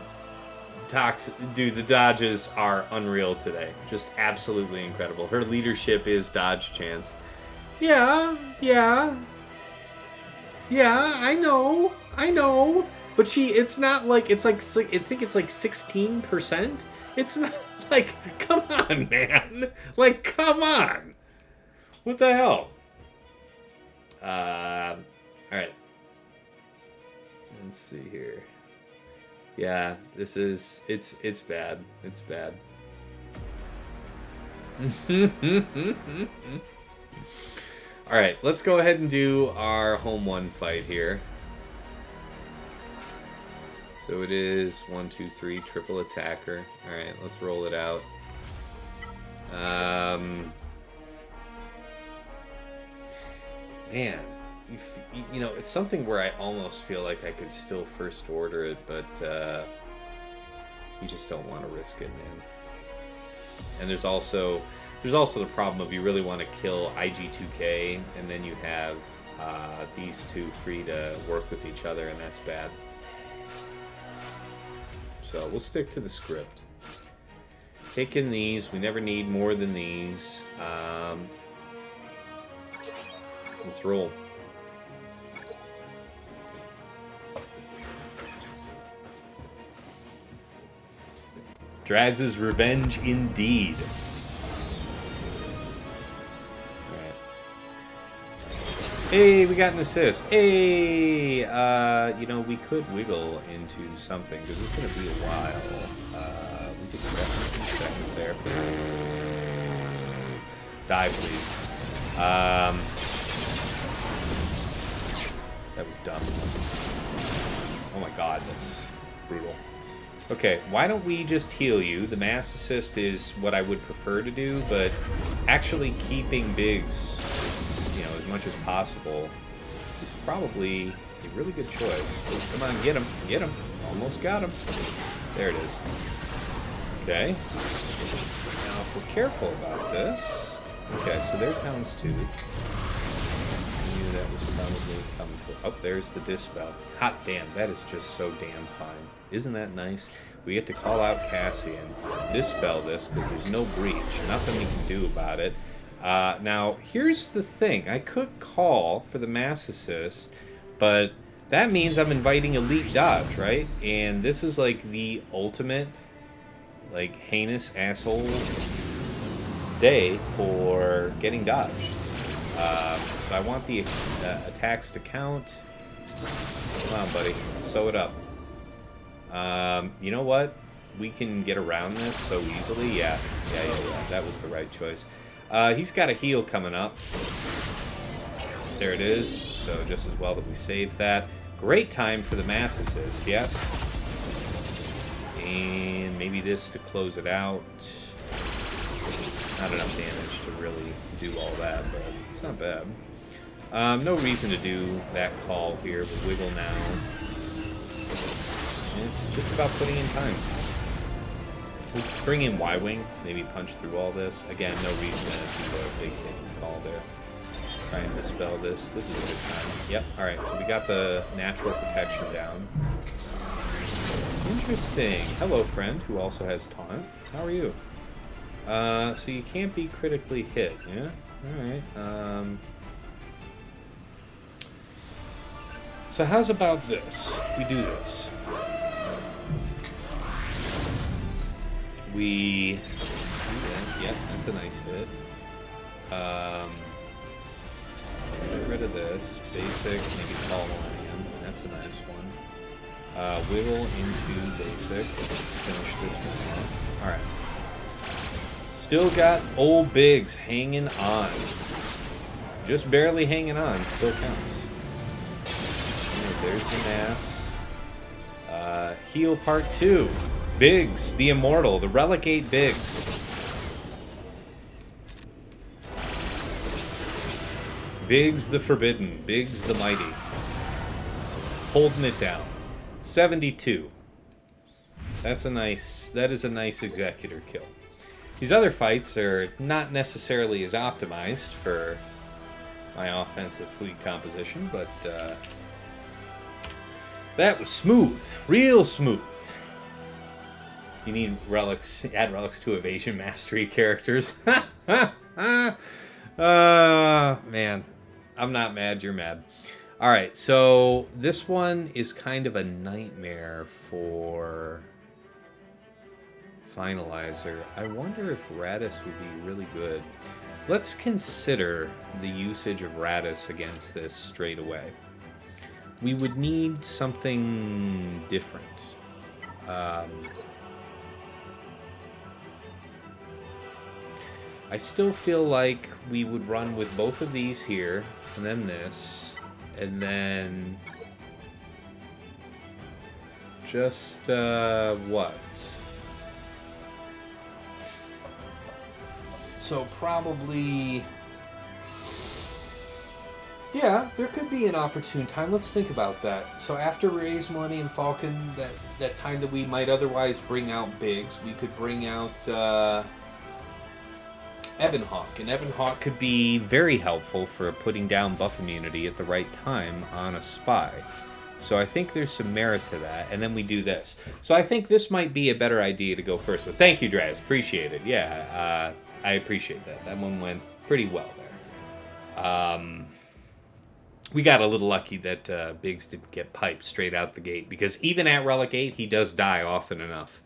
the dodges are unreal today. Just absolutely incredible. Her leadership is dodge chance. Yeah, I know. But it's not like, I think it's like 16%. It's not like, come on, man. Like, come on. What the hell? Alright. Let's see here. Yeah, it's bad. It's bad. Alright, let's go ahead and do our home one fight here. So it is 1, 2, 3, triple attacker. Alright, let's roll it out. Man, you know, it's something where I almost feel like I could still first order it, but you just don't want to risk it, man. And there's also the problem of you really want to kill IG2K, and then you have these two free to work with each other, and that's bad. So we'll stick to the script. Take in these. We never need more than these. Let's roll. DrazZ's revenge indeed. Alright. Hey, we got an assist. Hey! You know, we could wiggle into something, because it's going to be a while. We could definitely second there. Die, please. That was dumb. Oh my god, that's brutal. Okay, why don't we just heal you? The mass assist is what I would prefer to do, but actually keeping Biggs, you know, as much as possible is probably a really good choice. Oh, come on, get him. Get him. Almost got him. There it is. Okay. Now, if we're careful about this... Okay, so there's Houndstooth. That was probably coming for... Oh, there's the Dispel. Hot damn, that is just so damn fine. Isn't that nice? We get to call out Cassian, Dispel this, because there's no breach. Nothing we can do about it. Now, here's the thing. I could call for the mass assist, but that means I'm inviting Elite Dodge, right? And this is like the ultimate, like, heinous asshole day for getting dodged. So I want the attacks to count. Come on, buddy. Sew it up. You know what? We can get around this so easily. Yeah. That was the right choice. He's got a heal coming up. There it is. So just as well that we save that. Great time for the mass assist, yes. And maybe this to close it out. Not enough damage to really do all that, but it's not bad. No reason to do that call here, but wiggle now. And it's just about putting in time. We'll bring in Y-Wing, maybe punch through all this. Again, no reason to do a big hit call there. Try and dispel this. This is a good time. Yep, alright, so we got the natural protection down. Interesting. Hello, friend, who also has taunt. How are you? So you can't be critically hit, yeah? Alright, so how's about this? We do this. We do that. Yep, that's a nice hit. Get rid of this. Basic, maybe call Lion. That's a nice one. Wiggle into basic. Finish this one off. Alright. Still got old Biggs hanging on. Just barely hanging on still counts. Right, there's the mass. Heal part 2. Biggs, the immortal, the Relegate Biggs. Biggs the forbidden, Biggs the mighty. Holding it down. 72. That is a nice executor kill. These other fights are not necessarily as optimized for my offensive fleet composition, but that was smooth. Real smooth. You need relics, add relics to evasion mastery characters. Man. I'm not mad, you're mad. Alright, so this one is kind of a nightmare for Finalizer. I wonder if Radis would be really good. Let's consider the usage of Radis against this straight away. We would need something different. I still feel like we would run with both of these here, and then this, and then just, what? So probably, yeah, there could be an opportune time. Let's think about that. So after Raise Millennium Falcon, that time that we might otherwise bring out Biggs, we could bring out Ebonhawk. And Ebonhawk could be very helpful for putting down buff immunity at the right time on a spy. So I think there's some merit to that. And then we do this. So I think this might be a better idea to go first with. Thank you, DrazZ. Appreciate it. Yeah, I appreciate that. That one went pretty well there. We got a little lucky that Biggs didn't get piped straight out the gate, because even at Relic 8, he does die often enough.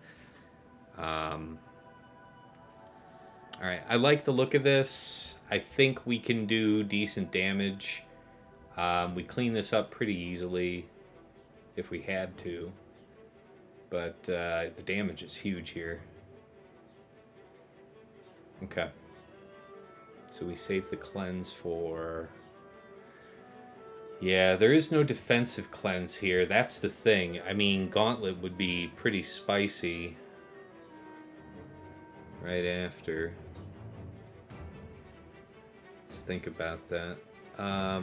Alright, I like the look of this. I think we can do decent damage. We clean this up pretty easily if we had to. But the damage is huge here. Okay. So we save the cleanse for... Yeah, there is no defensive cleanse here. That's the thing. I mean, Gauntlet would be pretty spicy right after. Let's think about that.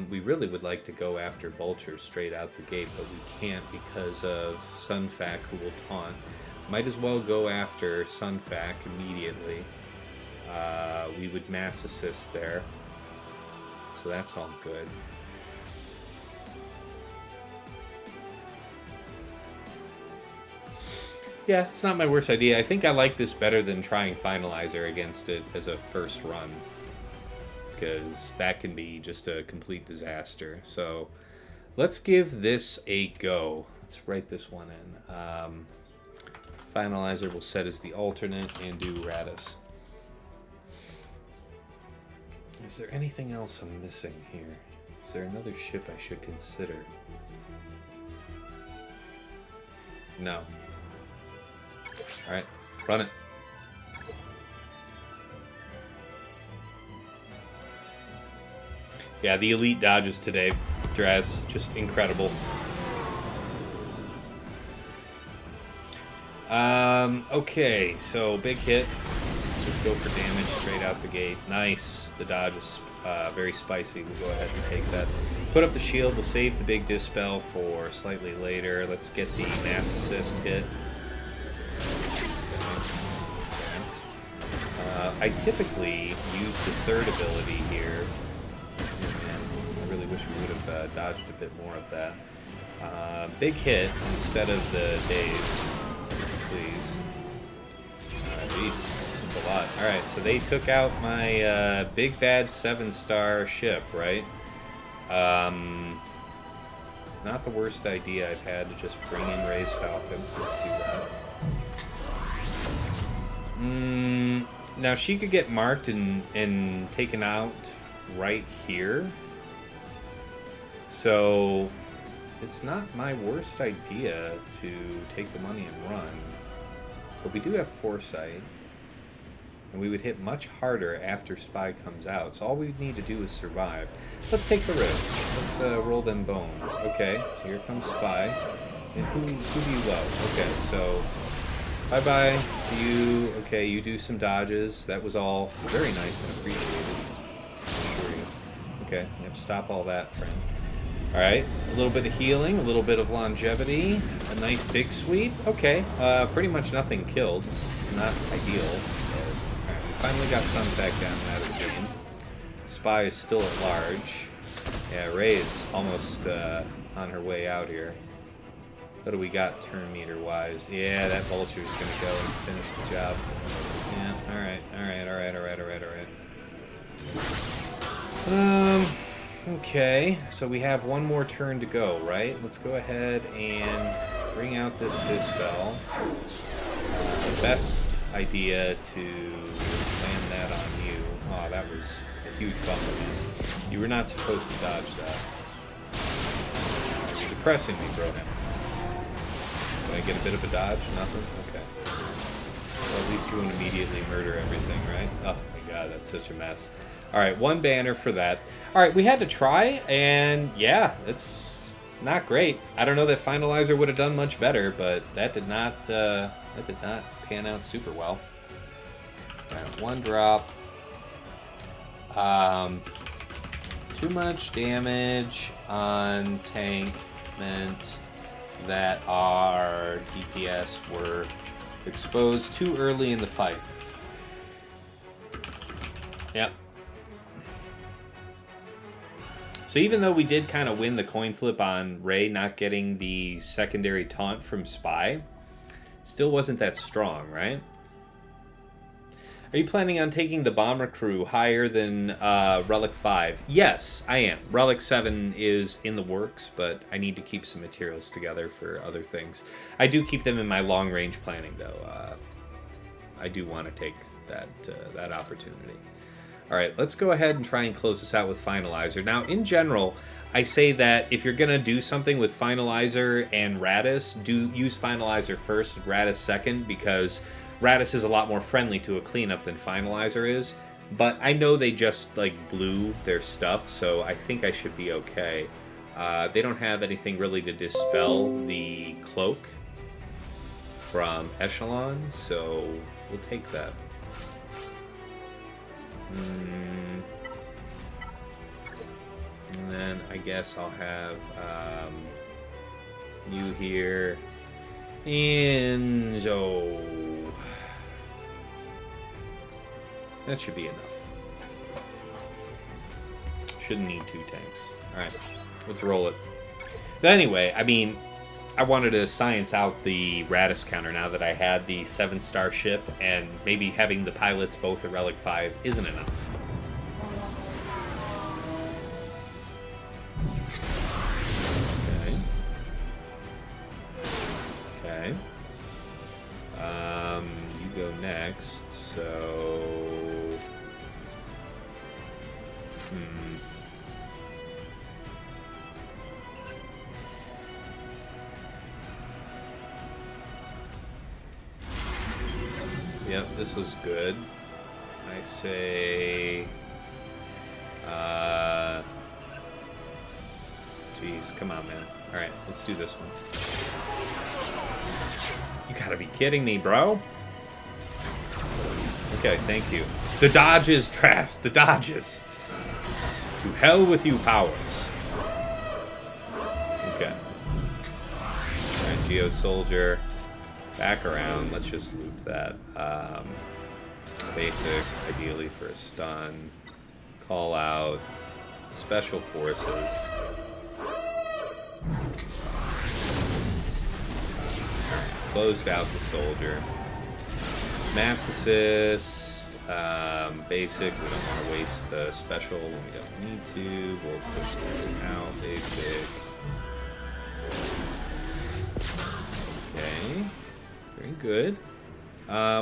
We really would like to go after Vulture straight out the gate, but we can't because of Sunfac, who will taunt. Might as well go after Sunfac immediately. We would mass assist there. So that's all good. Yeah, it's not my worst idea. I think I like this better than trying Finalizer against it as a first run, because that can be just a complete disaster. So let's give this a go. Let's write this one in. Finalizer will set as the alternate and do Radis. Is there anything else I'm missing here? Is there another ship I should consider? No. Alright, run it. Yeah, the elite dodges today, DrazZ, just incredible. Okay, so big hit. Just go for damage straight out the gate. Nice. The dodge is very spicy. We'll go ahead and take that. Put up the shield. We'll save the big dispel for slightly later. Let's get the mass assist hit. I typically use the third ability here. Man, I really wish we would have dodged a bit more of that. Big hit instead of the daze, please. Jeez, that's a lot. Alright, so they took out my big bad 7-star ship, right? Not the worst idea I've had to just bring in Ray's Falcon. Let's do that. Now she could get marked and taken out right here. So it's not my worst idea to take the money and run. But we do have foresight. and we would hit much harder after Spy comes out. So all we need to do is survive. Let's take the risk. Let's roll them bones. Okay, so here comes Spy. And who do you love? Okay, so bye-bye to you. Okay, you do some dodges. That was all very nice and appreciated. I assure you. Okay, yep, stop all that, friend. Alright, a little bit of healing, a little bit of longevity, a nice big sweep. Okay, pretty much nothing killed. It's not ideal. Alright, we finally got some back down out of the game. Spy is still at large. Yeah, Ray is almost on her way out here. What do we got turn meter wise? Yeah, that vulture's gonna go and finish the job. Yeah, alright. Okay, so we have one more turn to go, right? Let's go ahead and bring out this Dispel. The best idea to land that on you. Oh, that was a huge bump, man. You were not supposed to dodge that. You're depressing me, bro. Did I get a bit of a dodge? Nothing? Okay. Well, at least you won't immediately murder everything, right? Oh my god, that's such a mess. Alright, one banner for that. Alright, we had to try, and yeah, it's not great. I don't know that Finalizer would have done much better, but that did not pan out super well. Alright, one drop. Too much damage on tank meant that our DPS were exposed too early in the fight. Yep. So even though we did kind of win the coin flip on Ray not getting the secondary taunt from Spy, still wasn't that strong, right? Are you planning on taking the bomber crew higher than Relic 5? Yes, I am. Relic 7 is in the works, but I need to keep some materials together for other things. I do keep them in my long-range planning, though. I do want to take that opportunity. All right, let's go ahead and try and close this out with Finalizer. Now, in general, I say that if you're going to do something with Finalizer and Radis, use Finalizer first and Radis second, because Radis is a lot more friendly to a cleanup than Finalizer is. But I know they just, like, blew their stuff, so I think I should be okay. They don't have anything really to dispel the cloak from Echelon, so we'll take that. And then I guess I'll have you here. And so that should be enough. Shouldn't need 2 tanks. Alright, let's roll it. But anyway, I mean, I wanted to science out the Radis counter now that I had the 7-star ship, and maybe having the pilots both at Relic 5 isn't enough. Okay. You go next, so... Yep, this was good. I say... Jeez, come on, man. Alright, let's do this one. You gotta be kidding me, bro. Okay, thank you. The dodges, DrazZ, the dodges. To hell with you powers. Okay. Alright, Geo Soldier. Back around, let's just loop that. Basic, ideally for a stun. Call out. Special forces. Closed out the soldier. Mass assist. Basic, we don't want to waste the special when we don't need to. We'll push this out. Basic. Okay. Very good.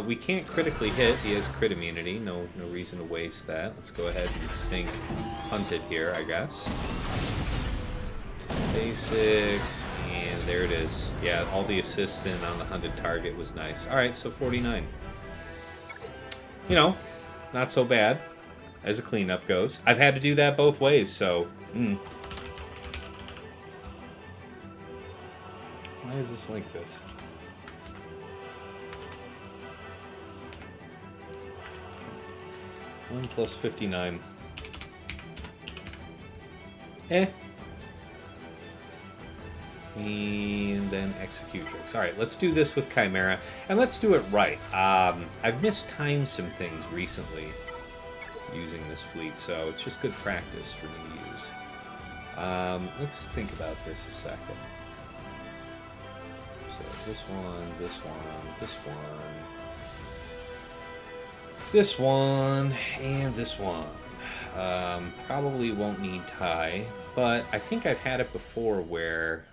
We can't critically hit. He has crit immunity. No reason to waste that. Let's go ahead and sync Hunted here, I guess. Basic. And there it is. Yeah, all the assists in on the Hunted target was nice. Alright, so 49. You know, not so bad as a cleanup goes. I've had to do that both ways, so... Why is this like this? One plus 59. And then executrix. Alright, let's do this with Chimera. And let's do it right. I've mistimed some things recently using this fleet, so it's just good practice for me to use. Let's think about this a second. So this one, this one, this one, this one, and this one. Probably won't need tie, but I think I've had it before where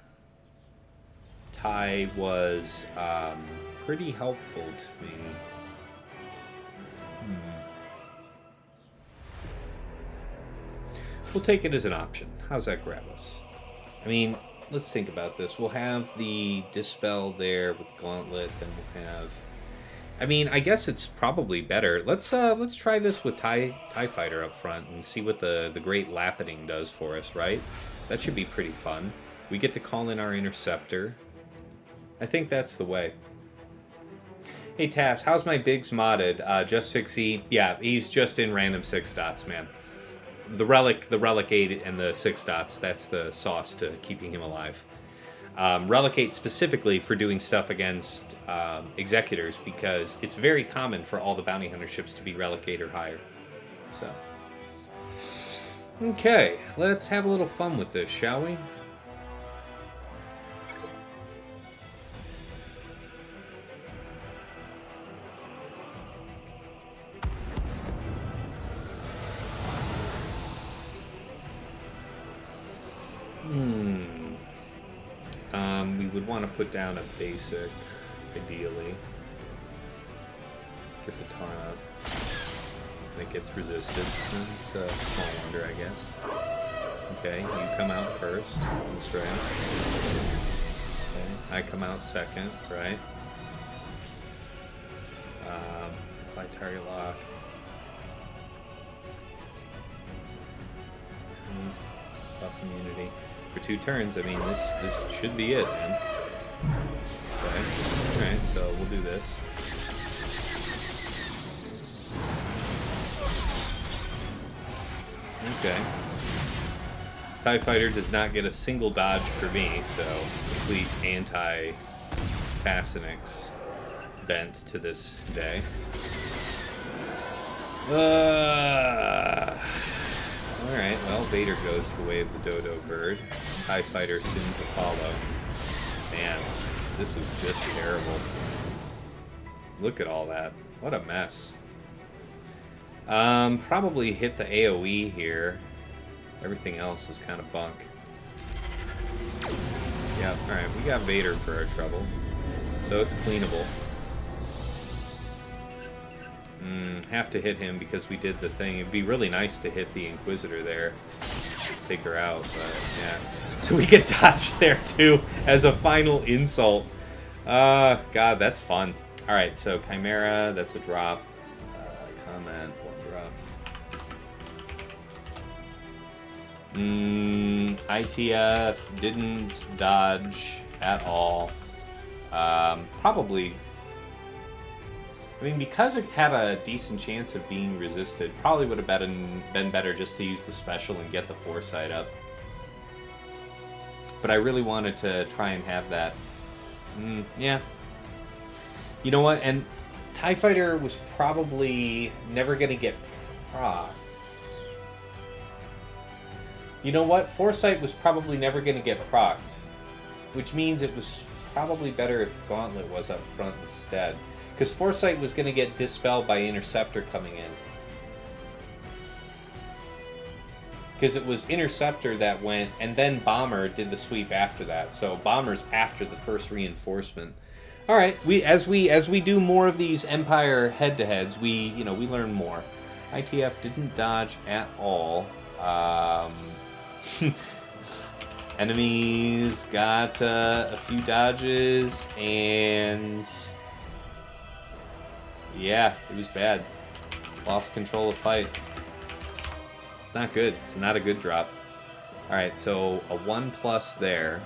tie was pretty helpful to me. We'll take it as an option. How's that grab us? I mean, let's think about this. We'll have the Dispel there with Gauntlet, then we'll have... I mean, I guess it's probably better. Let's try this with TIE Fighter up front and see what the Great Lapiding does for us, right? That should be pretty fun. We get to call in our Interceptor. I think that's the way. Hey, Tass, how's my Biggs modded? Just 6E? Yeah, he's just in random 6 dots, man. The Relic 8 and the 6 dots, that's the sauce to keeping him alive. Relic 8 specifically for doing stuff against Executors, because it's very common for all the Bounty Hunter ships to be Relic 8 or higher. So, okay, let's have a little fun with this, shall we? We would want to put down a basic, ideally. Get the tar up. And it gets resisted. It's a small wonder, I guess. Okay, you come out first. That's right. Okay, I come out second, right? Apply target lock. Buff immunity. For 2 turns, I mean, this should be it, man. Okay, alright, so we'll do this. Okay. TIE Fighter does not get a single dodge for me, so complete anti-Tassinix bent to this day. Alright, well, Vader goes the way of the Dodo Bird. TIE Fighter soon to follow. Man, this was just terrible. Look at all that. What a mess. Probably hit the AoE here. Everything else is kind of bunk. Yeah, alright, we got Vader for our trouble. So it's cleanable. Have to hit him because we did the thing. It'd be really nice to hit the Inquisitor there. Take her out, but yeah. So we get dodged there too as a final insult. God, that's fun. Alright, so Chimera, that's a drop. Comment, 1 drop. ITF didn't dodge at all. Probably... I mean, because it had a decent chance of being resisted, probably would have been better just to use the special and get the foresight up. But I really wanted to try and have that. Yeah. You know what? And TIE Fighter was probably never going to get procced. You know what? Foresight was probably never going to get procced. Which means it was probably better if Gauntlet was up front instead. Because Foresight was going to get dispelled by Interceptor coming in. Because it was Interceptor that went, and then Bomber did the sweep after that. So Bomber's after the first reinforcement. All right, as we do more of these Empire head-to-heads, we learn more. ITF didn't dodge at all. Enemies got a few dodges, and yeah, it was bad. Lost control of fight. It's not good. It's not a good drop. Alright, so a 1+ there.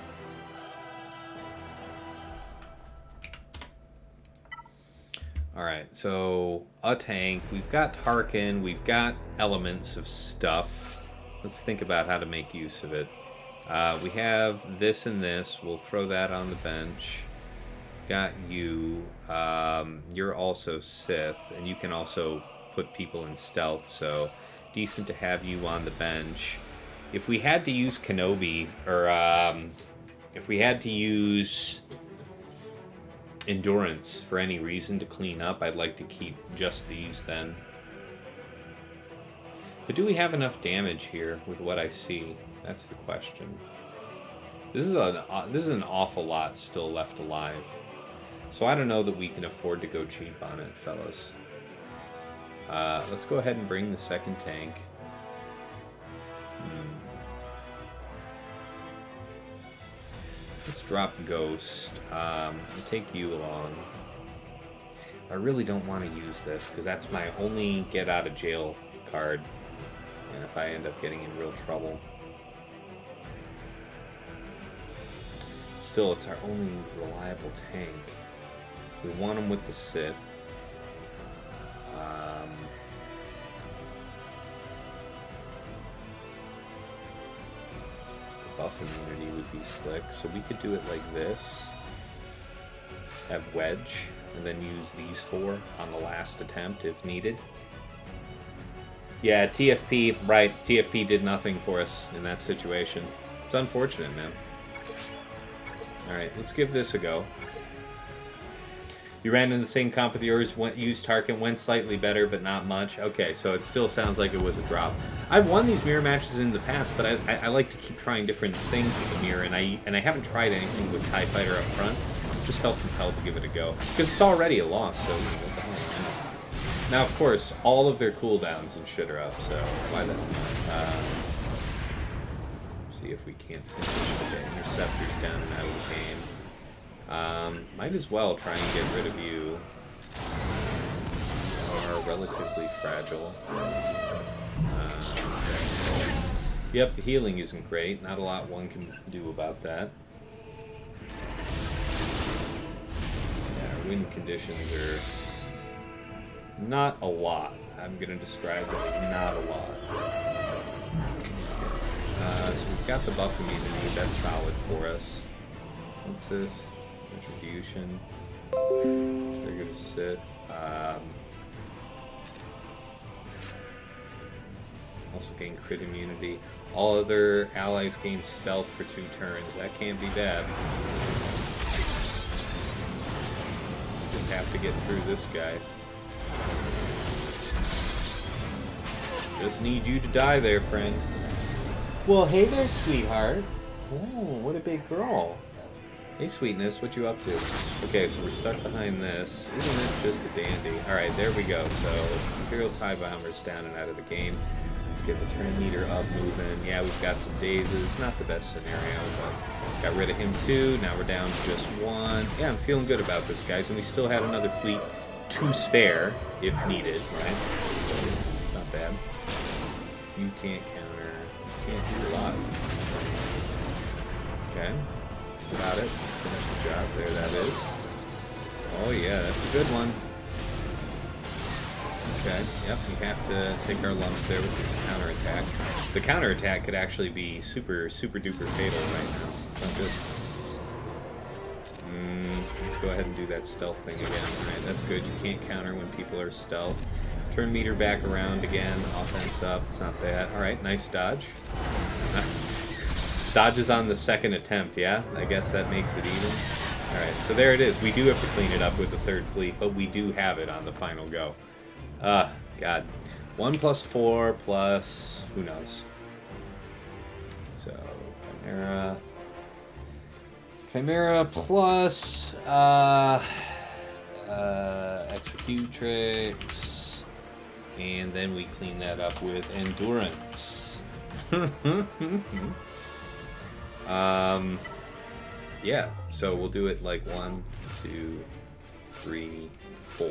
Alright, so a tank. We've got Tarkin. We've got elements of stuff. Let's think about how to make use of it. We have this and this. We'll throw that on the bench. Got you. You're also Sith, and you can also put people in stealth, so decent to have you on the bench. If we had to use Kenobi, or if we had to use Endurance for any reason to clean up, I'd like to keep just these then. But do we have enough damage here with what I see? That's the question. This is an awful lot still left alive. So I don't know that we can afford to go cheap on it, fellas. Let's go ahead and bring the second tank. Let's drop Ghost. I'll take you along. I really don't want to use this, because that's my only get out of jail card. And if I end up getting in real trouble. Still, it's our only reliable tank. We want him with the Sith. Buff immunity would be slick, so we could do it like this. Have Wedge, and then use these 4 on the last attempt if needed. Yeah, TFP, right, TFP did nothing for us in that situation. It's unfortunate, man. Alright, let's give this a go. You ran in the same comp with yours, used Tarkin, went slightly better, but not much. Okay, so it still sounds like it was a drop. I've won these mirror matches in the past, but I like to keep trying different things with the mirror, and I haven't tried anything with TIE Fighter up front. Just felt compelled to give it a go. Because it's already a loss, so what the hell? Now, of course, all of their cooldowns and shit are up, so why the hell not? See if we can't finish. Okay, Interceptor's down and out of the game. Might as well try and get rid of you. Are relatively fragile. Okay. Yep, the healing isn't great. Not a lot one can do about that. Yeah, our win conditions are not a lot. I'm going to describe them as not a lot. So we've got the buff immunity. That's solid for us. What's this? Retribution. Trigger to sit. Also gain crit immunity. All other allies gain stealth for 2 turns. That can't be bad. Just have to get through this guy. Just need you to die there, friend. Well, hey there, sweetheart. Oh, what a big girl. Hey, sweetness, what you up to? Okay, so we're stuck behind this. Isn't this just a dandy? Alright, there we go. So, Imperial TIE Bomber's down and out of the game. Let's get the turn meter up moving. Yeah, we've got some dazes. Not the best scenario, but got rid of him too. Now we're down to just 1. Yeah, I'm feeling good about this, guys. And we still had another fleet to spare, if needed, right? So, not bad. You can't counter. You can't do a lot. Okay. Got it. Let's finish the job. There that is. Oh yeah, that's a good one. Okay, yep, we have to take our lumps there with this counterattack. The counterattack could actually be super duper fatal right now. Sounds good. Let's go ahead and do that stealth thing again. Alright, that's good. You can't counter when people are stealth. Turn meter back around again. Offense up. It's not bad. Alright, nice dodge. Dodge is on the second attempt, yeah? I guess that makes it even. Alright, so there it is. We do have to clean it up with the 3rd fleet, but we do have it on the final go. God. 1 + 4 plus... who knows? So, Chimera plus... Executrix... And then we clean that up with Endurance. Yeah, so we'll do it like 1, 2, 3, 4.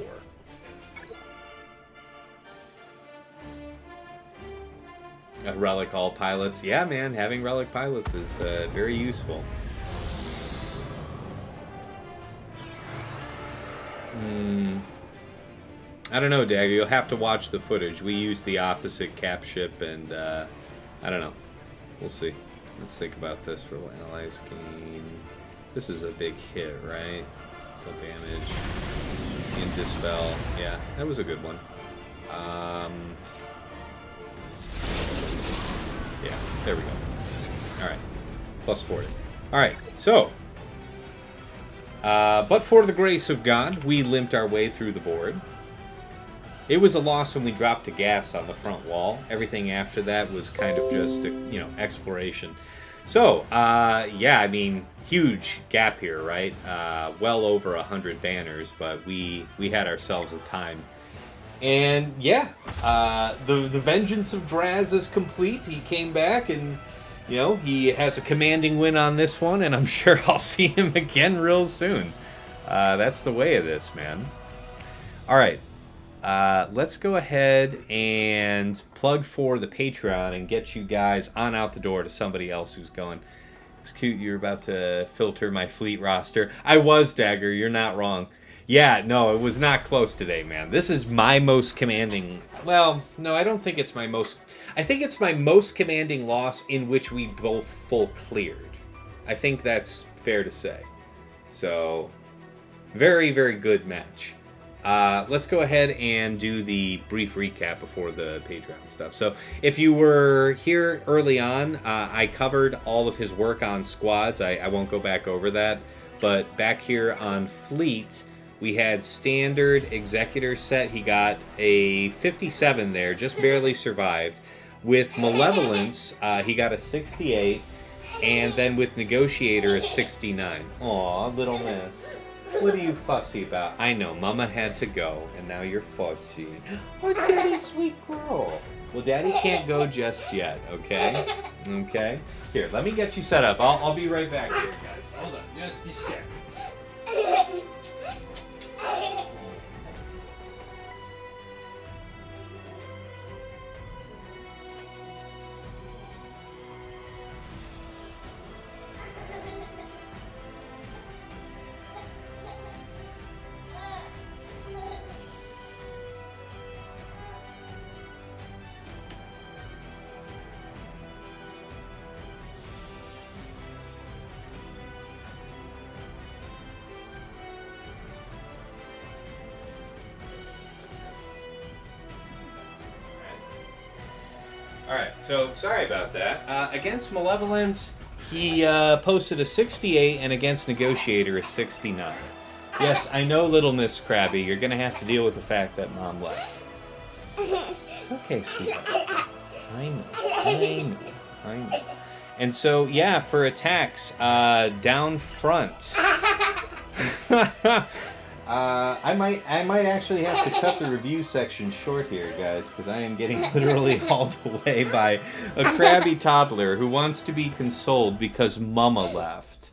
Relic all pilots. Yeah, man, having relic pilots is very useful. I don't know, Dagger. You'll have to watch the footage. We use the opposite cap ship, and I don't know. We'll see. Let's think about this. Roll allies gain. This is a big hit, right? Deal damage. And dispel. Yeah, that was a good one. Yeah, there we go. Alright. Plus 40. Alright, so. But for the grace of God, we limped our way through the board. It was a loss when we dropped to gas on the front wall. Everything after that was kind of just, exploration. So, yeah, I mean, huge gap here, right? Well over 100 banners, but we had ourselves a time. And, yeah, the vengeance of DrazZ is complete. He came back and, he has a commanding win on this one, and I'm sure I'll see him again real soon. That's the way of this, man. All right. Let's go ahead and plug for the Patreon and get you guys on out the door to somebody else who's going. It's cute you're about to filter my fleet roster. I was, Dagger. You're not wrong. Yeah, no, it was not close today, man. This is my most commanding... Well, no, I don't think it's my most... I think it's my most commanding loss in which we both full cleared. I think that's fair to say. So, very, very good match. Let's go ahead and do the brief recap before the Patreon stuff. So, if you were here early on, I covered all of his work on squads. I won't go back over that. But back here on Fleet, we had standard executor set. He got a 57 there, just barely survived. With Malevolence, he got a 68. And then with Negotiator, a 69. Aw, little miss. What are you fussy about? I know, Mama had to go, and now you're fussy. Oh, Daddy's sweet girl. Well, Daddy can't go just yet, okay? Okay? Here, let me get you set up. I'll be right back here, guys. Hold on, just a sec. Alright, so sorry about that. Against Malevolence, he posted a 68, and against Negotiator, a 69. Yes, I know, Little Miss Krabby, you're going to have to deal with the fact that Mom left. It's okay, sweetheart. I know. And so, yeah, for attacks, down front. I might actually have to cut the review section short here, guys, because I am getting literally hauled away by a crabby toddler who wants to be consoled because Mama left.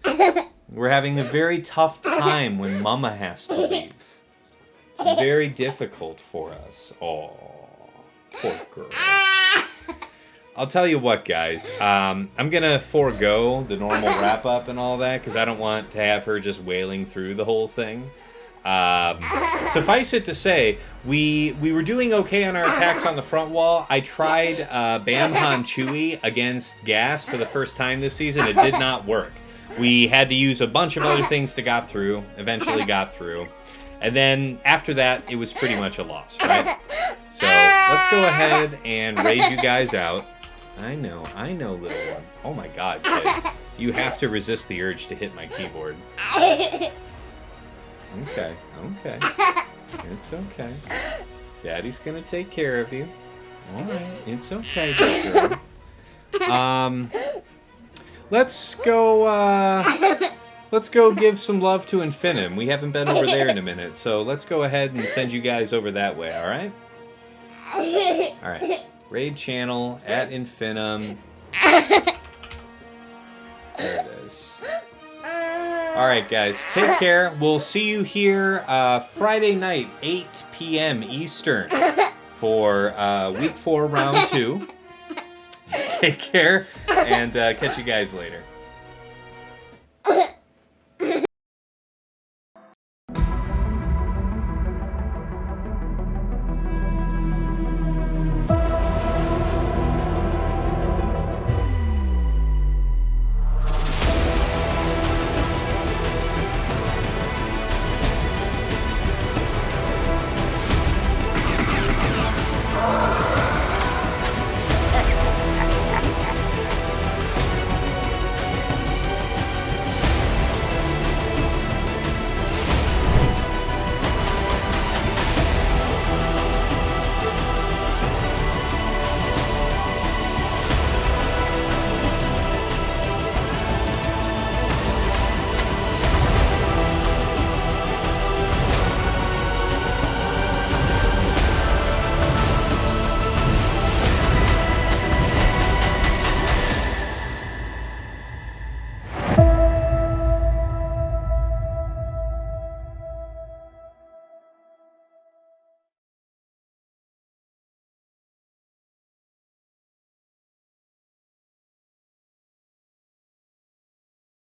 We're having a very tough time when Mama has to leave. It's very difficult for us. Oh, poor girl. I'll tell you what, guys. I'm going to forego the normal wrap-up and all that because I don't want to have her just wailing through the whole thing. Suffice it to say, we were doing okay on our attacks on the front wall. I tried Bam Han Chewy against Gas for the first time this season. It did not work. We had to use a bunch of other things to eventually got through. And then after that, it was pretty much a loss, right? So let's go ahead and raid you guys out. I know, little one. Oh my god, kid. You have to resist the urge to hit my keyboard. Okay. It's okay. Daddy's gonna take care of you. Alright, it's okay, good girl. Let's go give some love to Infinum. We haven't been over there in a minute, so let's go ahead and send you guys over that way, alright? Alright. Raid channel at Infinum. There it is. Alright, guys. Take care. We'll see you here Friday night, 8 p.m. Eastern for Week 4, Round 2. Take care, and catch you guys later.